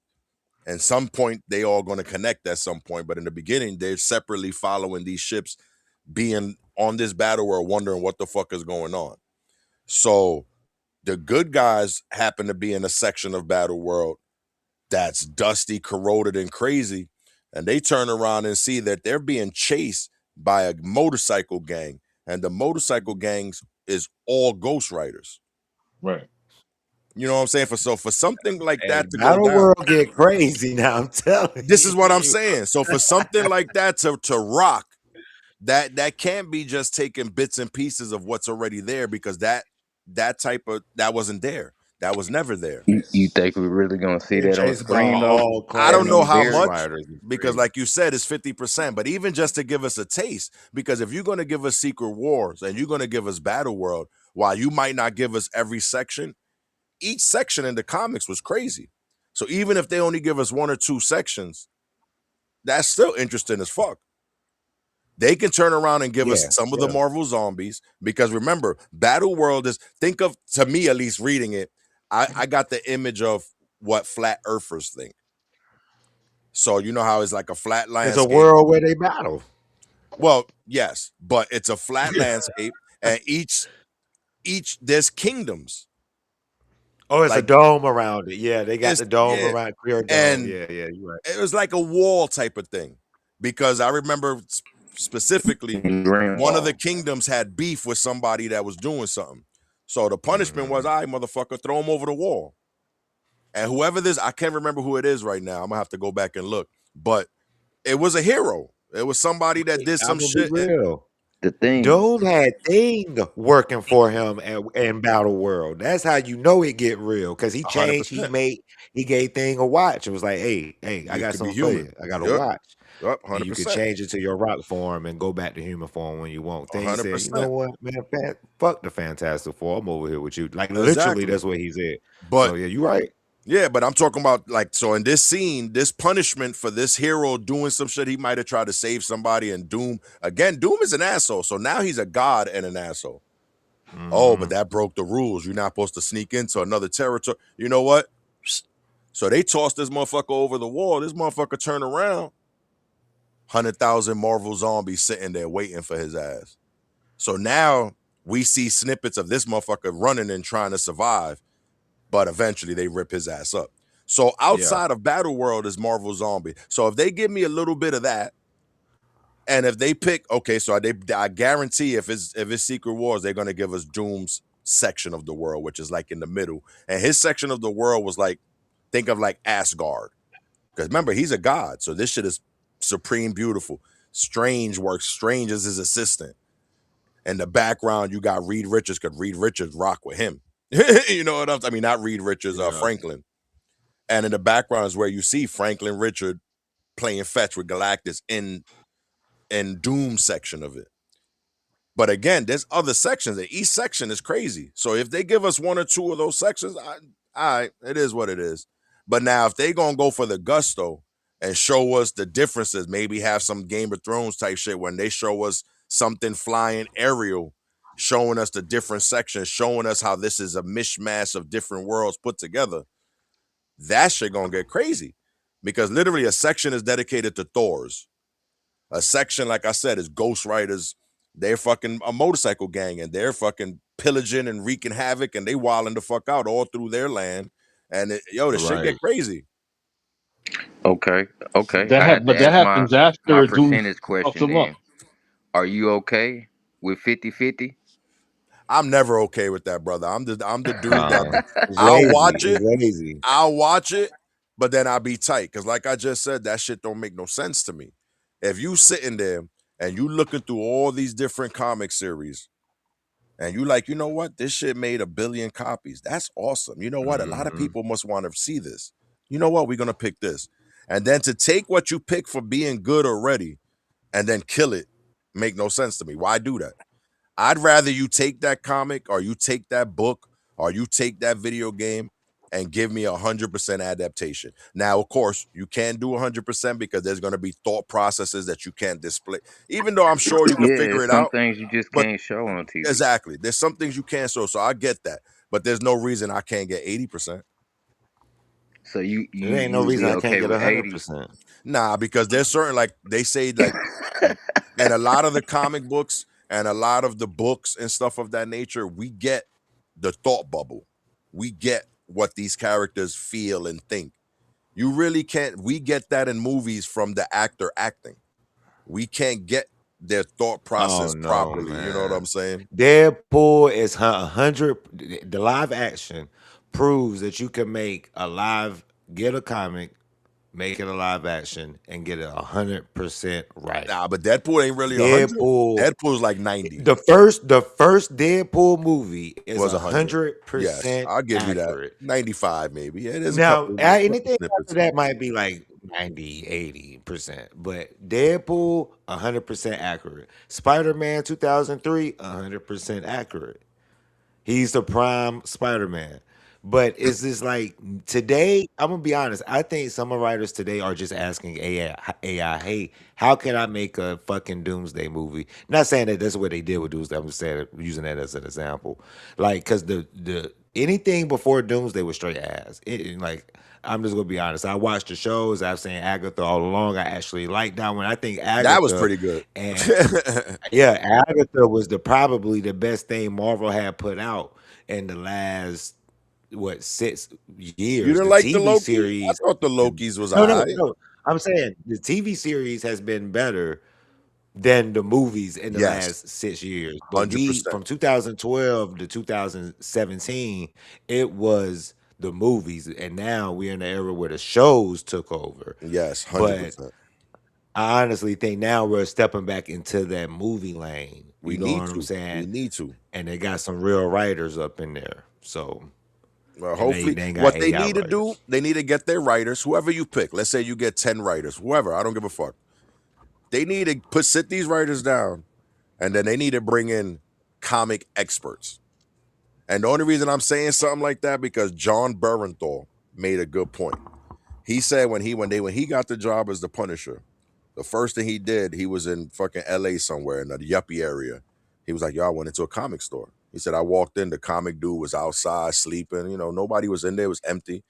And some point they all going to connect at some point, but in the beginning they're separately following these ships, being on this battle world, wondering what the fuck is going on. So the good guys happen to be in a section of battle world that's dusty, corroded, and crazy, and they turn around and see that they're being chased by a motorcycle gang, and the motorcycle gangs is all Ghost Riders. Right. You know what I'm saying? For something like Hey, that to go Battle down, World get crazy now. I'm telling you. this is what I'm saying. So for something like that to rock, that can't be just taking bits and pieces of what's already there, because that wasn't there. That was never there. You think we're really gonna see They're that on chasing by screen though? all I class don't know of how Ghost Very. much, Riders. Is because crazy. like you said, it's 50%. But even just to give us a taste, because if you're going to give us Secret Wars and you're going to give us Battle World, while you might not give us every section, each section in the comics was crazy. So even if they only give us one or two sections, that's still interesting as fuck. They can turn around and give us some of the Marvel zombies, because remember, Battle World is, think of, to me at least reading it, I got the image of what flat earthers think. So you know how it's like a flat It's landscape. a world where they battle. Well, yes, but it's a flat landscape, and each there's kingdoms. Oh, it's a Like, dome around it. Yeah, they got it's, the dome yeah, around, clear dome. and Yeah, you're right. it was like a wall type of thing, because I remember specifically Green one of the Wall. kingdoms had beef with somebody that was doing something. So the punishment was, all right, motherfucker, throw him over the wall. And whoever this, I can't remember who it is right now. I'm gonna have to go back and look. But it was a hero. It was somebody that did some I'm gonna be shit. real. The thing. Doom had Thing working for him in Battle World. That's how you know it get real, because he changed. 100%. He gave Thing a watch. It was like, hey, I You got could be something for human. you. I got a Yep. watch. Yep. And you can 100%. change it to your rock form and go back to human form when you want. Thing said, you 100%. know what, man, fuck the Fantastic Four. I'm over here with you. Like Exactly. literally, that's what he said. But So yeah, you right. yeah, but I'm talking about, like, so in this scene, this punishment for this hero doing some shit, he might have tried to save somebody, and Doom is an asshole. So now he's a god and an asshole. Oh, but that broke the rules. You're not supposed to sneak into another territory. You know what? So they tossed this motherfucker over the wall. This motherfucker turned around. 100,000 Marvel zombies sitting there waiting for his ass. So now we see snippets of this motherfucker running and trying to survive, but eventually they rip his ass up. So outside of Battle World is Marvel Zombie. So if they give me a little bit of that, and if they pick, okay, so I guarantee if it's Secret Wars, they're gonna give us Doom's section of the world, which is like in the middle. And his section of the world was like, think of like Asgard. Because remember, he's a god. So this shit is supreme beautiful. Strange works. Strange is his assistant. In the background, you got Reed Richards, because Reed Richards rock with him. You know what I'm saying? I mean, not Reed Richards, Franklin. And in the background is where you see Franklin Richard playing fetch with Galactus in Doom section of it. But again, there's other sections, and each section is crazy. So if they give us one or two of those sections, all right, it is what it is. But now if they gonna go for the gusto and show us the differences, maybe have some Game of Thrones type shit when they show us something flying aerial, showing us the different sections, showing us how this is a mishmash of different worlds put together, that shit gonna get crazy. Because literally a section is dedicated to Thors. A section, like I said, is Ghost Riders. They're fucking a motorcycle gang and they're fucking pillaging and wreaking havoc and they wilding the fuck out all through their land. And the shit Right. get crazy. Okay, okay. That I had to but that ask happens my after Doom percentage fucks question them up. then. Are you okay with 50-50? I'm never okay with that, brother. I'm the dude that No, it's I'll lazy. watch It's it, lazy. but then I'll be tight. Cause like I just said, that shit don't make no sense to me. If you sitting there and you looking through all these different comic series and you like, you know what? This shit made 1 billion copies. That's awesome. You know what? A lot of Hmm. people must want to see this. You know what? We're gonna pick this. And then to take what you pick for being good already and then kill it make no sense to me. Why do that? I'd rather you take that comic or you take that book or you take that video game and give me 100% adaptation. Now, of course, you can't do 100% because there's going to be thought processes that you can't display. Even though I'm sure you can Yeah, figure it's it some out, things you just but can't show on TV. exactly, there's some things you can't show. So I get that, but there's no reason I can't get 80%. So you you There ain't no you would reason be I can't okay get with a hundred 80? percent. Nah, because there's certain like they say like and a lot of the comic books and a lot of the books and stuff of that nature, we get the thought bubble. We get what these characters feel and think. You really can't. We get that in movies from the actor acting. We can't get their thought Oh process no, properly. You know what man. I'm saying? Deadpool is 100. The live action proves that you can make a live, get a comic, make it a live action, and get it 100% right. Nah, but Deadpool ain't really 100. Deadpool, Deadpool's like 90. the first Deadpool movie is Was 100. hundred Yes, percent I'll give you that. accurate. 95 maybe. Yeah, there's a Now, couple anything after snippets. that might be like 90, 80%. But Deadpool, 100% accurate. Spider-Man 2003, 100% accurate. He's the prime Spider-Man. But it's just like today, I'm gonna be honest. I think some writers today are just asking AI, hey, how can I make a fucking Doomsday movie? Not saying that that's what they did with Doomsday. I'm just saying using that as an example. Like, cause the anything before Doomsday was straight ass. Like, I'm just gonna be honest. I watched the shows. I've seen Agatha all along. I actually like that one. I think That was Agatha pretty good. and yeah, Agatha was probably the best thing Marvel had put out in the last 6 years. You The didn't like the TV Loki? I series, thought the the, Lokis was no, no, alright. no. I'm saying the TV series has been better than the movies in the Yes, last 6 years. But we 100%. from 2012 to 2017, it was the movies, and now we're in the era where the shows took over. Yes, But 100%. I honestly think now we're stepping back into that movie lane. We You know need what I'm to. We saying? need to. And they got some real writers up in there. So, Well, and they hopefully, they ain't got what they AI need to do, writers. they need to get their writers, whoever you pick. Let's say you get 10 writers, whoever. I don't give a fuck. They need to sit these writers down, and then they need to bring in comic experts. And the only reason I'm saying something like that because John Bernthal made a good point. He said when he got the job as the Punisher, the first thing he did, he was in fucking LA somewhere in the yuppie area. He was like, "Yo, I went into a comic store." He said, "I walked in, the comic dude was outside sleeping. Nobody was in there. It was empty.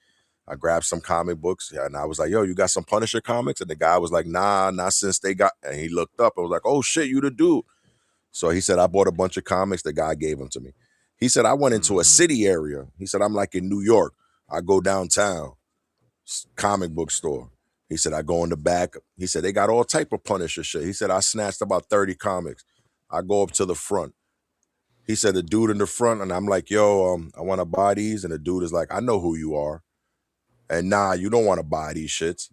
I grabbed some comic books, and I was like, 'Yo, you got some Punisher comics?' And the guy was like, 'Nah, not since they got.'" And he looked up and was like, "Oh shit, you the dude." So he said, "I bought a bunch of comics. The guy gave them to me." He said, "I went into a Mhm. city area." He said, "I'm like in New York. I go downtown, comic book store." He said, "I go in the back." He said, "They got all type of Punisher shit." He said, "I snatched about 30 comics. I go up to the front." He said, "The dude in the front," and I'm like, "Yo, I want to buy these." And the dude is like, "I know who you are." And nah, you don't want to buy these shits.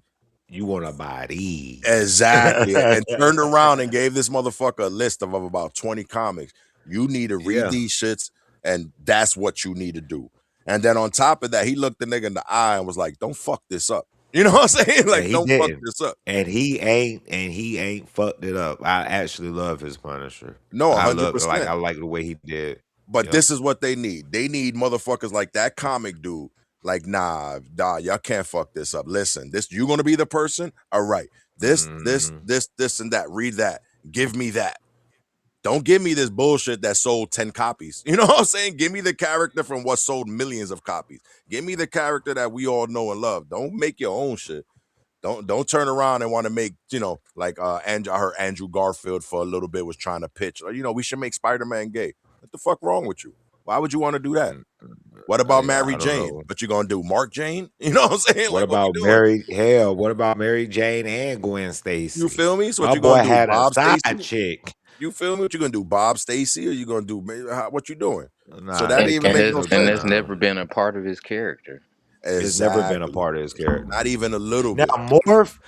You want to buy these. Exactly. And turned around and gave this motherfucker a list of about 20 comics. You need to read Yeah. these shits, and that's what you need to do. And then on top of that, he looked the nigga in the eye and was like, "Don't fuck this up." You know what I'm saying? And Like, he don't fuck didn't. this up. And he ain't fucked it up. I actually love his Punisher. No, I love like 100%. I like the way he did. But Yep. this is what they need. They need motherfuckers like that comic dude. Like, nah, y'all can't fuck this up. Listen, this you gonna be the person? All right. Mhm. This, and that. Read that. Give me that. Don't give me this bullshit that sold 10 copies. You know what I'm saying? Give me the character from what sold millions of copies. Give me the character that we all know and love. Don't make your own shit. Don't turn around and want to make, like Andrew, I heard Andrew Garfield for a little bit was trying to pitch, we should make Spider-Man gay. What the fuck wrong with you? Why would you want to do that? What about Mary I don't Jane? know. What you gonna do? Mark Jane? You know what I'm saying? What Like, what we about doing? What about Mary Jane and Gwen Stacy? You feel me? So what My you gonna boy do? had a Bob side Stacy? chick. You feel me? What you gonna do? Bob Stacy? Or you gonna do what you doing? So Nah, that And didn't they even and make can't. no that's and sense. that's never been a part of his character. It's never been a Exactly. part of his character. Not even a little Now bit. Morph,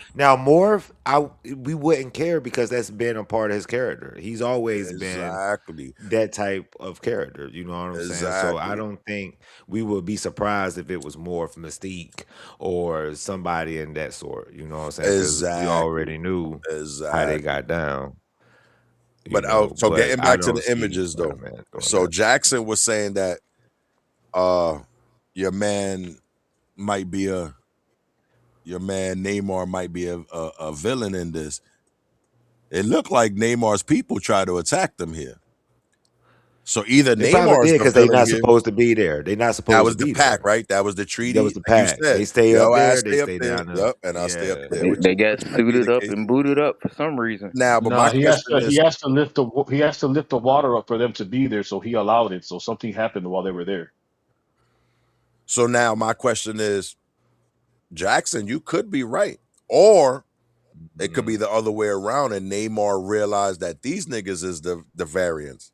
we wouldn't care because that's been a part of his character. He's always been Exactly. that type of character. You know what I'm saying? So I Exactly. don't think we would be surprised if it was Morph Mystique or somebody in that sort. You know what I'm saying? Because we Exactly. already knew how they Exactly. got down. But so But getting I back to don't the see images though. Spider-Man doing So that. Jackson was saying that your man might be your man Neymar might be a villain in this. It looked like Neymar's people try to attack them here. So either They probably Neymar's did the because they're villain not here. supposed to be there. They're not That supposed to was the be pact, there. right? That was the That treaty. was the Like you pact. said, They stay up yo, I there. They stay up stay there. down there. Yep, and I'll stay up Yeah. there, They got which might be suited the up case. and booted up for some reason. Now, but my No, question he is, has to lift the water up for them to be there, so he allowed it. So something happened while they were there. so now my question is, Jackson, you could be right. Or it could be the other way around, and Neymar realized that these niggas is the variants.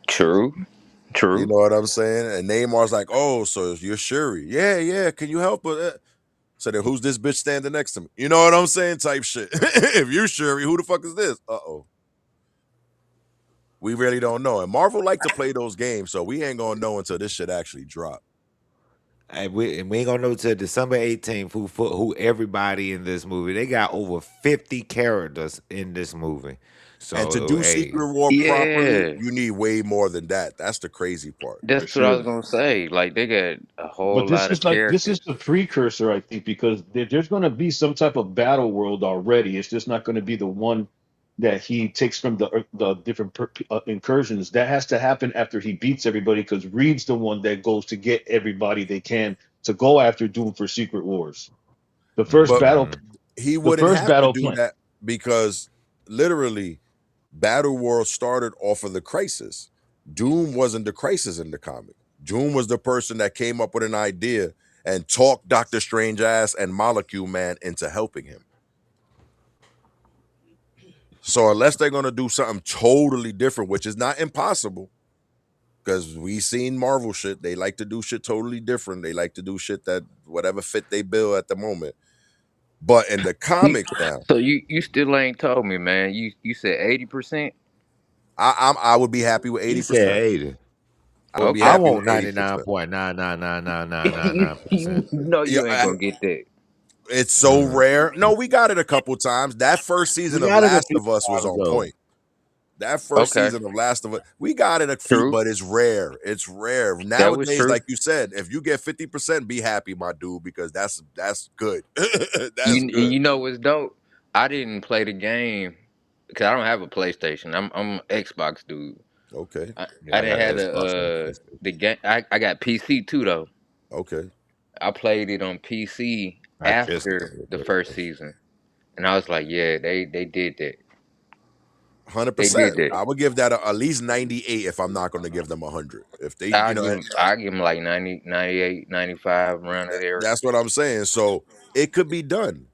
True, You true. know what I'm saying? And Neymar's like, oh, so you're Shuri. Yeah, yeah. Can you help us? So then who's this bitch standing next to me? You know what I'm saying? Type shit. If you're Shuri, who the fuck is this? Uh-oh. We really don't know. And Marvel like to play those games, so we ain't gonna know until this shit actually drop. And we ain't gonna know till December 18th who everybody in this movie. They got over 50 characters in this movie. And to So do hey, Secret War properly, Yeah, you need way more than that. That's the crazy part. For that's what I was sure. gonna say. Like they got a But whole this lot of is characters. the precursor, I think, because there's going to be some type of battle world already. It's just not going to be the one that he takes from the different incursions. That has to happen after he beats everybody, because Reed's the one that goes to get everybody they can to go after Doom for Secret Wars. The first But battle, he the wouldn't first have to battle do plan. that because literally Battle World started off of the Crisis. Doom wasn't the Crisis in the comic. Doom was the person that came up with an idea and talked Doctor Strange ass and Molecule Man into helping him. So unless they're gonna do something totally different, which is not impossible, because we seen Marvel shit, they like to do shit totally different. They like to do shit that whatever fit they bill at the moment. But in the You- comics now, So you still ain't told me, man. You said 80%. I would be happy with he said 80%. 80. I would be Okay. I happy with want 80%. 99.9999999%. You know Yeah, you ain't gonna get that. it's so rare. No, we got it a couple times. That first We season of got it a Last few of Us was times on though. point. That first Okay, season of Last of Us, we got it a few, true. but it's rare. It's rare. That was Nowadays, true. like you said, if you get 50%, be happy, my dude, because that's good. That's good. You know what's dope? I didn't play the game because I don't have a PlayStation. I'm an Xbox dude. Okay. Yeah, I I got didn't an have Xbox and a the PlayStation. game. I got PC too though. Okay. I played it on PC I just got after a the first PlayStation. season, and I was like, yeah, they did that. They 100%. did that. I would give that at least 98 if I'm not going to give them 100. If they, I give them like 90, 98, 95 around that area. that's what I'm saying. So it could be done.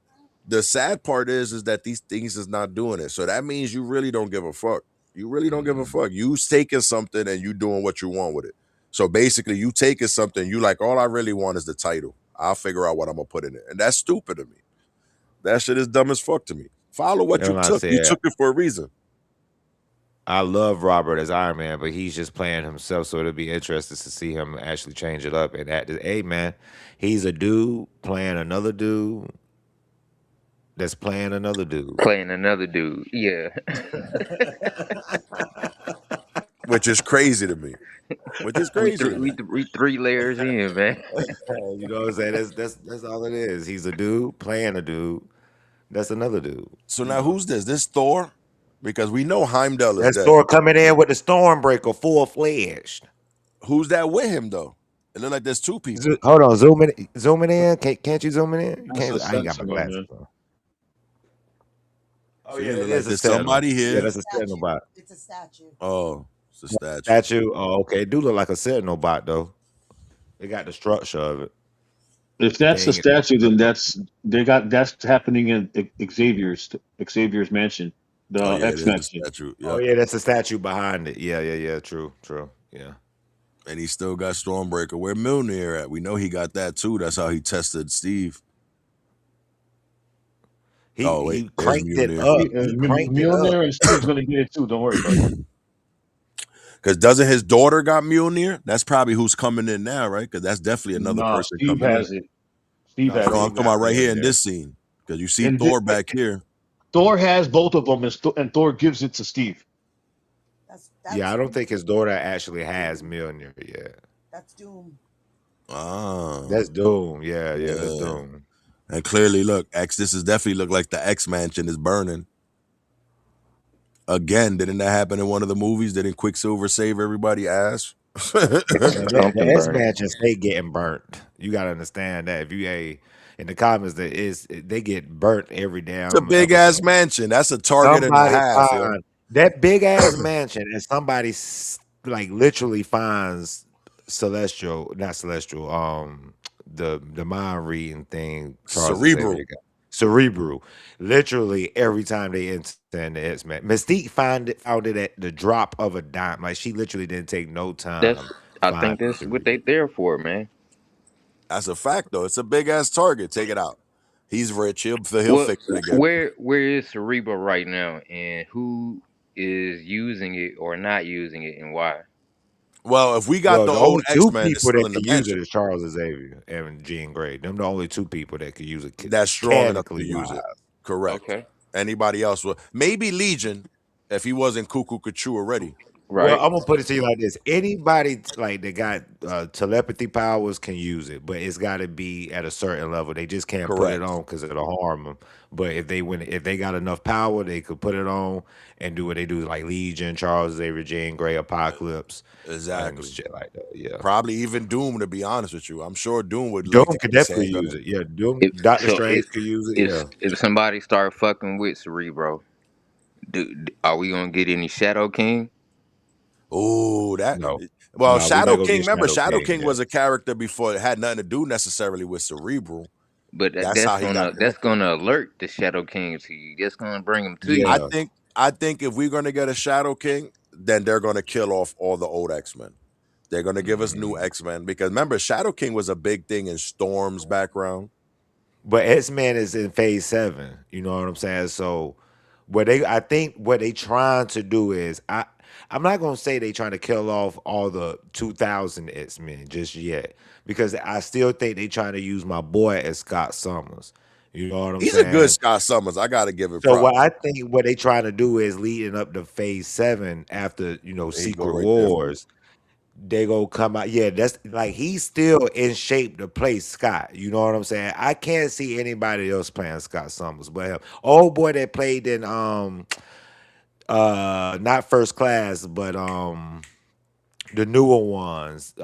The sad part is that these things is not doing it. So that means you really don't give a fuck. You really don't give a fuck. You taking something and you doing what you want with it. So basically, you taking something, you like, all I really want is the title. I'll figure out what I'm gonna put in it. And that's stupid to me. That shit is dumb as fuck to me. Follow what you And I took. You said took it for a reason. I love Robert as Iron Man, but he's just playing himself. So it'll be interesting to see him actually change it up. And hey man, he's a dude playing another dude that's playing another dude. Playing another dude, yeah. Which is crazy to me. Which is we crazy three to me. we 3 layers in, man. You know what I'm saying? That's all it is. He's a dude playing a dude. That's another dude. So now who's this? This Thor? Because we know Heimdall is That's dead. Thor coming in with the Stormbreaker full fledged. Who's that with him though? It looked like there's two people. Hold on, zooming in. Can't you zoom it in? You That's a can't. I ain't got my Sentinel, glasses man. on. Oh See, yeah, it that look like is a there's sentinel. somebody Yeah, here. that's a sentinel bot. Oh, it's a statue. Statue. Oh, okay. It do look like a sentinel bot though. They got the structure of it. If They that's the ain't. statue, then that's happening in Xavier's mansion, the Oh yeah, it X is the mansion. statue. Oh Yep. yeah, that's the statue behind it. Yeah. True. Yeah. And he still got Stormbreaker. Where Mjolnir at? We know he got that too. That's how he tested Steve. Oh wait, He there's cranked it Mjolnir. up. He cranked it up. Mjolnir and Steve's gonna get it too. Don't worry about it. Because doesn't his daughter got Mjolnir? That's probably who's coming in now, right? Because that's definitely another Nah, person Steve coming in. has it. Steve No, has No, it. I'm Steve talking got about right here in Mjolnir. this scene. Because you see And Thor back here. Thor has both of them, and Thor gives it to Steve. Yeah, I don't think his daughter actually has Mjolnir yet. Ah, That's Doom. Yeah, that's yeah. Doom. And clearly, look, X. This is definitely look like the X mansion is burning. Again, didn't that happen in one of the movies? Didn't Quicksilver save everybody ass? Man, the Something S burning. mansion stay getting burnt. You gotta understand that. If you in the comments, that is they get burnt every It's a damn big ass episode. mansion. That's a target and a Somebody half, yo. find that big ass mansion, and somebody like literally finds celestial, not celestial. The mind reading thing Charles Xavier Cerebral. got. Cerebral, literally every time they enter in the X Men, Mystique found it at the drop of a dime. Like she literally didn't take no time That's I find think that's what they Cerebral. there for, man. That's a fact, though. It's a big ass target. Take it out. He's rich. He'll Well, fix it again. where is Cerebro right now, and who is using it or not using it, and why? Well, if we got Well, the the old only X two Men, it's people still that in the can use it mansion. is Charles Xavier and Jean Grey. Them the only two people that can use it That's strong enough to mechanically use wise. it. Correct. Okay, Anybody else will. Maybe Legion, if he wasn't cuckoo Kachu already. Well, right. I'm gonna put it to you like this: anybody like that got telepathy powers can use it, but it's got to be at a certain level. They just can't put it Correct. on because it'll harm them. But if they got enough power, they could put it on and do what they do, like Legion, Charles Xavier, Jean Grey, Apocalypse, and Exactly. shit like that. Yeah, Probably even Doom, to be honest with you. I'm sure Doom would Doom like to could get his definitely hands on use it. it. Yeah, Doom, If Doctor so, Strange could use it. Yeah. if somebody start fucking with Cerebro, are we gonna get any Shadow King? Oh, that. No, Well, no, we're not Shadow gonna King. get Remember, Shadow Shadow King King yet. was a character before. It had nothing to do necessarily with Cerebral. But That's how he got that's connected. gonna alert the Shadow King to you. That's gonna bring him to I you. Yeah, think. I think if we're gonna get a Shadow King, then they're gonna kill off all the old X Men. They're gonna give us new mhm. X Men because remember, Shadow King was a big thing in Storm's background. But X Men is in phase 7. You know what I'm saying? So I think what they trying to do is I'm not gonna say they trying to kill off all the 2000 X Men just yet because I still think they trying to use my boy as Scott Summers. You know what I'm He's a good saying? Scott Summers. I gotta give it So what props. I think what they trying to do is leading up to phase 7 after He go Secret right there for you. Wars they gonna come out. Yeah, that's like he's still in shape to play Scott. You know what I'm saying? I can't see anybody else playing Scott Summers but him. Old boy that played in not first class, but the newer ones,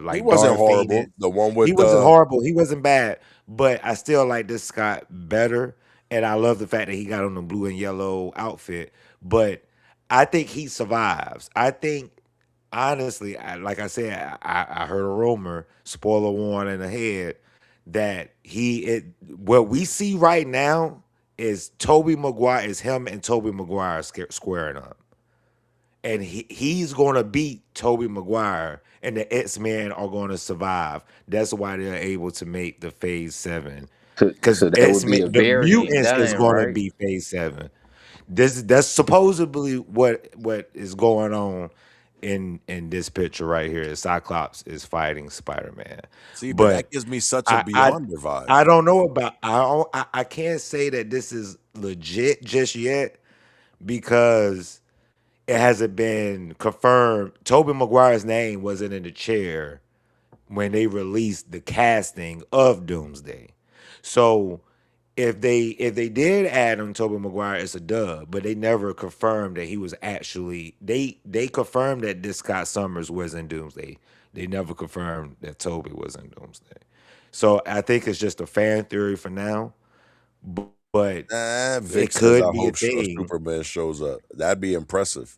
He like wasn't Darth horrible. Phoenix. The one He with wasn't the horrible. He wasn't bad, but I still like this Scott better. And I love the fact that he got on the blue and yellow outfit. But I think he survives. I think honestly, like I said, I heard a rumor, spoiler warning ahead, that what we see right now is Toby Maguire is him and Toby Maguire squaring up and he's going to beat Toby Maguire, and the X Men are going to survive. That's why they're able to make the Phase 7, because So that X would be Men, a the variant mutants is dying, going to right? be Phase 7. That's supposedly what is going on in this picture right here. Cyclops is fighting Spider Man, see, but but that gives me such a I I Beyonder vibe. I don't know about I can't say that this is legit just yet because it hasn't been confirmed. Toby Maguire's name wasn't in the chair when they released the casting of Doomsday. So if they did add him Tobey Maguire, it's a dub, but they never confirmed that he was actually they confirmed that this Scott Summers was in Doomsday. They never confirmed that Toby was in Doomsday. So I think it's just a fan theory for now, but it Vic could says, be I a hope thing. Superman shows up. That'd be impressive.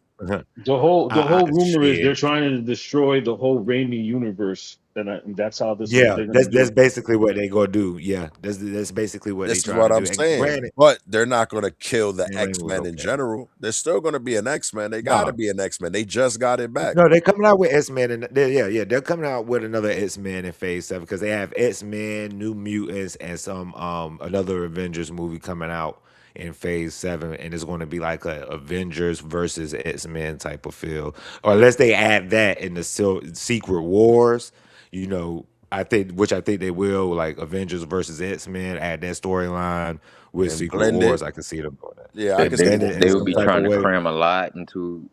The whole rumor is they're Shit. trying to destroy the whole Raimi universe, and that's how this is Yeah, they're gonna do that's it. basically what they gonna do. Yeah, that's basically what they This is trying what to I'm do. And saying. granted, But they're not going to kill the Sam Raimi was X-Men in okay. general. There's still going to be an X-Men. They got to No, be an X-Men. They just got it back. no, they're coming out with X Men, and they're coming out with another X Men in Phase 7 because they have X Men, New Mutants, and some another Avengers movie coming out in Phase 7, and it's going to be like a Avengers versus X Men type of feel, or unless they add that in the Secret Wars, you know. I think they will, like Avengers versus X Men, add that storyline with And Secret blend it. Wars. I can see them doing that Yeah, I They and can see they, blend them it in they doing would some be that. type of trying to way. cram a lot into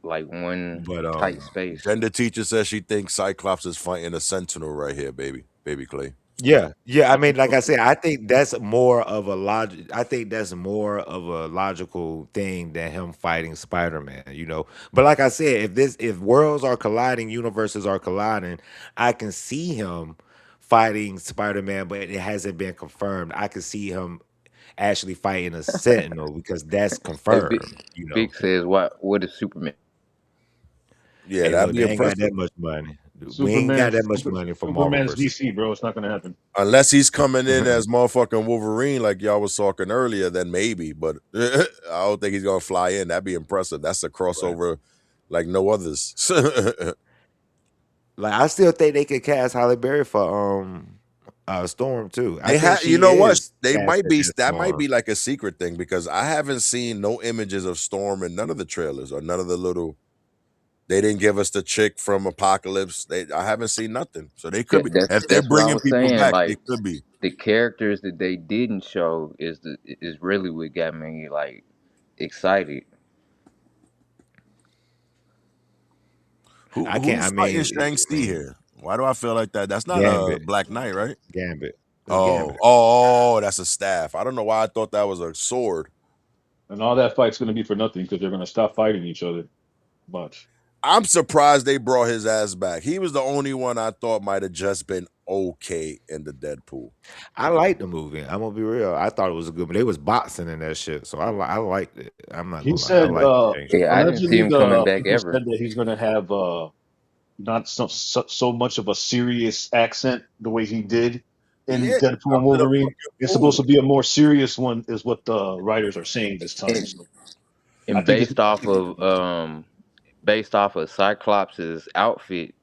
like one But tight space. Gender teacher says she thinks Cyclops is fighting a Sentinel right here, baby. Baby Clay. yeah, yeah. I mean, like I said, I think that's more of a logic. I think that's more of a logical thing than him fighting Spider Man. You know, but like I said, if worlds are colliding, universes are colliding, I can see him fighting Spider Man, but it hasn't been confirmed. I can see him actually fighting a Sentinel because that's Hey, confirmed. You know, Vic says, What is Superman?" Yeah, hey, that'd look, be they ain't got impressive. that much money. We ain't got that much money for Marvel Superman's versus. DC, bro. It's not gonna happen. Unless he's coming in as motherfucking Wolverine, like y'all was talking earlier, then maybe. But I don't think he's gonna fly in. That'd be impressive. That's a Right. crossover like no others. Like I still think they could cast Halle Berry for Storm too. I They think have, you she know what? is They might casted be. as That might Storm. be like a secret thing because I haven't seen no images of Storm in none of the trailers or none of the little. They didn't give us the chick from Apocalypse. I haven't seen nothing. So they could That, be. that's If they're that's what I bringing was people saying. back, they Like could be. the characters that they didn't show is really what got me like excited. I can't. I Who's fighting mean, Shang-Chi here? Why do I feel like that? That's not a Gambit, Black Knight, right? Gambit, it's Oh, Gambit. that's a staff. I don't know why I thought that was a sword. And all that fight's gonna be for nothing because they're gonna stop fighting each other. Much. I'm surprised they brought his ass back. He was the only one I thought might have just been okay in the Deadpool. I like the movie. I'm gonna be real. I thought it was a good, but they was boxing in that shit, so I liked it. I'm not He gonna lie. I said, like the change. Yeah, I didn't see allegedly, him coming the back people ever. said that he's gonna have not so much of a serious accent the way he did in Yeah, Deadpool and I'm in a Wolverine. fucking It's supposed fool. to be a more serious one, is what the writers are saying this time. And, So I and think it's. based off of Cyclops's outfit,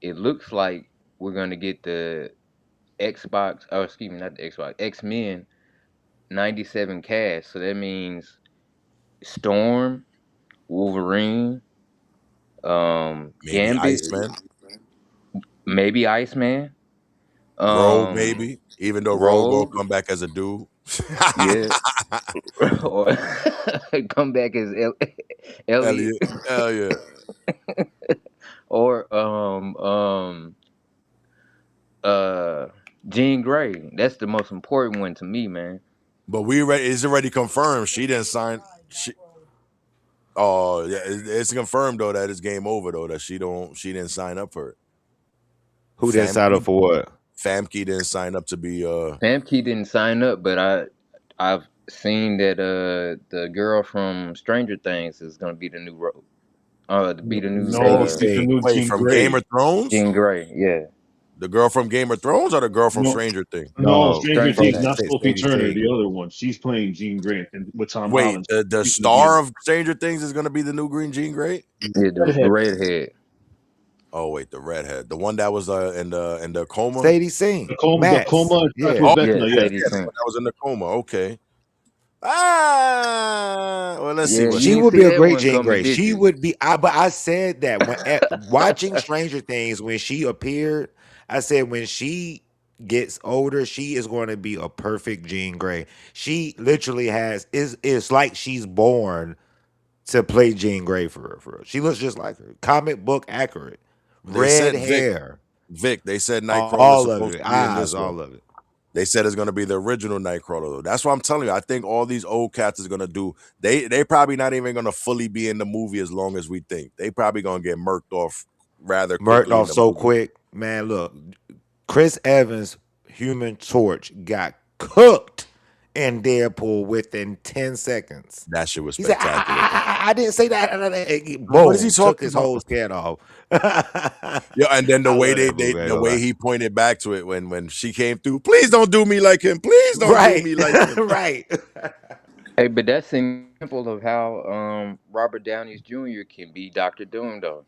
it looks like we're gonna get the Xbox, or excuse me, not the Xbox, X Men '97 cast. So that means Storm, Wolverine, Maybe Gambit, Iceman, maybe Iceman, Rogue, um, maybe. Even though Rogue will Rogue, come back as a dude. yeah, or come back as Elliot, Elliot, hell yeah. or uh, Jean Grey. That's the most important one to me, man. But it's already confirmed. She didn't sign. Oh yeah, it's confirmed though that it's game over though that she didn't sign up for it. Who didn't sign up for what? Famke didn't sign up to be Famke didn't sign up, but I've seen that the girl from Stranger Things is gonna be the new to be the new No, Sadie she's the Sink. new wait Jean from Game Grey. of Thrones. Jean Grey. Yeah, The girl from Game of Thrones or the girl from No, Stranger Things? no, No, Stranger Stranger from Things, Things. not Sophie Sadie Turner, Sink. the other one. She's playing Jean Grey and with Tom Wait, Holland. the She's gonna be in star of Stranger Things is gonna be the new Green Jean Grey? Yeah, the redhead. redhead. Oh wait, the redhead, the one that was in the coma. Sadie Sink. The Max. coma starts Yeah. with Oh Yeah, Vecna, yes. Sadie yeah, the one Sink. that was in the coma. Okay. Well, let's see Yeah, what you She she ain't would see be a that great one Jean coming, Grey. did She you? would be. But I said that when watching Stranger Things, when she appeared, I said when she gets older, she is going to be a perfect Jean Grey. She literally has. It's like she's born to play Jean Grey for her. For real. She looks just like her. Comic book accurate. they Red said. hair. Vic, they said Nightcrawler's All of supposed it. to be in Eyes. this one. All of it. They said it's gonna be the original Nightcrawler though. That's what I'm telling you. I think all these old cats is gonna do. They probably not even gonna fully be in the movie as long as we think. They probably gonna get murked off rather Murked quickly in off the so movie. quick, man. Look, Chris Evans, Human Torch, got cooked in Deadpool within 10 seconds. That shit was He said, spectacular. I didn't say that. What is he Boom, took talking his about? whole skin off. Yeah, and then the I way love that movie. I ain't the gonna way lie. he pointed back to it when she came through. Please don't do me like him. Please don't do Right, me like him. right. Hey, but that's an example of how Robert Downey Jr. can be Doctor Doom, though.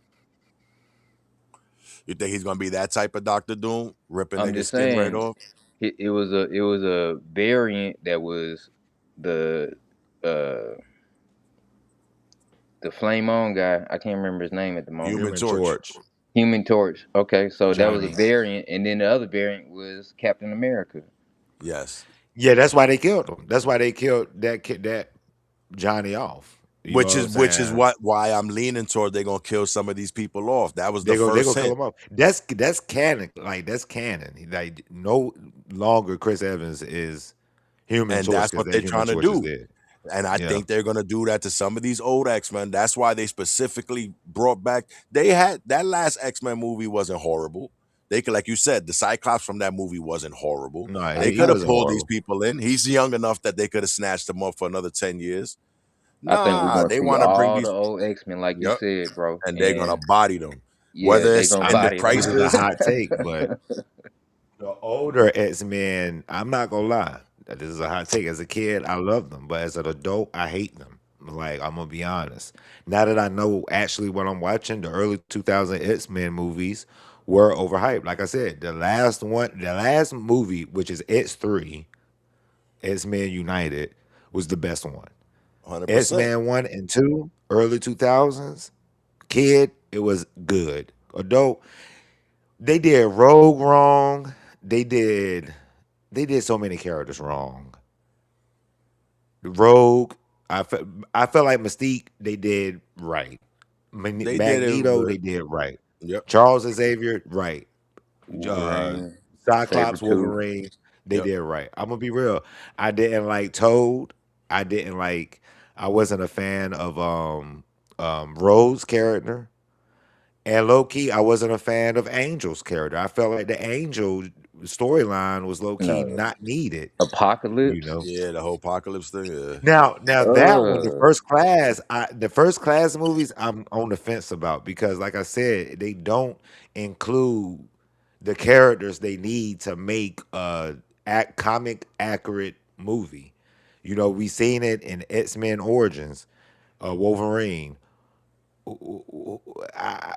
You think he's gonna be that type of Doctor Doom, ripping I'm niggas just skin right saying, off? it was a variant that was the uh the flame on guy. I can't remember his name at the moment. Human Human Torch. Torch, Human Torch. Okay, so that was a Johnny. variant, and then the other variant was Captain America. Yes. Yeah, that's why they killed him. That's why they killed that kid, that Johnny off. You know what I'm Which is saying? why I'm leaning toward they're gonna kill some of these people off. That was the They first gonna kill hint. him off. That's canon. Like that's canon. Like no longer Chris Evans is Human And Torch that's because what that they're Human trying to Torch is do. dead. And I Yeah. think they're gonna do that to some of these old X-Men. That's why they specifically brought back. They had that last X-Men movie wasn't horrible. They could, like you said, the Cyclops from that movie wasn't horrible. No, They he could have wasn't pulled these horrible. people in. He's young enough that they could have snatched him up for another 10 years. I think we're Nah, gonna they see want to bring all the these. old X-Men, like you Yep. said, bro. And they're gonna And body them. yeah, Whether they it's gonna in the body them. This is a crisis. hot take, but the older X-Men, I'm not gonna lie. This is a hot take. As a kid, I loved them, but as an adult, I hate them. Like I'm gonna be honest. Now that I know actually what I'm watching, the early 2000 X-Men movies were overhyped. Like I said, the last movie, which is X3, X-Men United, was the best one. 100%. X-Men 1 and 2, early 2000s, kid, it was good. Adult, they did Rogue wrong. They did so many characters wrong. Rogue, I felt like Mystique, they did right. They did it Magneto, good. they did right. Yep. Charles Xavier, right. Uh, Wolverine, Cyclops, Sabretooth. Wolverine, they Yep. did right. I'm gonna be real. I didn't like Toad. I didn't like. I wasn't a fan of Rose's character, and low key, I wasn't a fan of Angel's character. I felt like the Angel storyline was low key No, not needed. You Apocalypse. know. Yeah, the whole apocalypse thing. Yeah. Now that one, Uh, the first class movies, I'm on the fence about because, like I said, they don't include the characters they need to make a comic accurate movie. You know, we seen it in X-Men Origins, Wolverine. I,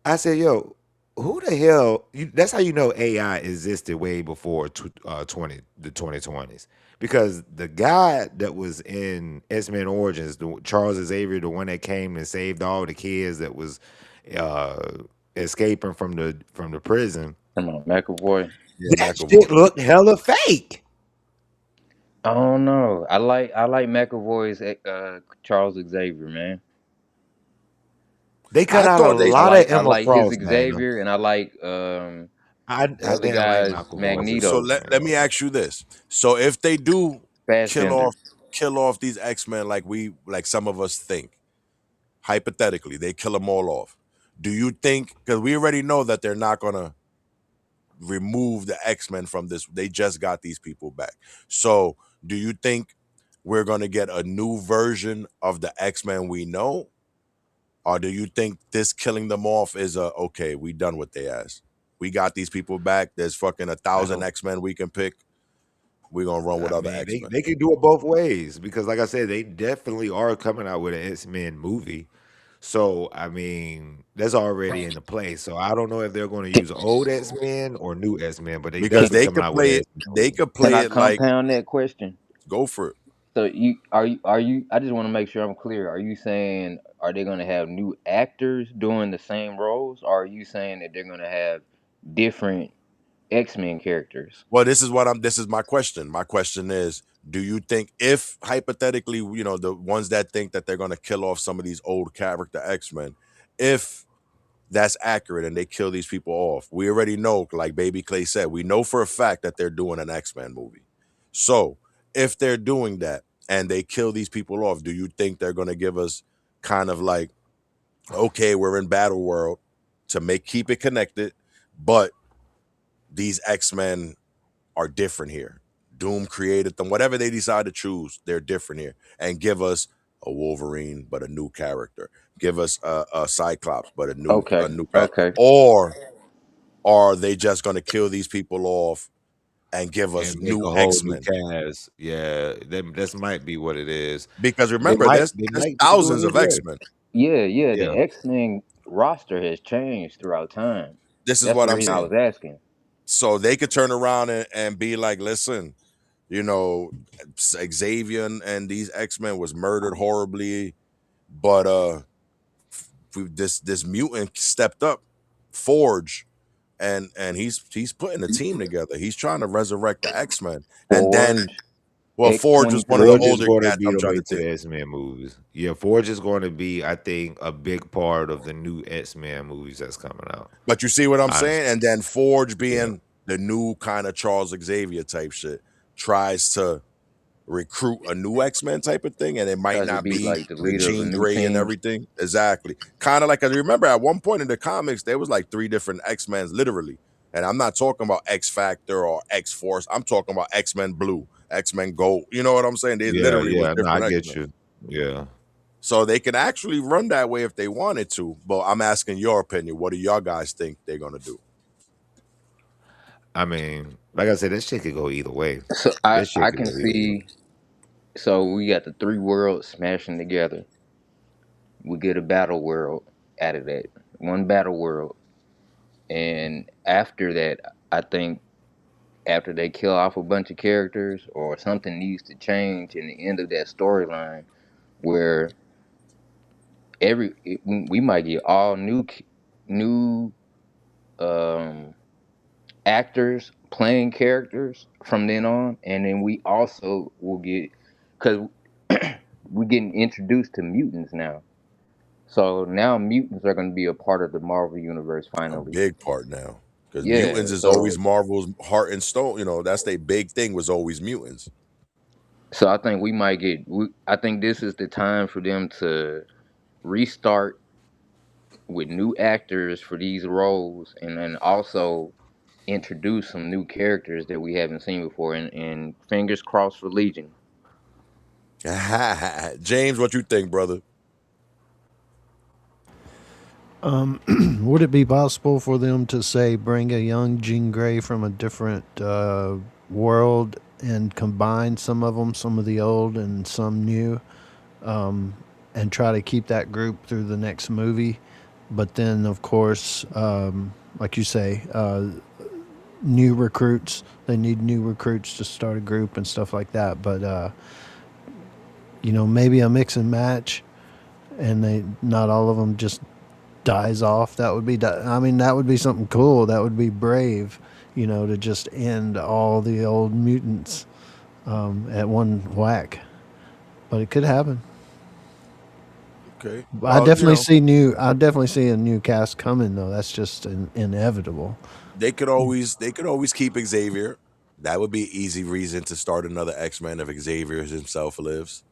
I said, yo, who the hell? That's how you know AI existed way before 2020s. Because the guy that was in X-Men Origins, Charles Xavier, the one that came and saved all the kids that was uh, escaping from the prison, come on, McAvoy. Yeah, that McAvoy. shit looked hella fake. I don't know. I like McAvoy's Charles Xavier, man. They cut I out a thought they I lot of like I Emma like his Frost, man. Xavier, and I like I the other didn't like guy's McAvoy's so Magneto, Xavier. I ain't let gonna me lie. ask you this. So if they do kill Fassbender. off kill off these X-Men like some of us think, hypothetically, they kill them all off. Do you think, because we already know that they're not gonna remove the X-Men from this, they just got these people back. So do you think we're gonna get a new version of the X-Men we know? Or do you think this killing them off is a okay, we done what they asked? We got these people back. There's fucking a I thousand don't. X-Men we can pick. We're gonna run with I other mean, X-Men. they could do it both ways because, like I said, they definitely are coming out with an X-Men movie. So, I mean, that's already in the play. So, I don't know if they're going to use old X-Men or new X-Men, but they Because definitely coming out with an X-Men they movie. could Can play I it like compound that question? go for it. So you? I just want to make sure I'm clear. Are you saying are they going to have new actors doing the same roles, or are you saying that they're going to have different X-Men characters? Well, this is my question. My question is, do you think if hypothetically, the ones that think that they're gonna kill off some of these old character X-Men, if that's accurate and they kill these people off, we already know, like Baby Clay said, we know for a fact that they're doing an X-Men movie. So if they're doing that and they kill these people off, do you think they're going to give us kind of like, okay, we're in Battle World to make keep it connected, but these X-Men are different here. Doom created them. Whatever they decide to choose, they're different here. And give us a Wolverine, but a new character. Give us a Cyclops, but a Okay, new character. okay. Or are they just going to kill these people off and give us and make new a whole new X-Men? cast. Yeah, that this might be what it is. Because They remember, might there's they there's might just go a thousands new of way. X-Men. Yeah, yeah. The Yeah. X-Men roster has changed throughout time. This is That's the what I'm reason I saying. was asking. So they could turn around and be like, listen, you know, Xavier and these X-Men was murdered horribly, but this mutant stepped up, Forge, and he's putting a team together. He's trying to resurrect the X-Men. And then, Forge, well, Forge was one of the Forge X-23. is older going to cats be I'm the trying to way to think. the X-Men movies. Yeah, Forge is going to be, I think, a big part of the new X-Men movies that's coming out. But you see what I'm saying? Honestly. And then Forge Yeah. being the new kind of Charles Xavier type shit tries to recruit a new X-Men type of thing, and it might Tries to not be be like the the leader of a Jean new Grey and team. everything. Exactly. Kind of like, I remember at one point in the comics, there was like 3 different X-Men's literally. And I'm not talking about X Factor or X Force. I'm talking about X-Men Blue, X-Men Gold. You know what I'm saying? They Yeah, literally was yeah. No, I different get X-Men. you. Yeah. So they can actually run that way if they wanted to. But I'm asking your opinion. What do y'all guys think they're gonna do? I mean, like I said, this shit could go either way. So I This shit I could can go either way. see. So we got the three worlds smashing together. We get a battle world out of that. One battle world, and after that, I think after they kill off a bunch of characters or something needs to change in the end of that storyline where we might get all new um actors playing characters from then on, and then we also will get, because we're getting introduced to mutants now. So now mutants are going to be a part of the Marvel universe A finally. big part now. Because Yeah. mutants is always So Marvel's heart and stone. You know, that's their big thing was always mutants. I think we might get. I think this is the time for them to restart with new actors for these roles, and then also introduce some new characters that we haven't seen before. And fingers crossed for Legion. James, what you think, brother? Would it be possible for them to say bring a young Jean Grey from a different world and combine some of them, some of the old and some new, and try to keep that group through the next movie? But then, of course, like you say, new recruits. They need new recruits to start a group and stuff like that. But maybe a mix and match, and they not all of them just dies off. That would be. I mean, that would be something cool. That would be brave. To just end all the old mutants at one whack. But it could happen. Okay. I Well, definitely see new. I definitely see a new cast coming though. That's just inevitable. they could always keep Xavier. That would be an easy reason to start another X-Men if Xavier himself lives.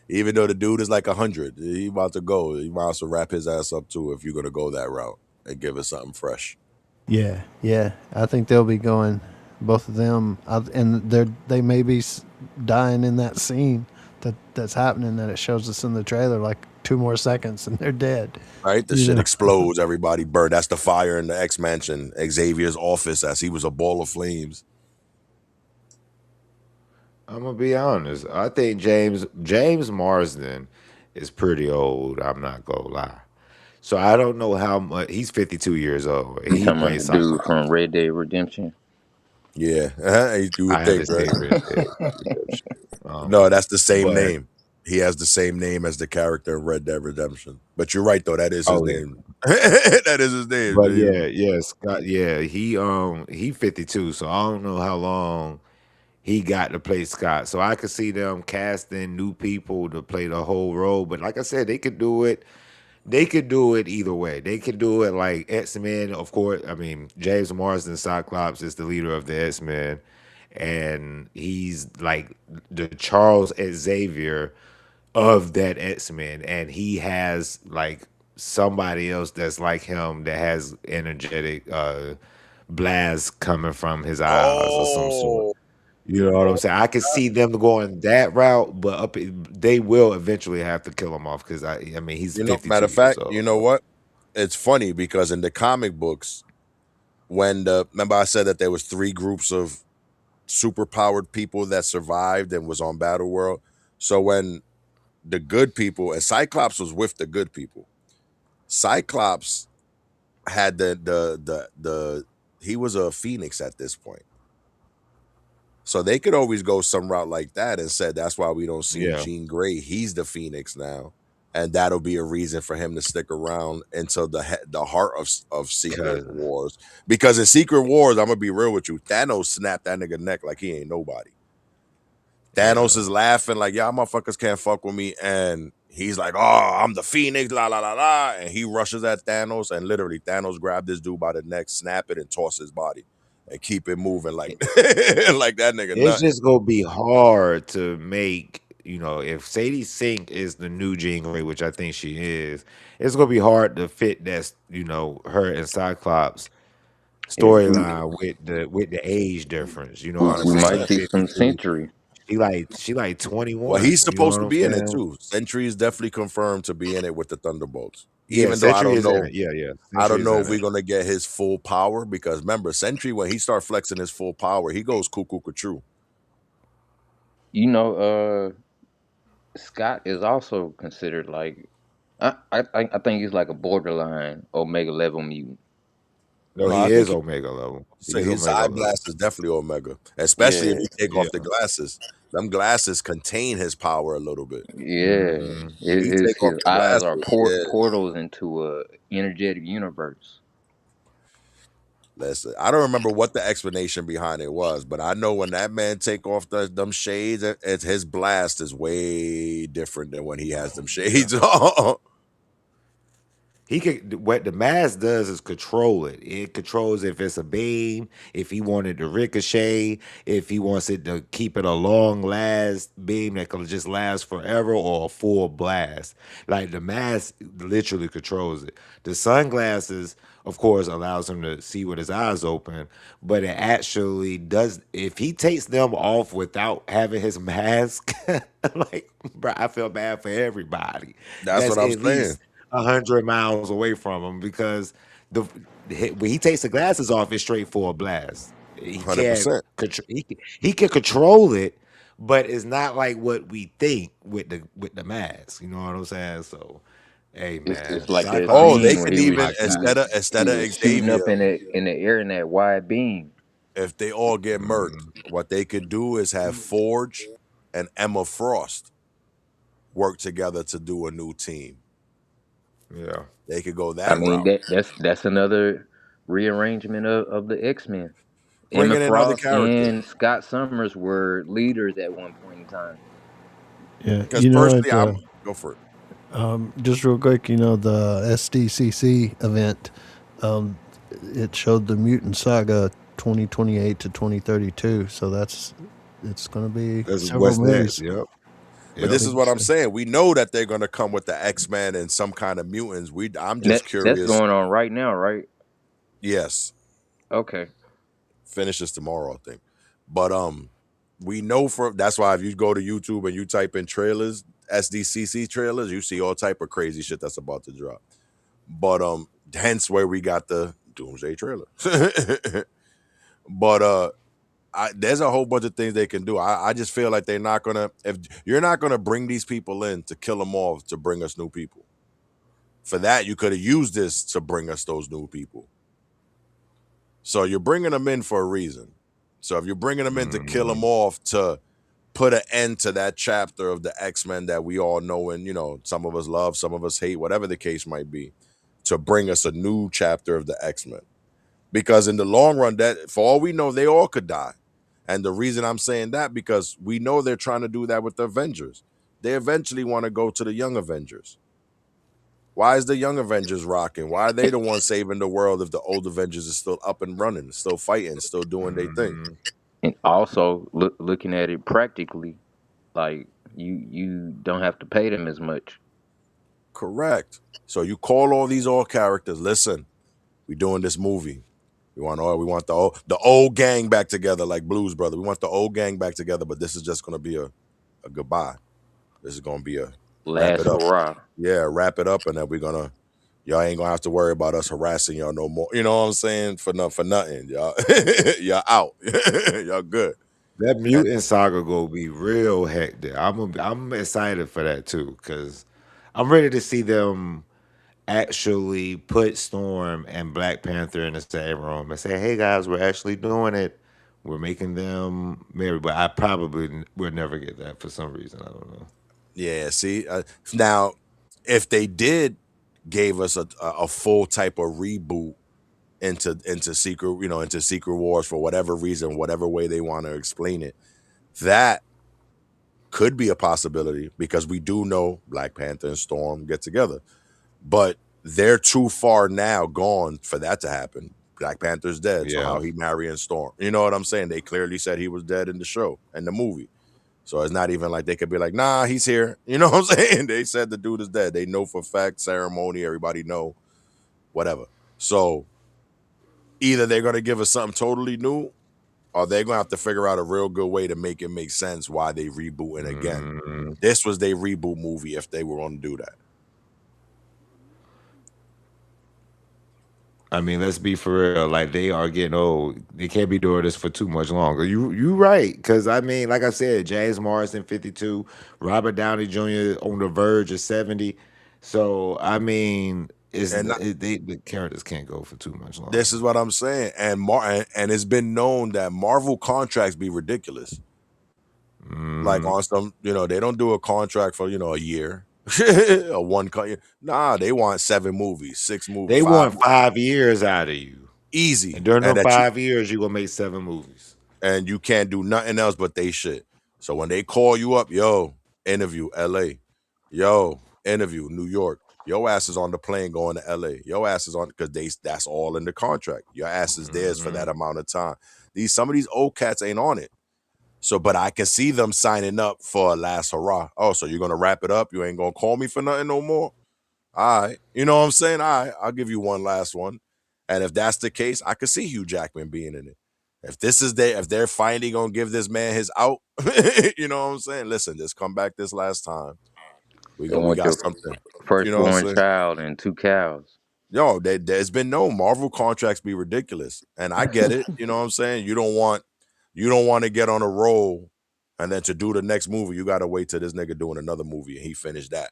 Even though the dude is like 100, he about to go. He might also wrap his ass up too if you're gonna go that route and give us something fresh. Yeah, yeah. I think they'll be going, both of them, and they may be dying in that scene that's happening that it shows us in the trailer, like 2 more seconds, and they're dead. Right? The You shit know. explodes, everybody burned. That's the fire in the X Mansion, Xavier's office, as he was a ball of flames. I'm gonna be honest. I think James Marsden is pretty old. I'm not gonna lie. So I don't know how much he's 52 years old. You He talking about may the sound dude like from Red Dead Redemption? Yeah, you I would haven't think, right? seen Red Dead Redemption. No, that's the same But name. He has the same name as the character in Red Dead Redemption. But you're right, though. That is his oh yeah. name. That is his name. But yeah, yeah, Scott, yeah, he 52, so I don't know how long he got to play Scott. So I could see them casting new people to play the whole role. But like I said, they could do it. they could do it either way. They could do it like X-Men, of course. I mean, James Marsden Cyclops is the leader of the X-Men, and he's like the Charles Xavier of that X-Men, and he has like somebody else that's like him that has energetic blast coming from his eyes or some sort. Oh, You know what I'm saying? I could see them going that route, but they will eventually have to kill him off because I mean he's matter 52 of years fact, you old. know what? It's funny because in the comic books, when remember I said that there was three groups of superpowered people that survived and was on Battle World. So when the good people, and Cyclops was with the good people. Cyclops had the he was a phoenix at this point. So they could always go some route like that and said that's why we don't see Yeah, Jean Grey. He's the phoenix now. And that'll be a reason for him to stick around until the heart of Secret because Wars. Because in Secret Wars, I'm gonna be real with you, Thanos snapped that nigga neck like he ain't nobody. Thanos yeah, is laughing like, y'all motherfuckers can't fuck with me. And he's like, oh, I'm the Phoenix, la la la la. And he rushes at Thanos, and literally Thanos grabbed this dude by the neck, snap it, and toss his body and keep it moving like it- like that nigga it's nothing. just gonna be hard to make. You know, if Sadie Sink is the new Jean Grey, which I think she is, it's gonna be hard to fit that. You know, her and Cyclops Yeah, storyline with the age difference. You know what I'm we saying? might He 100%. see some 52. Century. She like Well, 21. he's You know supposed what to I'm be in it saying? too. Sentry is definitely confirmed to be in it with the Thunderbolts. Yeah, Even though Century is in it. Yeah, yeah. I Century don't is know in if we're it. gonna get his full power because remember, Sentry when he starts flexing his full power, he goes cuckoo true. You know, Scott is also considered like I think he's like a borderline Omega level mutant. No, No, he I is think Omega level. say He's his Omega eye level. blast is definitely Omega, especially if Yeah, you take Yeah. off the glasses. Them glasses contain his power a little bit. yeah. Hmm. If you take off His the eyes are glasses, yeah. portals into a energetic universe. Listen, I don't remember what the explanation behind it was, but I know when that man take off them shades, his blast is way different than when he has them Yeah. shades on. He could what the mask does is control it. It controls if it's a beam, if he wanted to ricochet, if he wants it to keep it a long last beam that can just last forever or a full blast. Like the mask literally controls it. The sunglasses, of course, allows him to see with his eyes open, but it actually does if he takes them off without having his mask, like bro, I feel bad for everybody. That's That's what I'm at saying. least 100 miles away from him because the when he takes the glasses off, it's straight for a blast. He can't 100%. he can control it, but it's not like what we think with the mask. You know what I'm saying? So, hey It's man, like that Oh, Cyclops they scene is where can even my guy. instead he of was shooting Xavier, up in the air in that wide beam. if they all get murked, Mhm. what they could do is have Forge and Emma Frost work together to do a new team. Yeah, They could go I that mean route. that's another rearrangement of the X Men. Emma Bringing in other Frost characters. and Scott Summers were leaders at one point in time. Yeah, Because personally, I'm go for it. just real quick, the SDCC event, um, it showed the Mutant Saga 2028 to 2032. So it's going to be that's several what's next. movies. Yep, But I yep. this is think what it's, I'm saying. We know that they're gonna come with the X-Men and some kind of mutants. I'm And just that's curious. going on right now, right? Yes, Okay. finishes tomorrow, I think. But we know for that's why if you go to YouTube and you type in trailers, SDCC trailers, you see all type of crazy shit that's about to drop. But hence where we got the Doomsday trailer. But there's a whole bunch of things they can do. I just feel like they're not gonna if you're not gonna bring these people in to kill them off to bring us new people. For that, you could have used this to bring us those new people. So you're bringing them in for a reason. So if you're bringing them in to kill them Mhm. off to put an end to that chapter of the X-Men that we all know and some of us love, some of us hate, whatever the case might be, to bring us a new chapter of the X-Men. Because in the long run, that for all we know, they all could die. And the reason I'm saying that because we know they're trying to do that with the Avengers. They eventually want to go to the young Avengers. Why is the young Avengers rocking? Why are they the ones saving the world if the old Avengers is still up and running, still fighting, still doing their thing? Mhm. And also looking at it practically, like you don't have to pay them as much. Correct. So you call all characters. Listen, we doing this movie. We want the old gang back together like Blues Brother. We want the old gang back together, but this is just gonna be a goodbye. This is gonna be a wrap it Last up. hurrah. Yeah, wrap it up, and then we're gonna y'all ain't gonna have to worry about us harassing y'all no more. You know what I'm saying? For nothing. Y'all y'all out. Y'all good. That And mutant saga gonna be real hectic. I'm excited for that too, because I'm ready to see them actually put Storm and Black Panther in the same room and say, "Hey guys, we're actually doing it. We're making them married." But I probably will never get that for some reason. I don't know. yeah, see, now if they did gave us a full type of reboot into secret, into Secret Wars for whatever reason, whatever way they want to explain it, that could be a possibility because we do know Black Panther and Storm get together, but they're too far now gone for that to happen. Black Panther's dead, so Yeah, how he marrying Storm? You know what I'm saying? They clearly said he was dead in the show and the movie. So it's not even like they could be like, nah, he's here. You know what I'm saying? They said the dude is dead. They know for a fact, ceremony, everybody know, whatever. So either they're gonna give us something totally new, or they're gonna have to figure out a real good way to make it make sense why they rebooting again. mm, This was their reboot movie if they were gonna do that. I mean, let's be for real. Like they are getting old. They can't be doing this for too much longer. You right? Because I mean, like I said, James Morrison 52, Robert Downey Jr. on the verge of 70. So I mean, And the characters can't go for too much this longer. is what I'm saying. And it's been known that Marvel contracts be ridiculous. Like Mm, on some, they don't do a contract for, a year. A one cut. Nah, they want 7 movies, 6 movies, they five want 5 years out of you, and easy. during And them that you 5 years, you gonna make 7 movies. and you can't do nothing else but they shit. So when they call you up, yo, interview LA, yo, interview New York, your ass is on the plane going to LA. Your ass is on because that's all in the contract. Your ass is theirs for Hmm. that amount of time. Some of these old cats ain't on it. So, but I can see them signing up for a last hurrah. Oh, so you're gonna wrap it up? You ain't gonna call me for nothing no more? All right. You know what I'm saying? All right, I'll give you one last one. And if that's the case, I could see Hugh Jackman being in it. If they're finally gonna give this man his out, you know what I'm saying? Listen, just come back this last time. They We want got your something. You know what I'm firstborn saying? child and 2 cows. Yo, there's been no Marvel contracts be ridiculous. And I get it. You know what I'm saying? You don't want to get on a roll and then to do the next movie, you gotta wait till this nigga doing another movie and he finished that.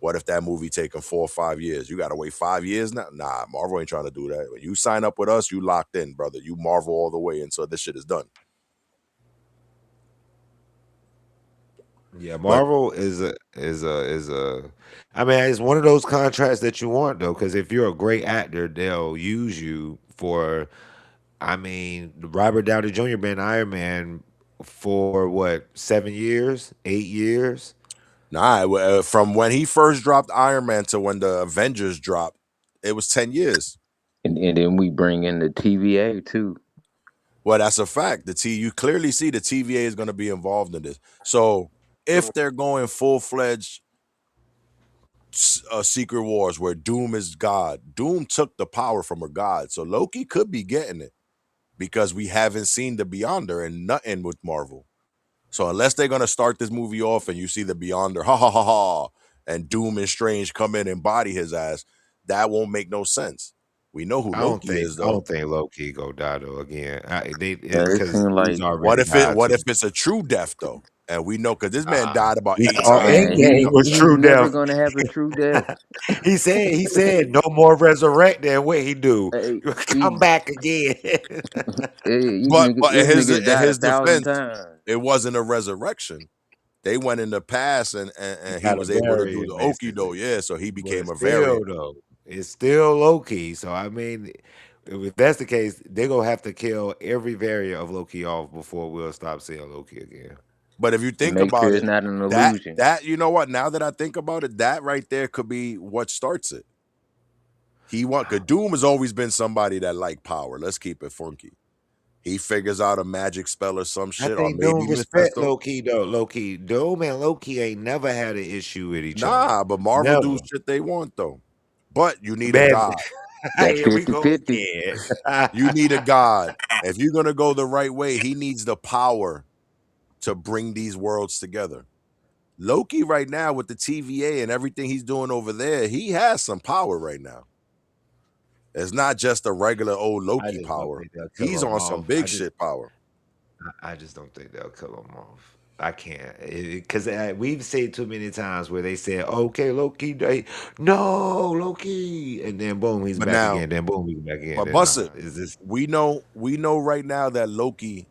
What if that movie taking 4 or 5 years? You gotta wait 5 years now? Nah, Marvel ain't trying to do that. When you sign up with us, you locked in, brother. You Marvel all the way until this shit is done. Yeah, But Marvel is a. I mean, it's one of those contracts that you want though, because if you're a great actor, they'll use you for. I mean, Robert Downey Jr. been Iron Man for what, 7 years, 8 years? nah, from when he first dropped Iron Man to when the Avengers dropped, it was 10 years. And then we bring in the TVA too. Well, that's a fact. You clearly see the TVA is gonna be involved in this. So if they're going full-fledged Secret Wars where Doom is God, Doom took the power from her God. So Loki could be getting it because we haven't seen the Beyonder and nothing with Marvel. So unless they're gonna start this movie off and you see the Beyonder, ha ha ha ha, and Doom and Strange come in and body his ass, that won't make no sense. We know who I don't Loki think is I though. don't think Loki go die though again. They It because seemed he's like, What already if it? died What too. if it's a true death though? And we know because this man Uh, died about we 8 saw times. man, Endgame was he's true never death. gonna have a true death. He said no more resurrecting. What he do? Hey, Come he, back again. But these niggas in died a his thousand defense, times. it wasn't a resurrection. They went in the past He and he got to was able to bury do him the Okido, basically. yeah. So he But became a still variant. though, it's still Loki. So I mean, if that's the case, they're gonna have to kill every variant of Loki off before we'll stop seeing Loki again. But if you and think make about sure it's it, not an that illusion. that you know what? Now that I think about it, that right there could be what starts it. Cause Doom has always been somebody that liked power. Let's keep it funky. He figures out a magic spell or some I shit, or think Doom maybe respect Mephisto. Loki though. Loki, Doom and Loki ain't never had an issue with each other. Nah, but Marvel do Never. shit they want though. But you need a Man, god. That here we fifty go fifty. again. You need a god. If you're gonna go the right way, he needs the power to bring these worlds together. Loki right now with the TVA and everything he's doing over there, he has some power right now. It's not just a regular old I Loki just don't power. think they'll He's kill him on some off. big shit power. I just don't think they'll kill him off. I can't because we've said too many times where they said, "Okay, Loki, no Loki," and then boom, he's But back now, again. Then boom, he's back again. but Then bust nah, it. is this? We know right now that Loki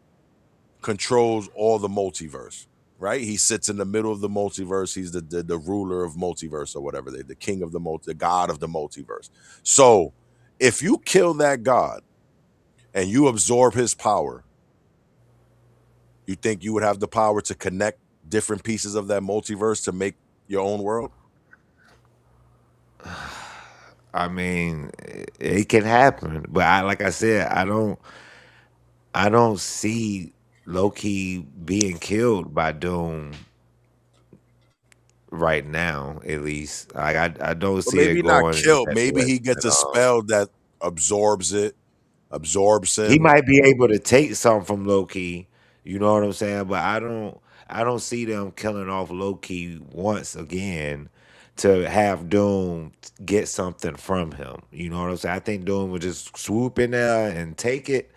controls all the multiverse, right? He sits in the middle of the multiverse. He's the ruler of multiverse or whatever, the king of the god of the multiverse. So if you kill that god and you absorb his power, you think you would have the power to connect different pieces of that multiverse to make your own world? I mean, it can happen, but like I said, I don't see Loki being killed by Doom right now. At least, like I don't But see it maybe not going in killed. that Maybe he direction gets at a all. spell that absorbs it, absorbs He him. might be able to take some from Loki, you know what I'm saying? But I don't see them killing off Loki once again to have Doom get something from him. You know what I'm saying? I think Doom would just swoop in there and take it,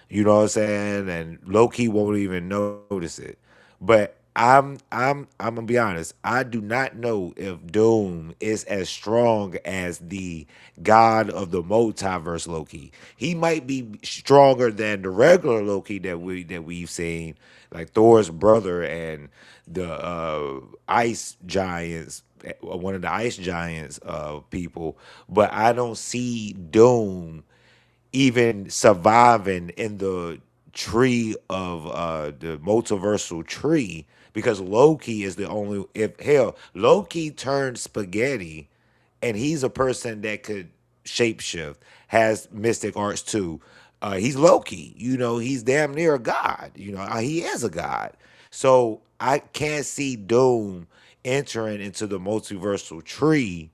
you know what I'm saying? And Loki won't even notice it. But I'm gonna be honest. I do not know if Doom is as strong as the god of the multiverse Loki. He might be stronger than the regular Loki that we've seen, like Thor's brother and the ice giants, one of the ice giants people. But I don't see Doom even surviving in the tree of the multiversal tree because Loki is the only if hell Loki turned spaghetti and he's a person that could shapeshift, has mystic arts too. He's Loki, you know, he's damn near a god, you know, he is a god. So I can't see Doom entering into the multiversal tree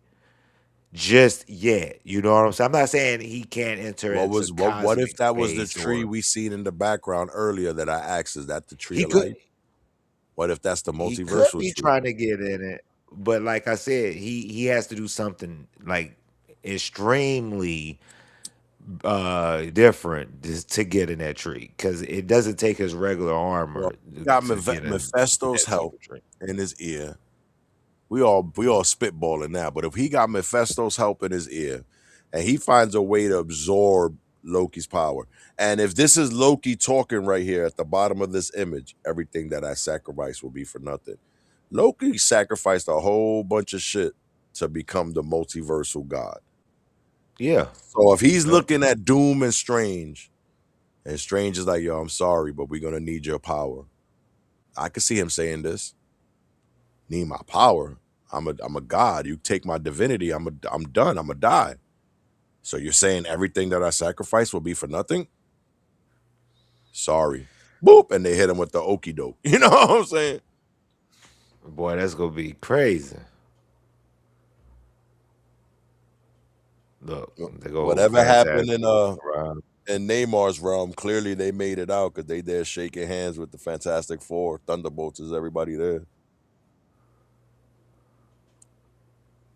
just yet. You know what I'm saying? I'm not saying he can't enter into What if cosmic that was the space tree or we seen in the background earlier that I asked? Is that the tree he of could life? What if that's the he could multiversal be tree? trying to get in it. But like I said, he has to do something like extremely different just to get in that tree because it doesn't take his regular Well, armor he got to get in Mephisto's that type help of tree. in his ear. We all spitballing now, but if he got Mephisto's help in his ear and he finds a way to absorb Loki's power, and if this is Loki talking right here at the bottom of this image, everything that I sacrifice will be for nothing. Loki sacrificed a whole bunch of shit to become the multiversal god. Yeah. So if he's Yep. looking at Doom and Strange is like, yo, I'm sorry, but we're gonna need your power. I could see him saying this. Need my power. I'm a god. You take my divinity, I'm done. I'm gonna die. So you're saying everything that I sacrifice will be for nothing? Sorry. Boop. And they hit him with the okey doke. You know what I'm saying? Boy, that's gonna be crazy. Look, they go Whatever happened fantastic. in Neymar's realm, clearly they made it out because they there shaking hands with the Fantastic Four. Thunderbolts is everybody there.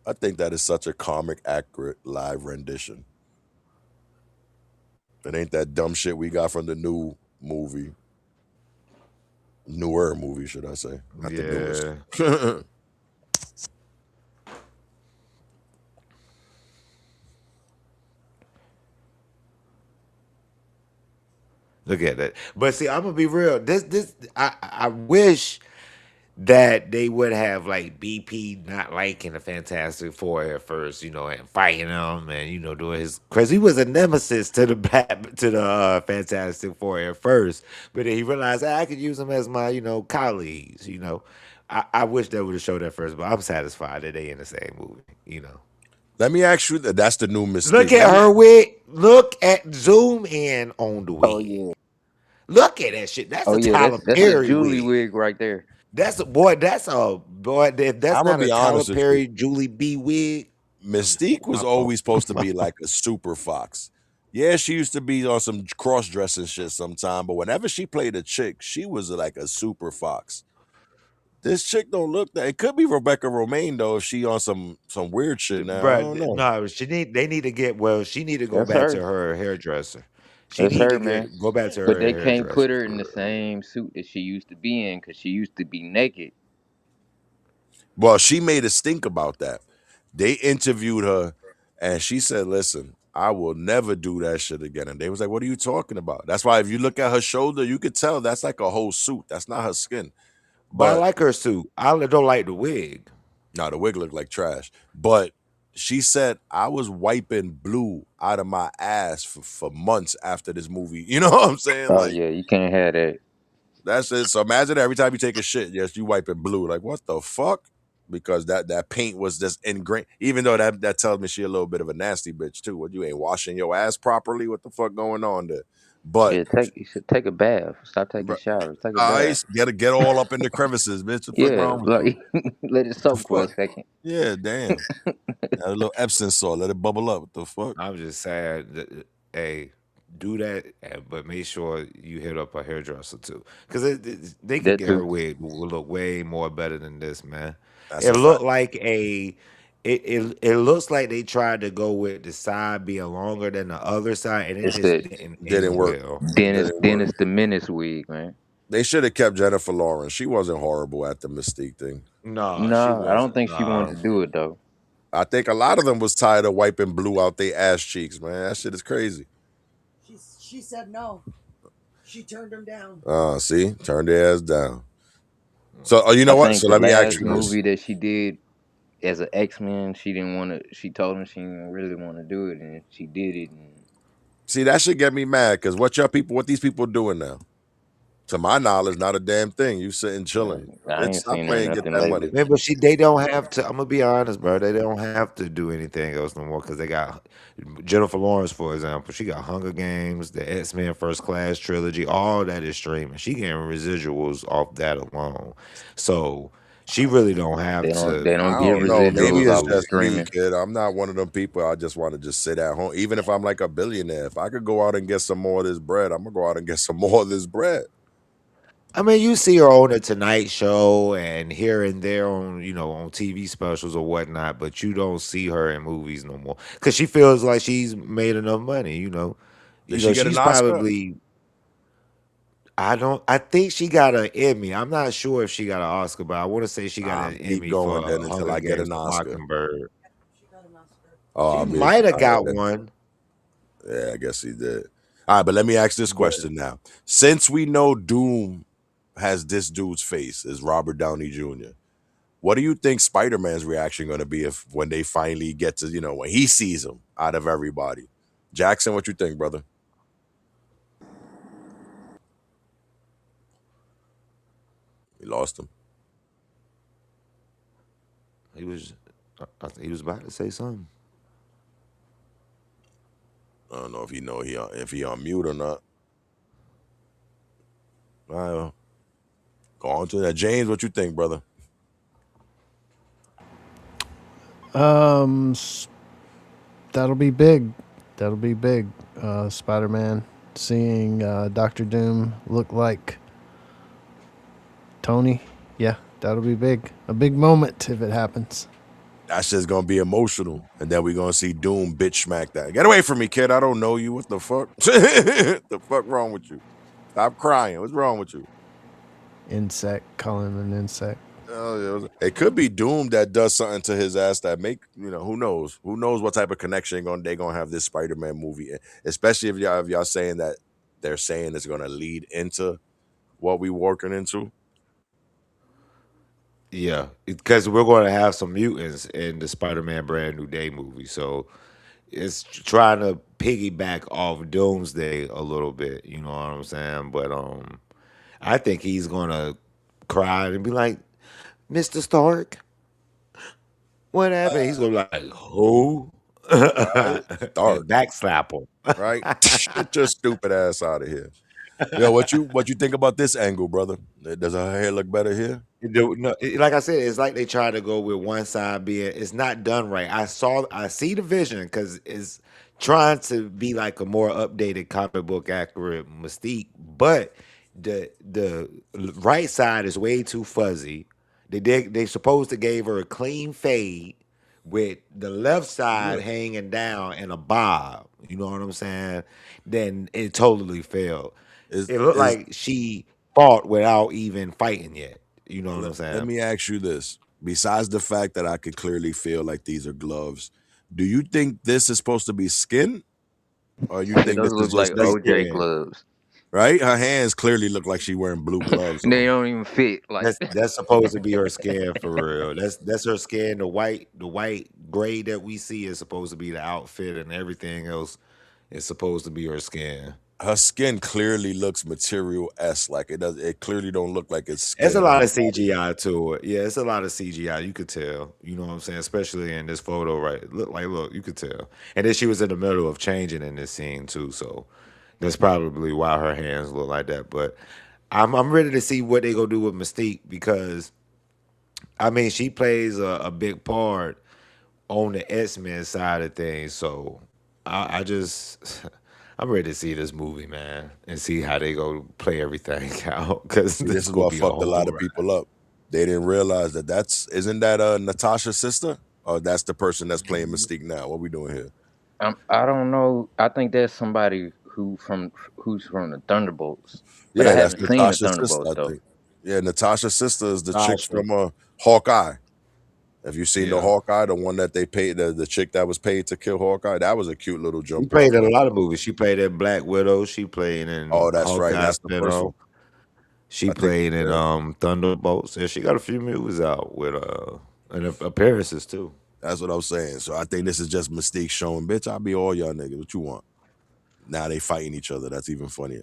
I think that is such a comic accurate live rendition. It ain't that dumb shit we got from the new movie. Newer movie, should I say. Not the newest. Yeah. Look at that. But see, I'm gonna be real. This I wish that they would have like BP not liking the Fantastic Four at first, and fighting him, and doing his because he was a nemesis to the Fantastic Four at first, but then he realized, I could use them as my colleagues. I wish they would have showed that first, but I'm satisfied that they in the same movie. Let me ask you that. That's the new Look Mystique. at her wig. Look at zoom in on the Oh wig. yeah. Look at that shit. That's Oh a yeah. That's Tyler that's a Perry Julie wig. wig right there. That's a boy. That's a boy. If that's I'm gonna not a be Tyler honest with you. Perry Julie B wig, Mystique was my fault. always supposed to be like a super fox. Yeah, she used to be on some cross dressing shit sometime, but whenever she played a chick, she was like a super fox. This chick don't look that. It could be Rebecca Romaine though, if she on some weird shit now. I don't Bruh, know. no, they need to get well. She need to go That's back to her. her hairdresser. She That's need her, to man. go back to But her they can't hairdresser put her in for the real. same suit that she used to be in because she used to be naked. Well, she made a stink about that. They interviewed her, and she said, "Listen, I will never do that shit again." And they was like, "What are you talking about?" That's why if you look at her shoulder, you could tell that's like a whole suit. That's not her skin. But I But like her suit. I don't like the wig. no, the wig looked like trash. But she said, I was wiping blue out of my ass for months after this movie. You know what I'm saying? Oh Like, yeah, you can't have that. that's it. So imagine every time you take a shit, yes, you wipe it blue. Like, what the fuck? Because that paint was just ingrained. Even though that tells me she a little bit of a nasty bitch too. What, you ain't washing your ass properly? What the fuck going on there? But Yeah, you should take a bath. Stop taking bro, showers. Take a bath. ice, get all up in the crevices, bitch. What the fuck Yeah, wrong with you? like let it What the soak for a fuck? second. Yeah, damn. Add a little Epsom salt, let it bubble up. What the fuck? I'm just sad. Hey, do that, but make sure you hit up a hairdresser too, because they could That get her too. wig will look way more better than this, man. That's It a fact. looked like it looks like they tried to go with the side being longer than the other side, and it It's just the didn't Didn't end work. well. It Dennis didn't work. Dennis the Menace wig, man. They should have kept Jennifer Lawrence. She wasn't horrible at the Mystique thing. No, she No, I don't wasn't. think she No, wanted to do it though. I think a lot of them was tired of wiping blue out their ass cheeks, man. That shit is crazy. She said no. She turned him down. See, turn their ass down. So, you I know what? think So the let me ask last you this. movie that she did as an X-Men, she didn't want to. She told him she didn't really want to do it, and she did it. And See, that should get me mad because what these people doing now? To my knowledge, not a damn thing. You sitting chilling. I Bitch, ain't stop seen her playing, get nothing that money. lately. man, but they don't have to. I'm gonna be honest, bro. They don't have to do anything else no more because they got Jennifer Lawrence, for example. She got Hunger Games, the X-Men First Class trilogy. All that is streaming. She getting residuals off that alone. So she really don't have They don't. to They I don't get get don't know. into Maybe residuals it's off of those. just me, streaming. kid. I'm not one of them people. I just want to just sit at home. Even if I'm like a billionaire, if I could go out and get some more of this bread, I'm gonna go out and get some more of this bread. I mean, you see her on the Tonight Show and here and there on on TV specials or whatnot, but you don't see her in movies no more because she feels like she's made enough money. Did she get an She's Oscar? probably. I don't. I think she got an Emmy. I'm not sure if she got an Oscar, but I want to say she got an Keep Emmy going for then until Hunger I get Games an for Oscar. Mockingbird. She got an Oscar. Oh, She I mean, might have all right, got then. one, Yeah, I guess he did. All right, but let me ask this but question now. Since we know Doom has this dude's face, is Robert Downey Jr., what do you think Spider-Man's reaction going to be if when they finally get to, when he sees him out of everybody? Jackson, what you think, brother? We lost him. he was. I think he was about to say something. I don't know if he on mute or not. All right, well, go on to that. James, what you think, brother? Um, that'll be big. That'll be big. Spider-Man seeing Doctor Doom look like Tony. Yeah, that'll be big. A big moment if it happens. That's just gonna be emotional, and then we're gonna see Doom bitch smack that. Get away from me, kid! I don't know you. What the fuck? The fuck wrong with you? Stop crying. What's wrong with you? Insect, call him an insect. Oh, yeah. It could be Doom that does something to his ass that make who knows? Who knows what type of connection they gonna have this Spider-Man movie, especially if y'all saying that they're saying it's gonna lead into what we working into. Yeah, because we're going to have some mutants in the Spider-Man Brand New Day movie, so it's trying to piggyback off Doomsday a little bit. You know what I'm saying? But I think he's gonna cry and be like, "Mr. Stark, what happened?" He's gonna be like, "Who?" Right? and Stark, backslap him. right? Get your stupid ass out of here. Yo, what you think about this angle, brother? Does her hair look better here? No, like I said, it's like they try to go with one side being it's not done right. I see the vision because it's trying to be like a more updated comic book accurate Mystique, but the right side is way too fuzzy. They supposed to gave her a clean fade with the left side Yeah. hanging down in a bob. You know what I'm saying? Then it totally failed. Is It looked is like she fought without even fighting yet. You know what I'm let saying? me ask you this. Besides the fact that I can clearly feel like these are gloves, do you think this is supposed to be skin? Or you Yeah, think this those is look just like That's tape? OJ skin. gloves. Right? Her hands clearly look like she wearing blue gloves They on. don't even fit. Like That's supposed to be her skin for real. That's her skin. The white gray that we see is supposed to be the outfit, and everything else is supposed to be her skin. Her skin clearly looks material s like it does. It clearly don't look like it's It's a skin on lot her of body. CGI to it. Yeah, it's a lot of CGI. You could tell. You know what I'm saying? Especially in this photo, right? Look, you could tell. And then she was in the middle of changing in this scene too, so that's probably why her hands look like that. But I'm ready to see what they gonna do with Mystique because I mean she plays a big part on the X-Men side of things. So I just I'm ready to see this movie, man, and see how they go play everything out because See, this this is is gonna what be a fucked a lot whole of people up. They didn't realize that isn't that Natasha's sister? Or that's the person that's playing Mystique now. What we doing here? I don't know. I think that's somebody who's from the Thunderbolts, but I Yeah, that's haven't seen the Natasha's sister, Thunderbolts I though. think. Yeah, Natasha's sister is the chick Tasha. from Hawkeye. Have you seen the Yeah. Hawkeye, the one that they paid, the chick that was paid to kill Hawkeye? That was a cute little She jump off played in a right lot of there. movies. She played in Black Widow. She played Oh, in that's right. Hawkeye That's the first one. spinoff. She I think, played in yeah, Thunderbolts. And she got a few movies out with and appearances too. that's what I'm saying. So I think this is just Mystique showing, bitch, I'll be all y'all niggas. What you want? Now they fighting each other. That's even funnier.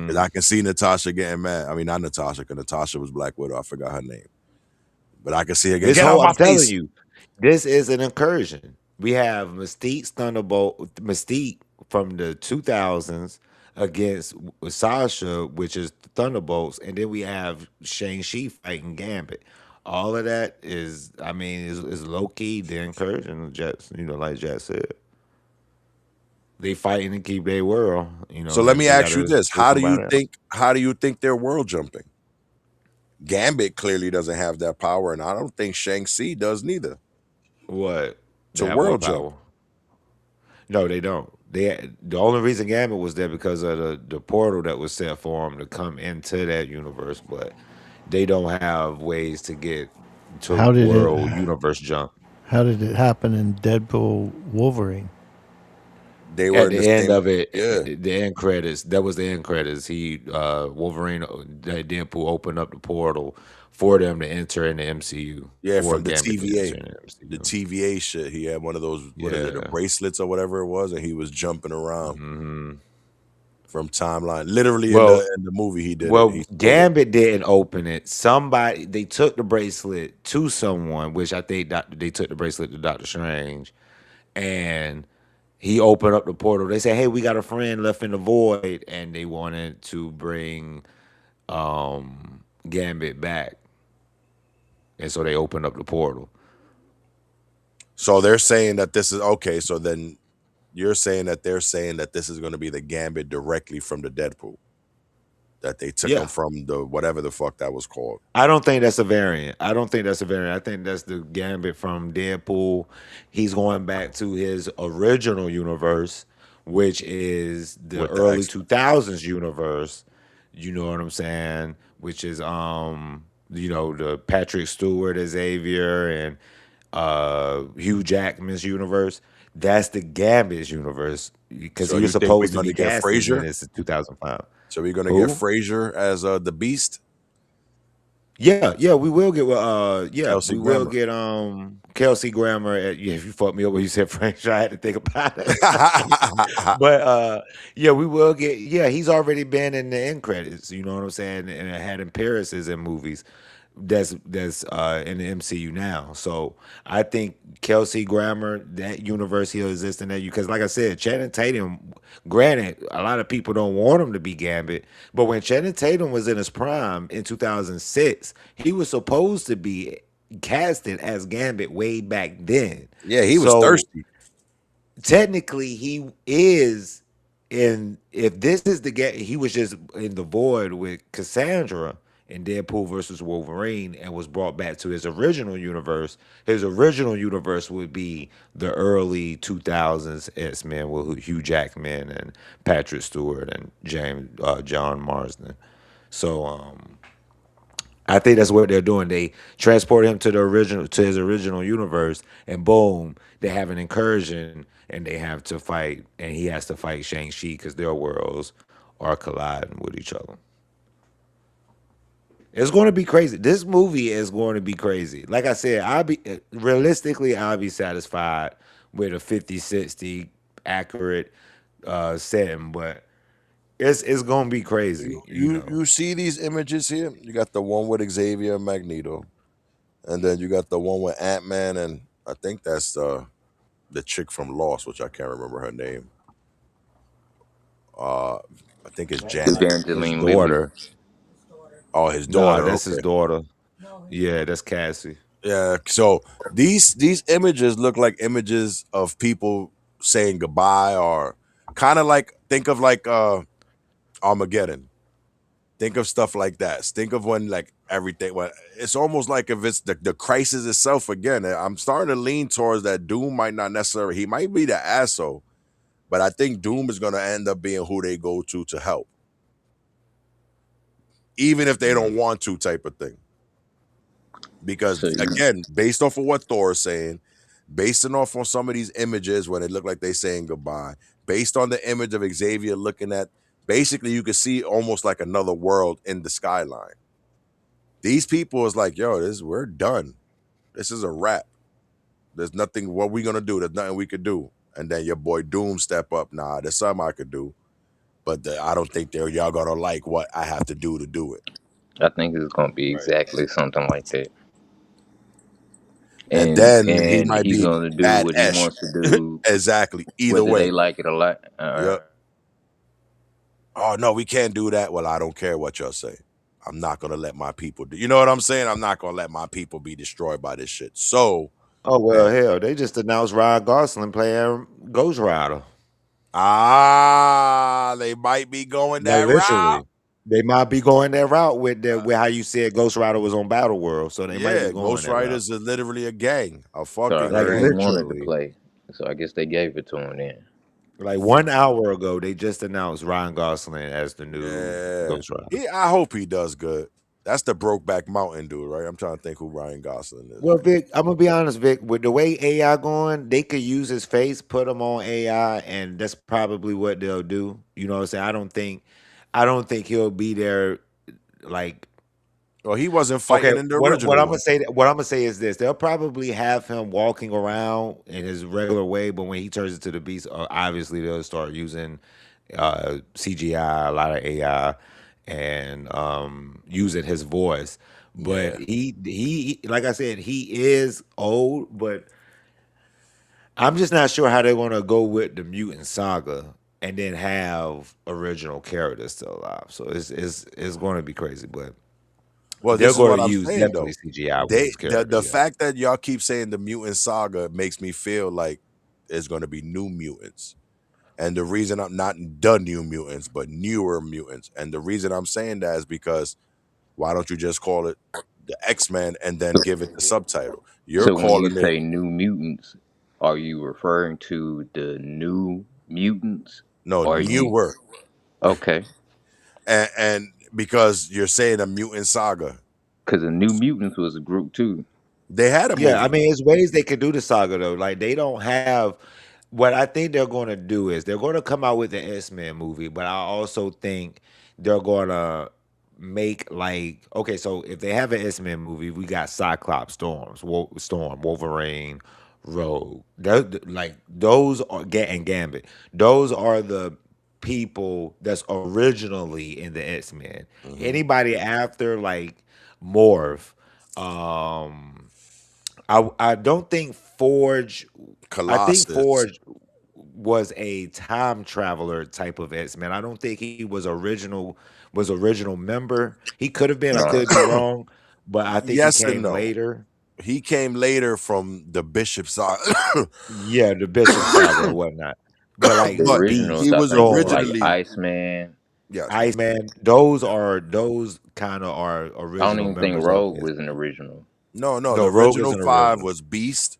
Because Hmm. I can see Natasha getting mad. I mean, not Natasha, because Natasha was Black Widow. I forgot her name. But I can see her getting, This get out whole my I'm telling face. you, this is an incursion. We have Mystique from the 2000s against Sasha, which is Thunderbolts, and then we have Shang-Chi fighting Gambit. All of that is, I mean, is low key the incursion. Jets, like Jet said, they fighting to keep their world. So let me They got ask you to this. take somebody out. How do you think they're world jumping? Gambit clearly doesn't have that power, and I don't think Shang-Chi does neither. What? They To have what world jump. power? No, they don't. The only reason Gambit was there because of the portal that was set for him to come into that universe, but they don't have ways to get to How did it? world universe jump. How did it happen in Deadpool Wolverine? They were At in the the end same, of it, yeah. the end credits. That was the end credits. He Wolverine, that Deadpool opened up the portal for them to enter in the MCU, Yeah, for from the Gambit to enter TVA. in the The MCU. TVA shit. He had one of those, what is it, the Yeah. bracelets or whatever it was, and he was jumping around Hmm. from timeline. Literally in Well, the movie he did it. Well, He stole it. Gambit didn't open it. Somebody they took the bracelet to someone, which I think they took the bracelet to Doctor Strange, and he opened up the portal. They said, "Hey, we got a friend left in the void," and they wanted to bring Gambit back, and so they opened up the portal. So they're saying that this is okay. So then you're saying that they're saying that this is going to be the Gambit directly from the Deadpool. That they took him Yeah, from the whatever the fuck that was called. I don't think that's a variant. I don't think that's a variant. I think that's the Gambit from Deadpool. He's going back to his original universe, which is the With the early X-Men. 2000s universe. You know what I'm saying? Which is the Patrick Stewart as Xavier and Hugh Jackman's universe. That's the Gambit's universe because So he was you think we're supposed to going be to get casted in Frasier? this in 2005. So we're going to get Who? Frasier as the Beast? Yeah, we will get yeah, Kelsey we will Grammer. get Kelsey Grammer yeah, if you fucked me up when you said French, I had to think about it. But yeah, we will get yeah, he's already been in the end credits, you know what I'm saying? And it had appearances in movies that's in the MCU now. So I think Kelsey Grammer, that universe he'll exist in that you because like I said, Channing Tatum, granted, a lot of people don't want him to be Gambit, but when Channing Tatum was in his prime in 2006, he was supposed to be casted as Gambit way back then. Yeah, he was So thirsty. technically he is in if this is the get he was just in the void with Cassandra in Deadpool versus Wolverine and was brought back to his original universe. His original universe would be the early 2000s X-Men with Hugh Jackman and Patrick Stewart and James John Marsden. So I think that's what they're doing. They transport him to the original to his original universe, and boom, they have an incursion, and they have to fight, and he has to fight Shang Chi because their worlds are colliding with each other. It's going to be crazy. This movie is going to be crazy. Like I said, I'll be realistically, I'll be satisfied with a 50-60 accurate setting, but it's going to be crazy, You, you you know. you see these images here? You got the one with Xavier and Magneto, and then you got the one with Ant Man, and I think that's the chick from Lost, which I can't remember her name. Uh, I think it's Janet. His Evangeline Lilly. daughter. Oh, his Nah, daughter. that's his Okay. daughter. No, his Yeah, daughter. that's Cassie. Yeah. So these images look like images of people saying goodbye, or kind of like think of like Armageddon. Think of stuff like that. Think of when like everything. When it's almost like if it's the crisis itself again. I'm starting to lean towards that Doom might not necessarily. He might be the asshole, but I think Doom is going to end up being who they go to help, even if they don't Mm. want to, type of thing. Because So you, again, based off of what Thor is saying, basing off on some of these images when it looked like they saying goodbye, based on the image of Xavier looking at, basically you could see almost like another world in the skyline. These people is like, yo, this we're done. This is a wrap. There's nothing. What we gonna do? There's nothing we could do. And then your boy Doom step up. Nah, there's something I could do, but I don't think they're y'all gonna like what I have to do it. I think it's gonna be Right. exactly something like that. And And then he and might he's be gonna do bad what he Esh. wants to do, Exactly. Either whether they way. like it or not. Yep. Oh no, we can't do that. Well, I don't care what y'all say. I'm not gonna let my people do. You know what I'm saying? I'm not gonna let my people be destroyed by this shit. So, Oh well, man, hell, they just announced Ryan Gosling playing Ghost Rider. they might be going Like that route. literally, they might be going that route with the with how you said Ghost Rider was on Battle World, so they might be Yeah, going Ghost that route. Riders is literally a gang, a So I fucking Like heard gang. he wanted to literally, play. So I guess they gave it to him then. like 1 hour ago, they just announced Ryan Gosling as the new Yeah, Ghost Rider. I hope he does good. That's the Brokeback Mountain dude, right? I'm trying to think who Ryan Gosling is. Well, Vic, I'm gonna be honest, Vic. With the way AI going, they could use his face, put him on AI, and that's probably what they'll do. You know what I'm saying? I don't think he'll be there. Like, Well, he wasn't okay, fighting in the what original I'm gonna one. say, what I'm gonna say is this: they'll probably have him walking around in his regular way, but when he turns into the beast, obviously they'll start using CGI, a lot of AI, and using his voice. But Yeah. like I said, he is old, but I'm just not sure how they're gonna go with the mutant saga and then have original characters still alive. So it's going to be crazy, but Well, they're this is going what to I'm use saying definitely though. CGI with They his the characters. Yeah. fact that y'all keep saying the mutant saga makes me feel like there's going to be new mutants. And the reason I'm not the new mutants, but newer mutants. And the reason I'm saying that is because why don't you just call it the X-Men and then give it the subtitle? You're So when you calling it say new mutants, are you referring to the new mutants? no Or are you newer. okay? And because you're saying a mutant saga. Because the New Mutants was a group too. They had a Yeah, I movie. mean, it's ways they could do the saga though. Like they don't have. What I think they're going to do is they're going to come out with the X Men movie, but I also think they're going to make like okay, so if they have an X-Men movie, we got Cyclops, Storm, Wolverine, Rogue. Like those are and Gambit. Those are the people that's originally in the X-Men. Hmm. Anybody after like Morph, um I don't think Forge. I think Colossus. Forge was a time traveler type of X-Men. I don't think he was original member. He could have been. I No, could be wrong, but I think he Yes and came no. later. He came later from the Bishop side, Yeah, the Bishop Saga or whatnot. But the like but originals, he Beast, I was think, was like Storm, originally, Iceman. yes. Iceman, those kind of are I don't original even think members of Rogue it. was an original. No, no, No, the Rogue original isn't five original. was Beast.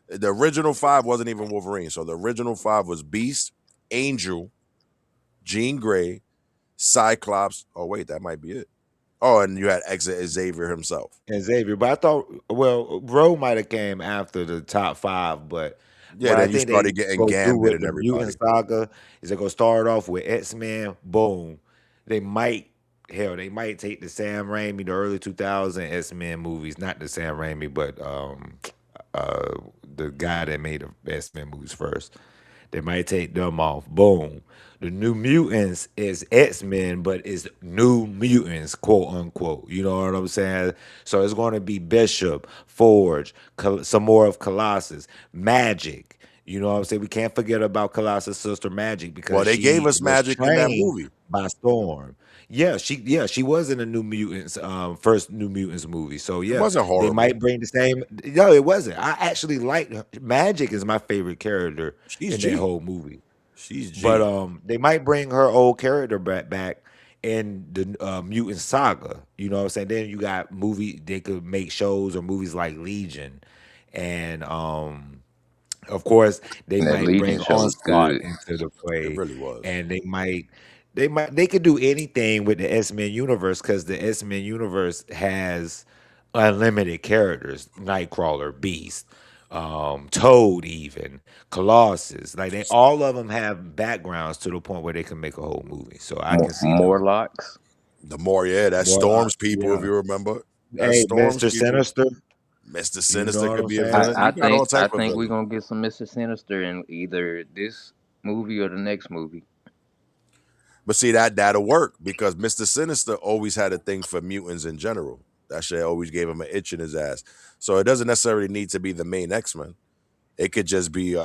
The original five wasn't even Wolverine. So the original five was Beast, Angel, Jean Grey, Cyclops. Oh wait, that might be it. Oh, and you had Exit Xavier himself. And Xavier. But I thought, well, Roe might have came after the top five, but Yeah, what I then you think they started getting go do Gambit with and the mutant everybody. saga is they go start off with X-Men, boom. They might they might take the Sam Raimi, the early 2000 X-Men movies, not the Sam Raimi, but uh the guy that made the X-Men movies first. They might take them off. Boom. The New Mutants is X-Men, but it's New Mutants, quote unquote. You know what I'm saying? So it's going to be Bishop, Forge, some more of Colossus, Magic. You know what I'm saying? We can't forget about Colossus' sister Magic Well, because they gave she us was magic in that trained movie. by Storm. Yeah, she was in the New Mutants, first New Mutants movie. So It yeah, wasn't they horrible. might bring the same. No, it wasn't. I actually like Magic is my favorite character She's in that G. whole movie. She's But G. they might bring her old character back in the Mutant Saga. You know what I'm saying? Then you got movie. They could make shows or movies like Legion, and of course, they And that might Legion bring show was Onslaught good. into the It play, really was. and they could do anything with the X-Men universe because the X-Men universe has unlimited characters: Nightcrawler, Beast, Toad, even Colossus. Like they all of them have backgrounds to the point where they can make a whole movie. So I can see them. Morlocks. The more, yeah, that's Warlock, Storm's people, if yeah. you remember. That's Hey, Storm's Mister people. Sinister. Mr. You know Sinister what could I'm be a I, villain. saying? I You got all think I type of think we're villains. gonna get some Mr. Sinister in either this movie or the next movie. But see that'll work because Mr. Sinister always had a thing for mutants in general. That shit always gave him an itch in his ass. So it doesn't necessarily need to be the main X-Men. It could just be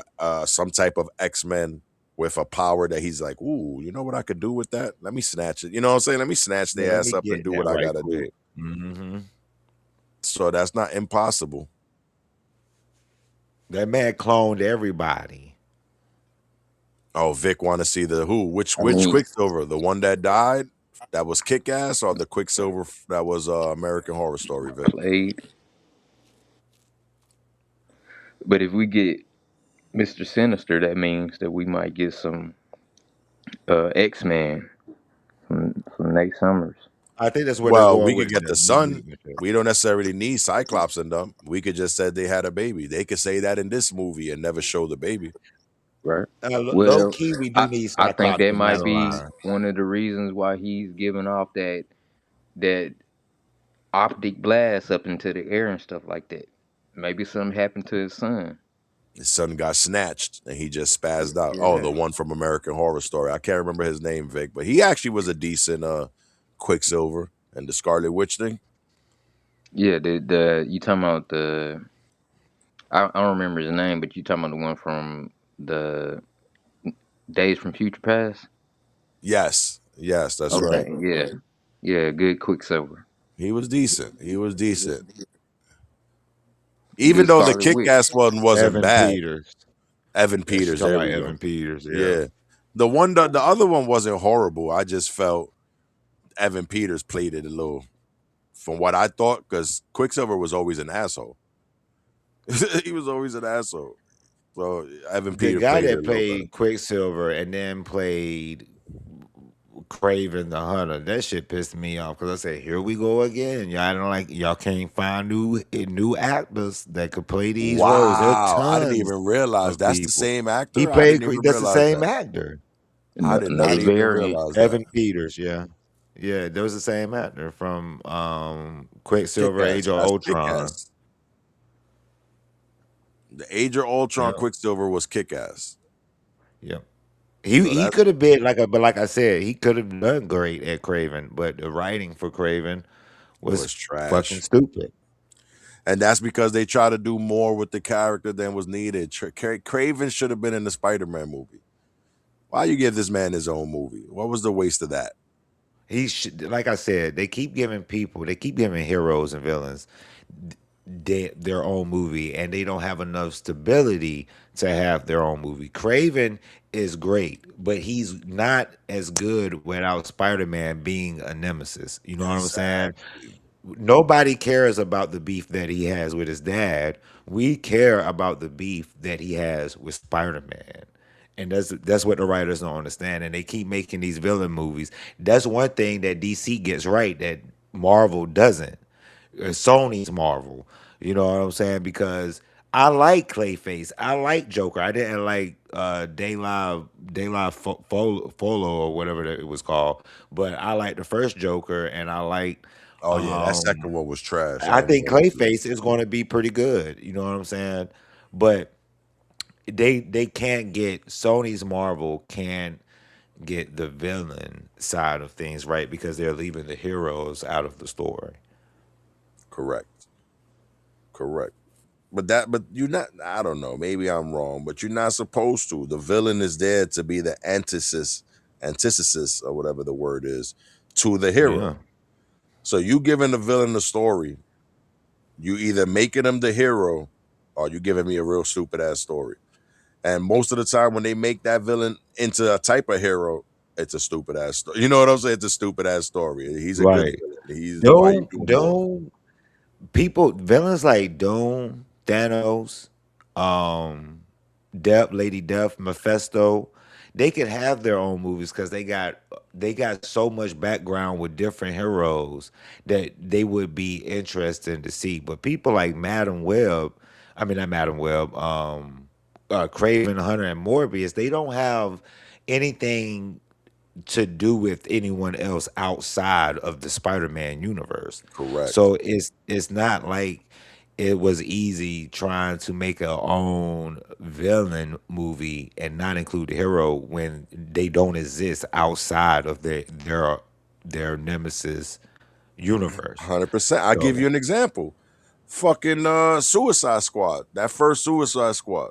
some type of X-Men with a power that he's like, ooh, you know what I could do with that? Let me snatch it. You know what I'm saying? Let me snatch Yeah, their let ass me up and get do that what I right gotta do. quick. So that's not impossible. That man cloned everybody. Oh, Vic want to see the who? I Which mean, Quicksilver? The one that died? That was Kick Ass, or the Quicksilver that was American Horror Story? Vic. played. But if we get Mr. Sinister, that means that we might get some X-Man from Nate Summers. I think that's where they're Well, going we with could get the the new son. mutant shit. We don't necessarily need Cyclops in them. We could just said they had a baby. They could say that in this movie and never show the baby. Right. Low Well, key, we do I need I think Cyclops that and might be Madeline. one of the reasons why he's giving off that optic blast up into the air and stuff like that. Maybe something happened to his son. His son got snatched and he just spazzed out. Oh, Yeah. the one from American Horror Story. I can't remember his name, Vic, but he actually was a decent Quicksilver and the Scarlet Witch thing. Yeah, the you talking about I don't remember his name, but you talking about the one from the Days from Future Past? Yes, yes, that's right. Okay, yeah. Yeah, good Quicksilver. He was decent. He was decent. Even Good though the Scarlet Kick Witch. Ass one wasn't Evan bad. Peters. Evan Yeah, she Peters, talking there about we go. Evan Peters. Yeah. Yeah. The other one wasn't horrible. I just felt Evan Peters played it a little from what I thought, because Quicksilver was always an asshole. He was always an asshole. So Evan The Peters guy played it a that little better. played Quicksilver and then played Craven the Hunter, that shit pissed me off because I said, "Here we go again. Y'all don't like y'all can't find new actors that could play these roles. There are Wow. I didn't tons even realize of that's the people. same He actor. I played. didn't even That's the realize same that. actor, I did not Another even variant. realize that. Evan Peters. Yeah, Yeah, that was the same actor from Kick Quicksilver, Ass. Age of That's Kick Ultron. Ass. The Age of Ultron Yeah, Quicksilver was Kick Ass. yeah. So He that's could have been but like I said, he could have done great at Craven, but the writing for Craven was was fucking trash. stupid. And that's because they try to do more with the character than was needed. Craven should have been in the Spider-Man movie. Why you give this man his own movie? What was the waste of that? He should, like I said, they keep giving heroes and villains their own movie, and they don't have enough stability to have their own movie. Craven is great, but he's not as good without Spider-Man being a nemesis. You know what I'm saying? Exactly. Nobody cares about the beef that he has with his dad. We care about the beef that he has with Spider-Man. And that's what the writers don't understand. And they keep making these villain movies. That's one thing that DC gets right that Marvel doesn't. Sony's Marvel. You know what I'm saying? Because I like Clayface. I like Joker. I didn't like Folo or whatever it was called. But I like the first Joker, and I like Oh yeah, that second um one was trash. I I ain't even think gonna hold you. Clayface is going to be pretty good. You know what I'm saying? But they can't get Sony's Marvel can't get the villain side of things right because they're leaving the heroes out of the story. Correct. Correct. But you're not, I don't know, maybe I'm wrong, but you're not supposed to. The villain is there to be the antithesis or whatever the word is to the hero. Yeah. So you giving the villain the story, you either making him the hero or you giving me a real stupid ass story. And most of the time when they make that villain into a type of hero, it's a stupid ass story. You know what I'm saying? It's a stupid ass story. He's a good Right. villain. He's why you Don't do more. don't people villains like Doom, Thanos, um, Lady Death, Mephisto, they can have their own movies because they got so much background with different heroes that they would be interesting to see. But people like Madam Web, I mean not Madam Web, Craven Hunter and Morbius, they don't have anything to do with anyone else outside of the Spider-Man universe. Correct. So it's not like it was easy trying to make a own villain movie and not include the hero when they don't exist outside of their nemesis universe. 100%. I'll give So you an example. Fucking Suicide Squad. That first Suicide Squad.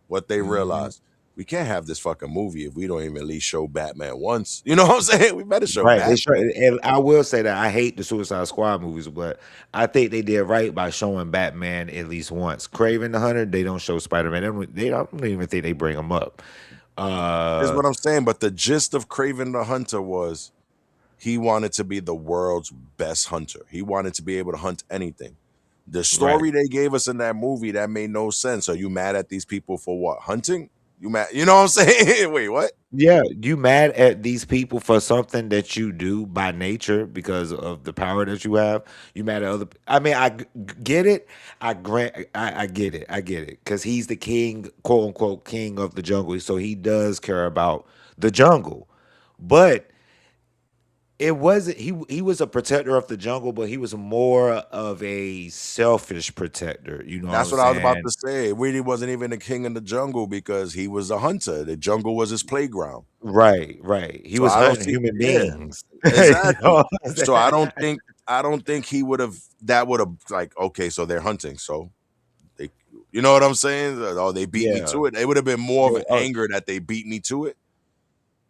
What they mhm. realized. We can't have this fucking movie if we don't even at least show Batman once. You know what I'm saying? We better show Right, they show, Batman. and I will say that I hate the Suicide Squad movies, but I think they did right by showing Batman at least once. Craven the Hunter, they don't show Spider Man. I don't even think they bring him up. Is Uh, what I'm saying. But the gist of Craven the Hunter was he wanted to be the world's best hunter. He wanted to be able to hunt anything. The right. story they gave us in that movie that made no sense. Are you mad at these people for what? Hunting? You mad? You know what I'm saying? Wait, what? Yeah, you mad at these people for something that you do by nature because of the power that you have. You mad at other. I mean, get it. I get it. I get it because he's the king, quote unquote, king of the jungle. So he does care about the jungle, but it wasn't he was a protector of the jungle, but he was more of a selfish protector. You know what That's I'm what I was about saying? to say. It really wasn't even the king in the jungle because he was a hunter. The jungle was his playground. Right, right. He So was I don't hunting see, human yeah, beings. You exactly. know what I'm So saying? I don't think he would have that would have like, okay, so they're hunting. So they you know what I'm saying? Oh, they beat me Yeah. to it. It would have been more of They, an anger that they beat me to it.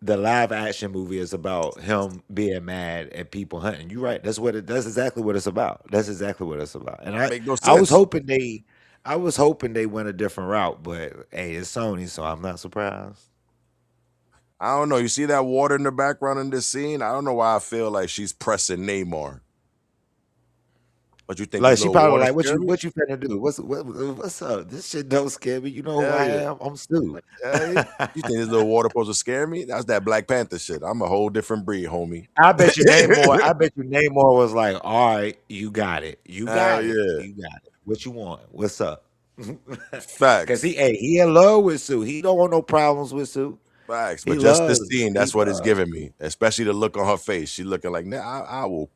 the live action movie is about him being mad at people hunting. You're right. That's exactly what it's about. That's exactly what it's about. And Make no I was sense. hoping they went a different route, but hey, it's Sony, so I'm not surprised. I don't know. You see that water in the background in this scene? I don't know why I feel like she's pressing Neymar. But you think Like this she little probably water like, scare me? what you finna do? What's up? This shit don't scare me. You know who Hell I yeah. am? I'm Stu. Yeah. You think this little water supposed to scare me? That's that Black Panther shit. I'm a whole different breed, homie. I bet you Namor was like, all right, you got it. You Hell got it. yeah. You got it. What you want? What's up? Cause Facts. he in love with Sue. He don't want no problems with Sue. Facts, He but just this loves. scene, He that's what it's loves. giving me. Especially the look on her face. She looking like, nah, I will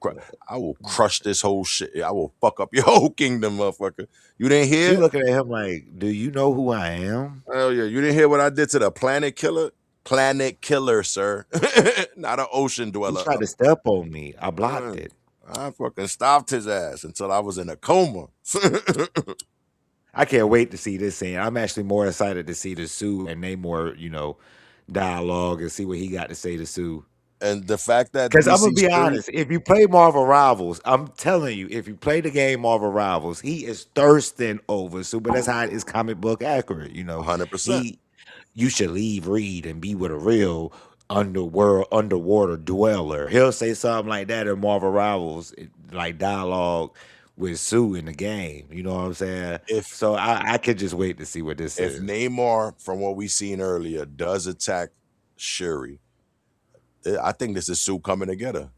crush this whole shit. I will fuck up your whole kingdom, motherfucker. You didn't She hear? looking at him like, "Do you know who I am?" Hell yeah, you didn't hear what I did to the planet killer? Planet killer, sir. Not an ocean He dweller. tried to step on me. I blocked Uh, it. I fucking stopped his ass until I was in a coma. I can't wait to see this scene. I'm actually more excited to see the Sue and Namor, dialogue and see what he got to say to Sue. And the fact that Because we I'm gonna see be Shuri, honest, if you play Marvel Rivals, I'm telling you, if you play the game Marvel Rivals, he is thirsting over Sue. But that's how it is comic book accurate. 100%. He, you should leave Reed and be with a real underwater dweller. He'll say something like that in Marvel Rivals, like dialogue with Sue in the game. You know what I'm saying? If So I could just wait to see what this if is. Namor, from what we seen earlier, does attack Shuri, I think this is Sue coming to get her.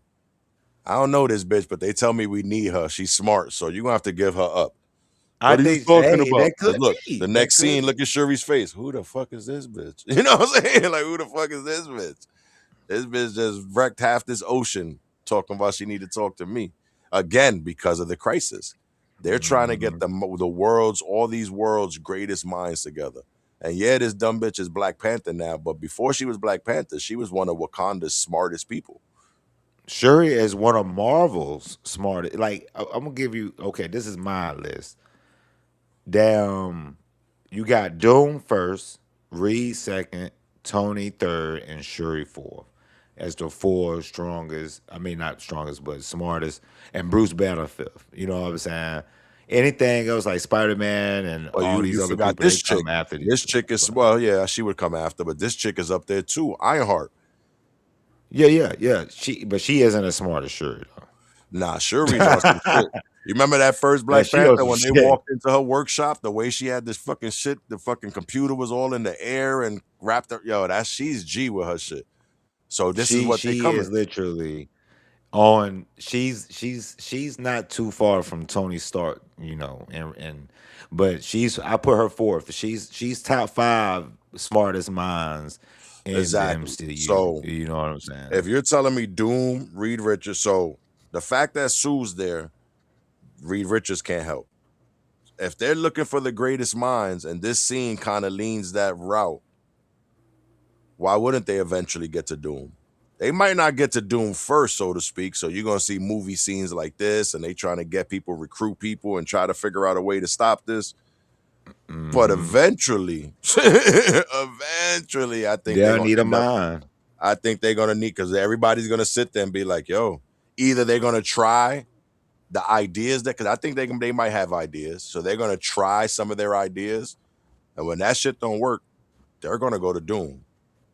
I don't know this bitch, but they tell me we need her. She's smart, so you're gonna have to give her up. I What are you think, talking hey, about? that Because could look, be. the That next could scene, look be. at Shuri's face. Who the fuck is this bitch? You know what I'm saying? Like, who the fuck is this bitch? This bitch just wrecked half this ocean talking about she need to talk to me. Again, because of the crisis. They're trying to get Mhm. the world's, all these world's greatest minds together. And yeah, this dumb bitch is Black Panther now, but before she was Black Panther, she was one of Wakanda's smartest people. Shuri is one of Marvel's smartest. Like I'm gonna give you. Okay, this is my list. Damn, you got Doom first, Reed second, Tony third, and Shuri fourth. As the four strongest. I mean, not strongest, but smartest, and Bruce Banner fifth. You know what I'm saying? Anything else like Spider Man and Well, all you these other forgot people, they this chick. come after these This chick guys. is, But well, yeah, she would come after, but this chick is up there too. Ironheart. yeah, yeah, yeah. She isn't as smart as Shuri Nah, Shuri's on some though. shit. You remember that first Yeah, Black she on Panther some when they shit. walked into her workshop, the way she had this fucking shit, the fucking computer was all in the air and wrapped her. Yo, she's G with her shit. So this is She what they she coming. is literally on. She's not too far from Tony Stark, and but I put her fourth. She's top five smartest minds in the Exactly. MCU. So You know what I'm saying? if you're telling me Doom, Reed Richards, so the fact that Sue's there, Reed Richards can't help. If they're looking for the greatest minds and this scene kind of leans that route, why wouldn't they eventually get to Doom? They might not get to Doom first, so to speak. So you're gonna see movie scenes like this, and they trying to get people, recruit people, and try to figure out a way to stop this. But Hmm. eventually, eventually, They'll need a mind. I think they're gonna need because everybody's gonna sit there and be like, "Yo," either they're gonna try the ideas that because I think they might have ideas, so they're gonna try some of their ideas, and when that shit don't work, they're gonna go to Doom.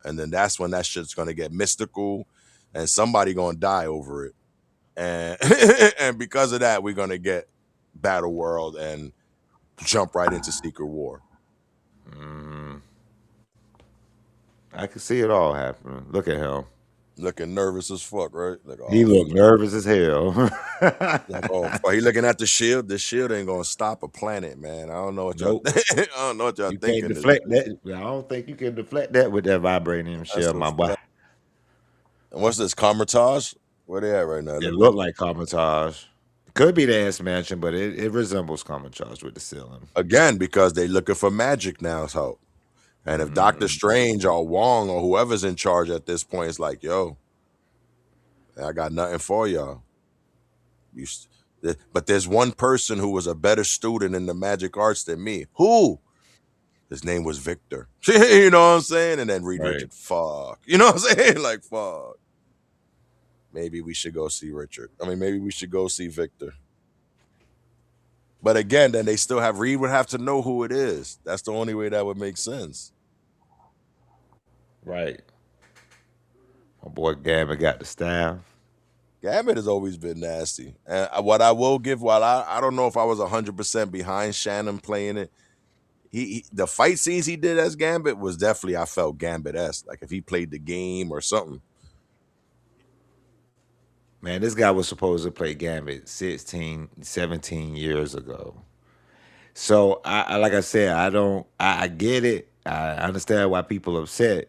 And then that's when that shit's gonna get mystical and somebody gonna die over it. And and because of that, we're gonna get Battle World and jump right into Secret War. Hmm. I can see it all happening. Look at him. Looking nervous as fuck, right? Like, He oh looked fuck. nervous as hell. Like, oh fuck. He looking at the shield. The shield ain't gonna stop a planet, man. I don't know what y'all Nope. I don't know what y'all You can't thinking. This deflect bitch. that. I don't think you can deflect that with that vibranium That's shell, a my boy. fact. And what's this? Comertage? Where they at right now? It Look like looked like Comatage. Could be the ass mansion, but it resembles Comatage with the ceiling. again, because they looking for magic now, so and if Doctor Mm, Strange or Wong or whoever's in charge at this point is like, yo, I got nothing for y'all. But there's one person who was a better student in the magic arts than me. Who? His name was Victor. You know what I'm saying? And then Reed right. Richard, fuck. You know what I'm saying? Like, fuck. Maybe we should go see Richard. I mean, maybe we should go see Victor. But again, then they still have Reed would have to know who it is. That's the only way that would make sense. Right. My boy Gabby got the staff. Gambit has always been nasty. And what I will give, while I don't know if I was 100% behind Shannon playing it, the fight scenes he did as Gambit was definitely, I felt Gambit-esque. Like if he played the game or something. Man, this guy was supposed to play Gambit 16, 17 years ago. So like I said, I don't I get it. I understand why people are upset,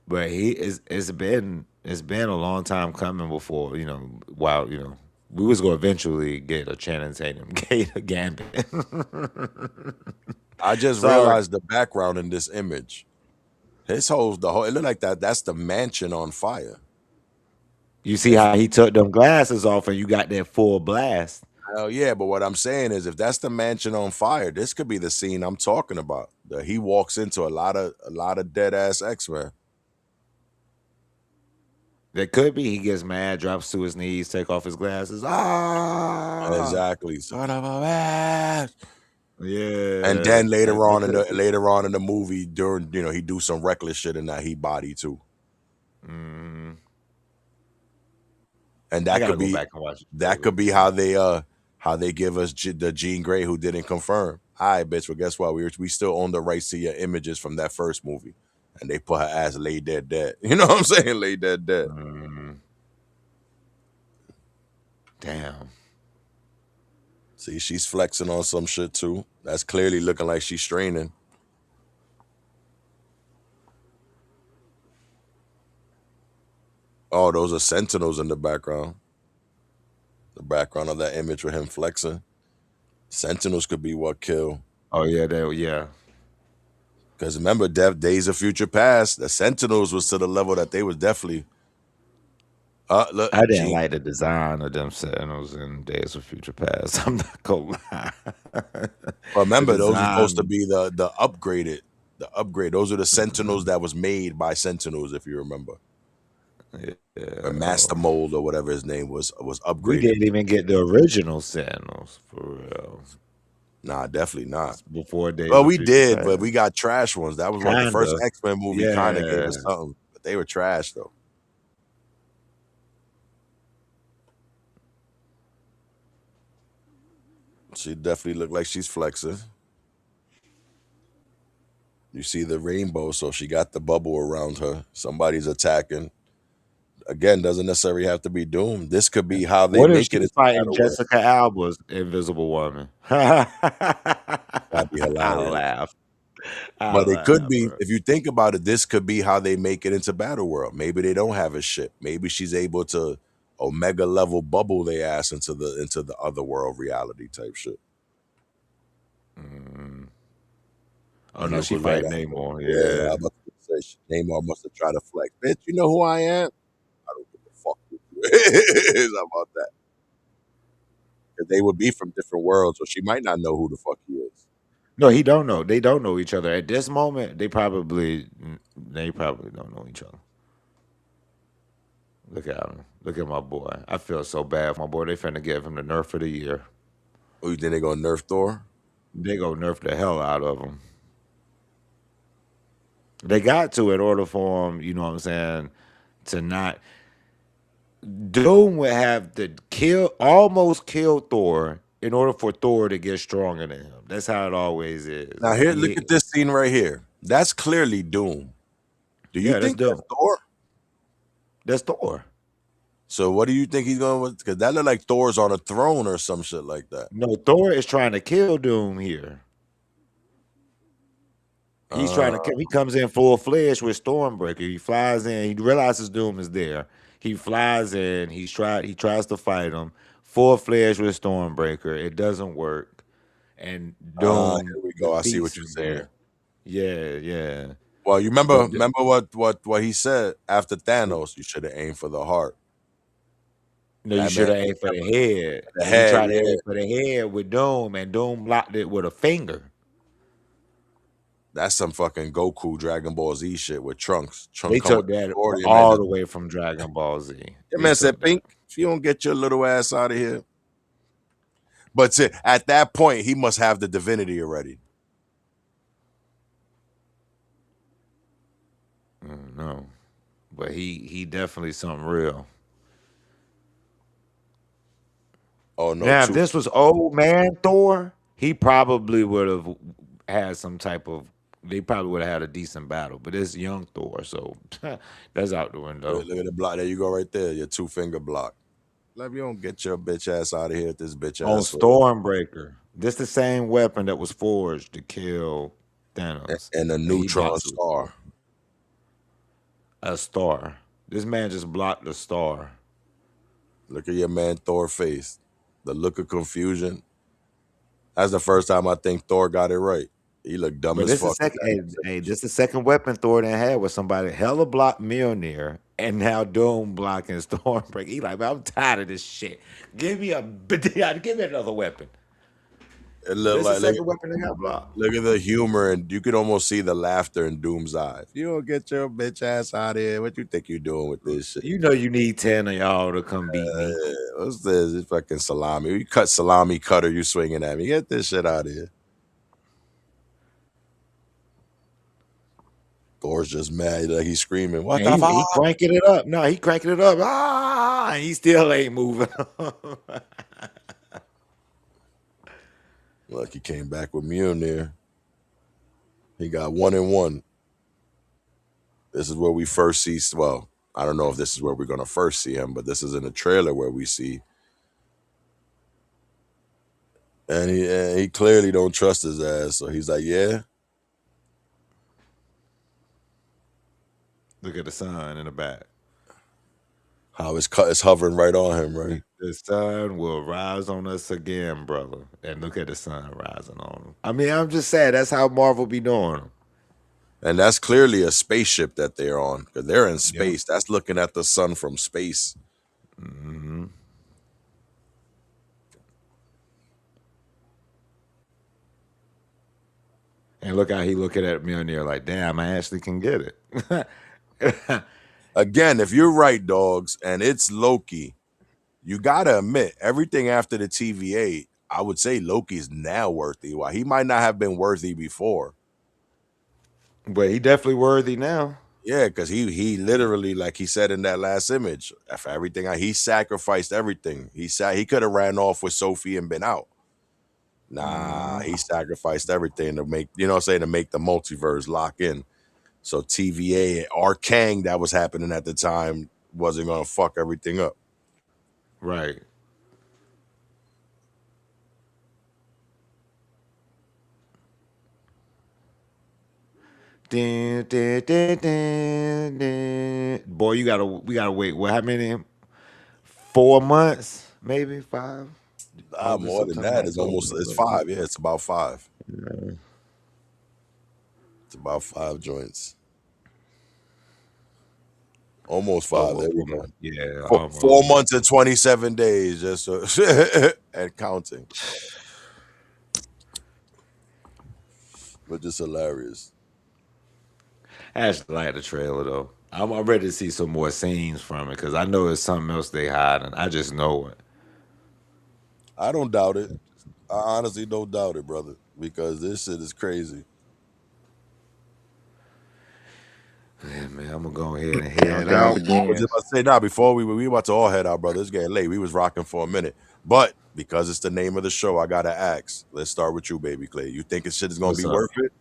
But it's been a long time coming before, while, we was gonna eventually get a Channing Tatum Gator Gambit. I just Sorry. realized the background in this image. It looked like that's the mansion on fire. You see If how he took them glasses off and you got that full blast. hell yeah, but what I'm saying is if that's the mansion on fire, this could be the scene I'm talking about. That he walks into a lot of dead ass X-Men. That could be he gets mad, drops to his knees, take off his glasses. Ah, Exactly. Son of a man. And yeah. then That could be. later on in the movie, during he do some reckless shit in that he body too. Mm, And I gotta go back and watch the that trailer could be again. how they give us the Jean Grey who didn't confirm. All right, bitch. Well, guess what? We still own the rights to your images from that first movie, and they put her ass laid dead. You know what I'm saying? Laid dead. Mm, damn. See, she's flexing on some shit too. That's clearly looking like she's straining. Oh, those are sentinels in the background. The background of that image with him flexing. Sentinels could be what kill. Oh yeah, yeah. Because remember, Days of Future Past, the Sentinels was to the level that they was definitely. Look, I didn't Gene. like the design of them Sentinels in Days of Future Past. I'm not gonna lie. Well, The remember, those are supposed to design, be the upgraded, the upgrade. Those are the Sentinels that was made by Sentinels, if you remember, or yeah. Master Mold or whatever his name was We upgraded. didn't even get the original Sentinels for real. Nah, definitely not. It's before Days Well, of we Future did, Past. but we got trash ones. That was what the first Kinda. X-Men movie kind of gave Yeah. us something, but they were trash though. She definitely looked like she's flexing. You see the rainbow, so she got the bubble around her. Somebody's attacking. Again, doesn't necessarily have to be Doom. This could be how they What if make it she's into fighting Battle World. Jessica Alba's Invisible Woman? I That'd be hilarious. laugh. I But it could laugh, be, bro. if you think about it, this could be how they make it into Battle World. Maybe they don't have a ship. Maybe she's able to Omega level bubble their ass into the other world reality type shit. Mm. Oh And no, look she what right fighting after. Namor. Yeah, Yeah. I'm about to say Neymar must have tried to flex. Bitch, you know who I am? I don't give a fuck who you is. How about that? Because they would be from different worlds, so she might not know who the fuck he is. No, he don't know. They don't know each other at this moment. They probably don't know each other. Look at him. Look at my boy. I feel so bad for my boy. They finna give him the nerf of the year. Oh, you think they gonna nerf Thor? They go nerf the hell out of him. They got to in order for him, you know what I'm saying, to not. Doom would have to almost kill Thor in order for Thor to get stronger than him. That's how it always is. Now Like here, look at this scene right here. That's clearly Doom. Do you yeah, that's think that's Doom. Thor? That's Thor. So what do you think he's going with? Because that look like Thor's on a throne or some shit like that. No, Thor is trying to kill Doom here. He's Uh, trying to kill. He comes in full fledged with Stormbreaker. He flies in. He realizes Doom is there. He flies in. He tries to fight him. Full fledged with Stormbreaker. It doesn't work. And Doom here we go. I see defeats what you're him saying. there. Yeah, yeah. Well, you remember But remember what he said after Thanos? You should have aimed for the heart. no, you That should man have ain't aimed for the never head. the And he head. tried to Yeah, aim for the head with Doom, and Doom blocked it with a finger. that's some fucking Goku Dragon Ball Z shit with Trunks. They Trunk come with took the that sword. Your man all just the way from Dragon Ball Z. your They man said, took that. "Pink, if you don't get your little ass out of here." But see, at that point, he must have the divinity already. No, but he definitely something real. Oh no, Now, if two. this was old man Thor, he probably would have had some type of. They probably would have had a decent battle, but it's young Thor, so that's out the window. Look at the block. There you go, right there. Your 2 finger block. Like, if you don't get your bitch ass out of here at this bitch On ass sword. Stormbreaker, this the same weapon that was forged to kill Thanos, And a and he neutron drops it. star. A star. This man just blocked a star. Look at your man Thor face. The look of confusion. That's the first time I think Thor got it right. He looked dumb But as this is fuck at second. that Hey, image. this the second weapon Thor done had with somebody hella block Mjolnir, and now Doom blocking Stormbreaker. He like, man, I'm tired of this shit. Give me give me another weapon. It looked This is like the second weapon that got blocked. look at the humor, and you could almost see the laughter in Doom's eyes. You don't get your bitch ass out of here. What you think you doing with this shit? You know you need 10 of y'all to come beat me. What's this? It's fucking salami. You cut salami cutter, you swinging at me. Get this shit out of here. Thor's just mad, like he's screaming, "What And the he fuck?" cranking it up. No, he cranking it up. And he still ain't moving. Look, he came back with Mjolnir. He got 1-1. This is where we first see. Well, I don't know if this is where we're gonna first see him, but this is in the trailer where we see, and he clearly don't trust his ass. So he's like, "Yeah, Look at the sun in the back. how it's hovering right on him, right?" The sun will rise on us again, brother. And look at the sun rising on him. I mean, I'm just saying that's how Marvel be doing them. And that's clearly a spaceship that they're on because they're in Yep. space. That's looking at the sun from space. Hmm. And look how he looking at Mjolnir like, damn, I actually can get it. Again, if you're right, dogs, and it's Loki, you gotta admit everything after the TVA. I would say Loki's now worthy. Why he might not have been worthy before. But he definitely worthy now. Yeah, because he literally, like he said in that last image, after everything he sacrificed everything. He could have ran off with Sophie and been out. Nah, he sacrificed everything to make, you know what I'm saying, to make the multiverse lock in. So TVA or Kang that was happening at the time wasn't gonna fuck everything up. Right. Dun, dun, dun, dun, dun. Boy, we gotta wait. What? How many? 4 months, maybe 5. August, More than September, that. It's October, almost it's November. 5. Yeah, it's about 5. It's about 5 joints. Almost 5. There we go. Yeah, 4 months and 27 days, just and counting. But just hilarious. I actually like the trailer though. I'm ready to see some more scenes from it because I know it's something else they hiding. I just know it. I don't doubt it. I honestly don't doubt it, brother, because this shit is crazy. Yeah, man, I'm gonna go ahead and No head doubt out. I was again. just about to say, nah, before we about to all head out, brother. It's getting late. We was rocking for a minute. But because it's the name of the show, I gotta ask. Let's start with you, baby Clay. You think this shit is gonna What's be up? worth it?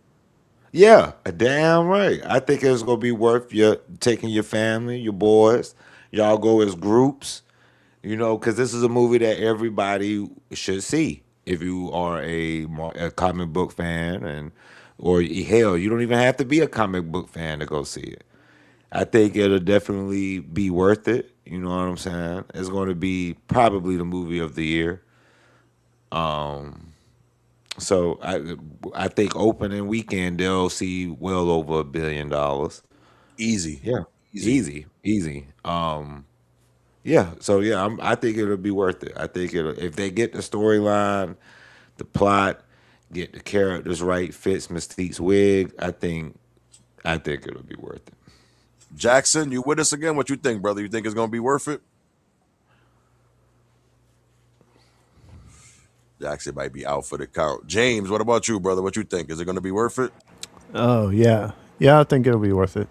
Yeah, damn right. I think it's gonna be worth your taking your family, your boys. Y'all go as groups, because this is a movie that everybody should see. If you are a comic book fan, or hell, you don't even have to be a comic book fan to go see it. I think it'll definitely be worth it. You know what I'm saying? It's going to be probably the movie of the year. So I think opening weekend they'll see well over $1 billion. Easy. Yeah, Easy. easy. Yeah. So yeah, I think it'll be worth it. I think it'll if they get the storyline, the plot, get the characters right, fits Mystique's wig. I think it'll be worth it. Jackson, you with us again? What you think, brother? You think it's gonna be worth it? Jackson might be out for the count. James, what about you, brother? What you think? Is it gonna be worth it? Oh yeah, yeah. I think it'll be worth it.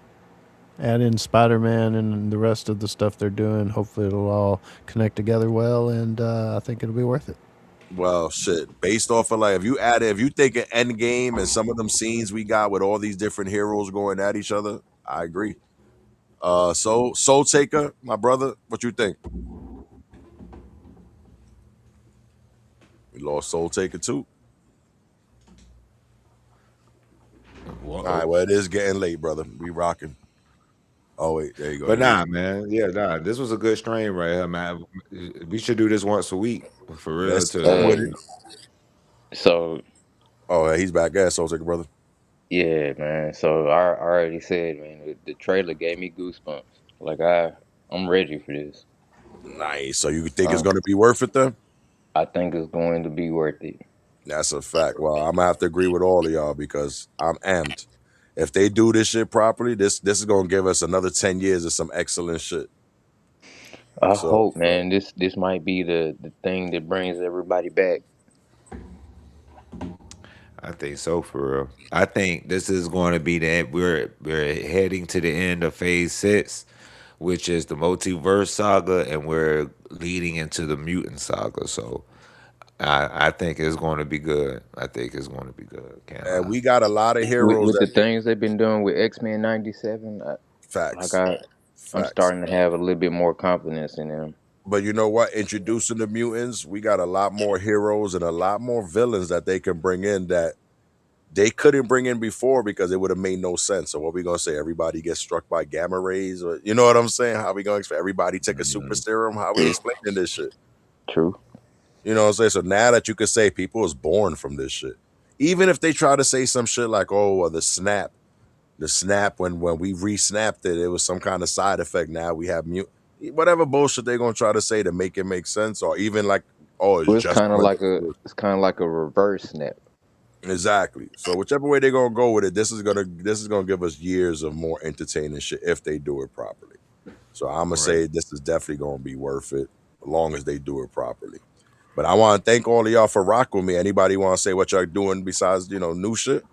Add in Spider-Man and the rest of the stuff they're doing. Hopefully, it'll all connect together well, and I think it'll be worth it. Well, shit. Based off of like, if you think of Endgame and some of them scenes we got with all these different heroes going at each other, I agree. So Soul Taker, my brother, what you think? We lost Soul Taker too. All right, Whoa. well, it is getting late, brother. We rocking. Oh wait, there you go. But nah, man. Yeah, nah. This was a good stream right here, man. We should do this once a week for real. Let's. I'm with To it. So Oh, yeah, he's back. Yeah, Soul Taker brother. yeah, man. So I already said, man, the trailer gave me goosebumps. Like I'm ready for this. Nice. So you think it's Um, gonna be worth it then? I think it's going to be worth it. That's a fact. Well, I'm gonna have to agree with all of y'all because I'm amped. If they do this shit properly, this is gonna give us another 10 years of some excellent shit. I So hope, man, this might be the thing that brings everybody back. I think so for real. I think this is going to be the end. We're heading to the end of phase 6, which is the multiverse saga, and we're leading into the mutant saga. So I think it's going to be good. I think it's going to be good. Can't and lie. we got a lot of heroes With that the things they've been doing with X-Men '97, like facts. I'm Facts. starting to have a little bit more confidence in them. But you know what? Introducing the mutants, we got a lot more heroes and a lot more villains that they can bring in that they couldn't bring in before because it would have made no sense. So what we gonna say? Everybody gets struck by gamma rays, or you know what I'm saying? How we gonna expect everybody take a super serum? How we explaining this shit? True. You know what I'm saying? So now that you could say people was born from this shit, even if they try to say some shit like, "Oh, the snap when we re-snapped it, it was some kind of side effect." Now we have whatever bullshit they're gonna try to say to make it make sense, or even like, "Oh, it's Well, just it's kind of like a reverse snap. exactly." So whichever way they're gonna go with it, this is gonna give us years of more entertaining shit if they do it properly. So I'm gonna Right. say this is definitely gonna be worth it as long as they do it properly. But I want to thank all of y'all for rocking with me. Anybody want to say what y'all doing besides new shit?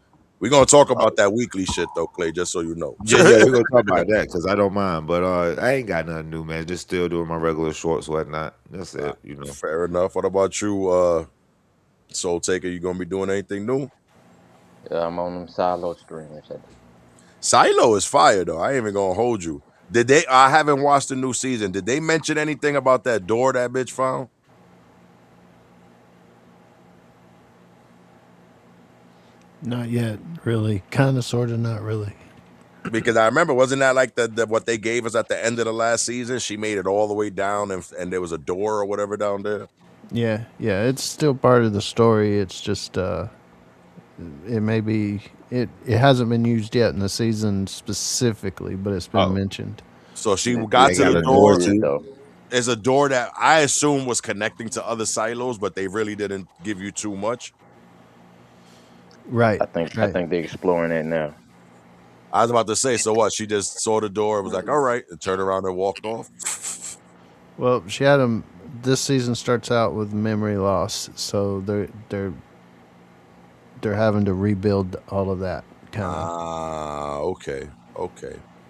We're gonna talk about that weekly shit though, Clay. Just so you know. Yeah, we're gonna talk about that because I don't mind. But I ain't got nothing new, man. Just still doing my regular shorts, whatnot. That's it. Fair enough. What about you, Soul Taker? You gonna be doing anything new? I'm on them silo streamers. Silo is fire though. I ain't even gonna hold you. Did they? I haven't watched the new season. Did they mention anything about that door that bitch found? Not yet, really. Kind of, sort of, not really. Because I remember, wasn't that like the what they gave us at the end of the last season? She made it all the way down, and there was a door or whatever down there. Yeah, it's still part of the story. It's just it may be it hasn't been used yet in the season specifically, but it's been mentioned. So she got to got the a door. door too. There's a door that I assume was connecting to other silos, but they really didn't give you too much. Right. I think they're exploring that now. I was about to say, so what? She just saw the door, was like, all right, and turned around and walked off. Well, she had him. This season starts out with memory loss, so they're having to rebuild all of that kind of. Okay.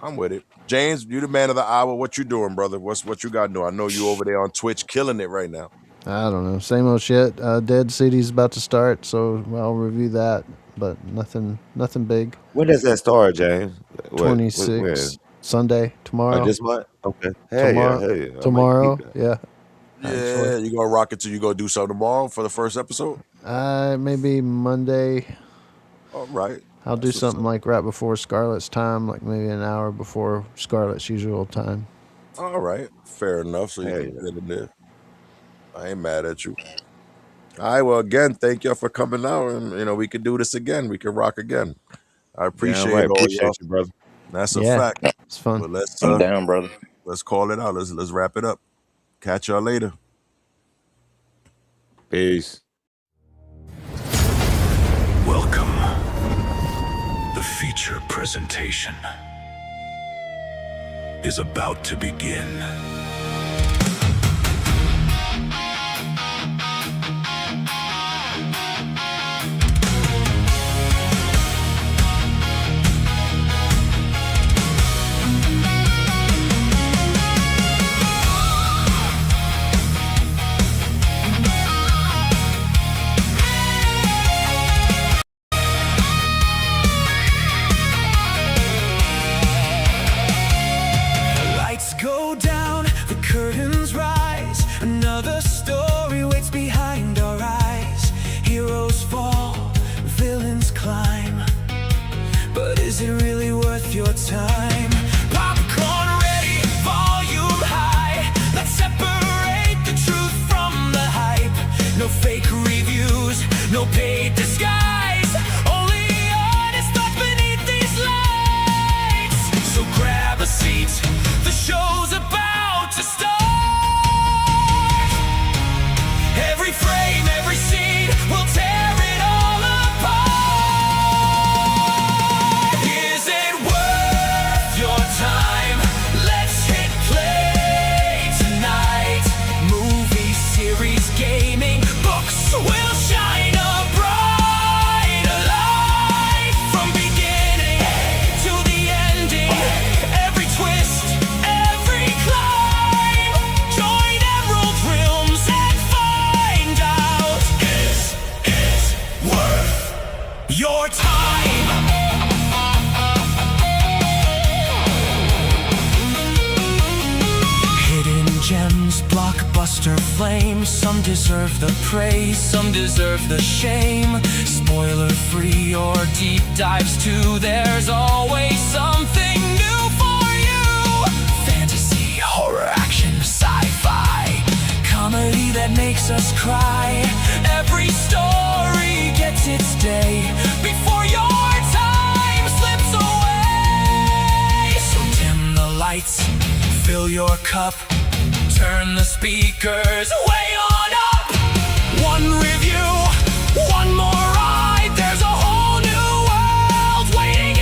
I'm with it. James, you the man of the hour. What you doing, brother? What you got to do? I know you over there on Twitch killing it right now. I don't know. Same old shit. Dead City's about to start, so I'll review that. But nothing big. When does that start, James? 26 Sunday tomorrow. This month? Okay. Tomorrow. Tomorrow. Yeah. Yeah, you gonna rock it till you go do something tomorrow for the first episode? Maybe Monday. All right. I'll do something like right before Scarlett's time, like maybe an hour before Scarlett's usual time. All right. Fair enough. So you can get in there. I ain't mad at you. All right. Well, again, thank y'all for coming out, and we can do this again. We can rock again. I appreciate it. Appreciate you, brother. That's a fact. It's fun. But let's I'm down, brother. Let's call it out. Let's wrap it up. Catch y'all later. Peace. Welcome. The feature presentation is about to begin. Lights go down, the curtains rise. Another story waits behind our eyes. Heroes fall, villains climb. But is it really worth your time? Popcorn! no paid disguise, only honest thoughts beneath these lights. So grab a seat, the show's about to start. Every frame, every scene, we'll tear it all apart. Is it worth your time? Let's hit play tonight. Movie, series, gaming, books will shine a brighter light. From beginning to the ending, every twist, every climb. Join Emerald Realms and find out, is it worth your time? Hidden gems, blockbuster flames. Some deserve the praise, some deserve the shame. Spoiler free or deep dives too, there's always something new for you. Fantasy, horror, action, sci-fi, comedy that makes us cry. Every story gets its day before your time slips away. So dim the lights, fill your cup, turn the speakers way on up. One review, one more ride. There's a whole new world waiting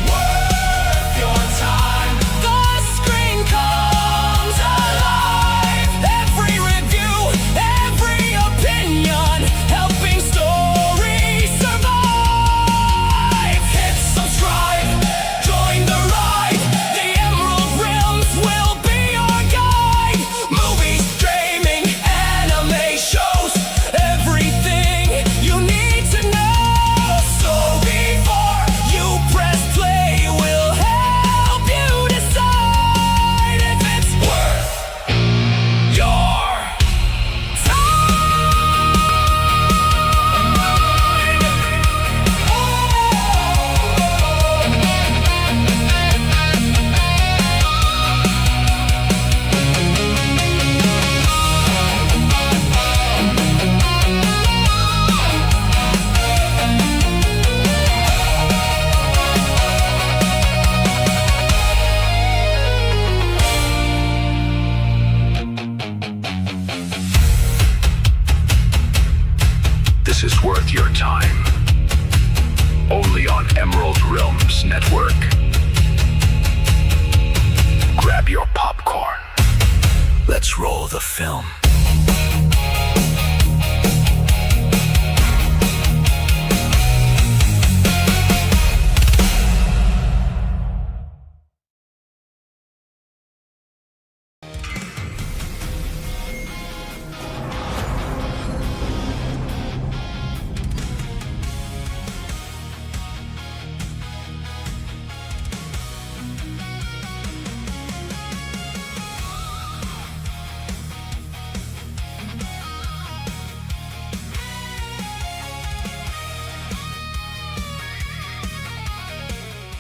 worth your time. The screen comes alive. Every review, every opinion, helping stories survive. Hit subscribe, join the ride. The Emerald Realms will be your guide. Movies, streaming, anime shows, everything you need to know. So before you press play, we'll help you decide if it's worth your This is worth your time. Only on Emerald Realms Network. Grab your popcorn. Let's roll the film.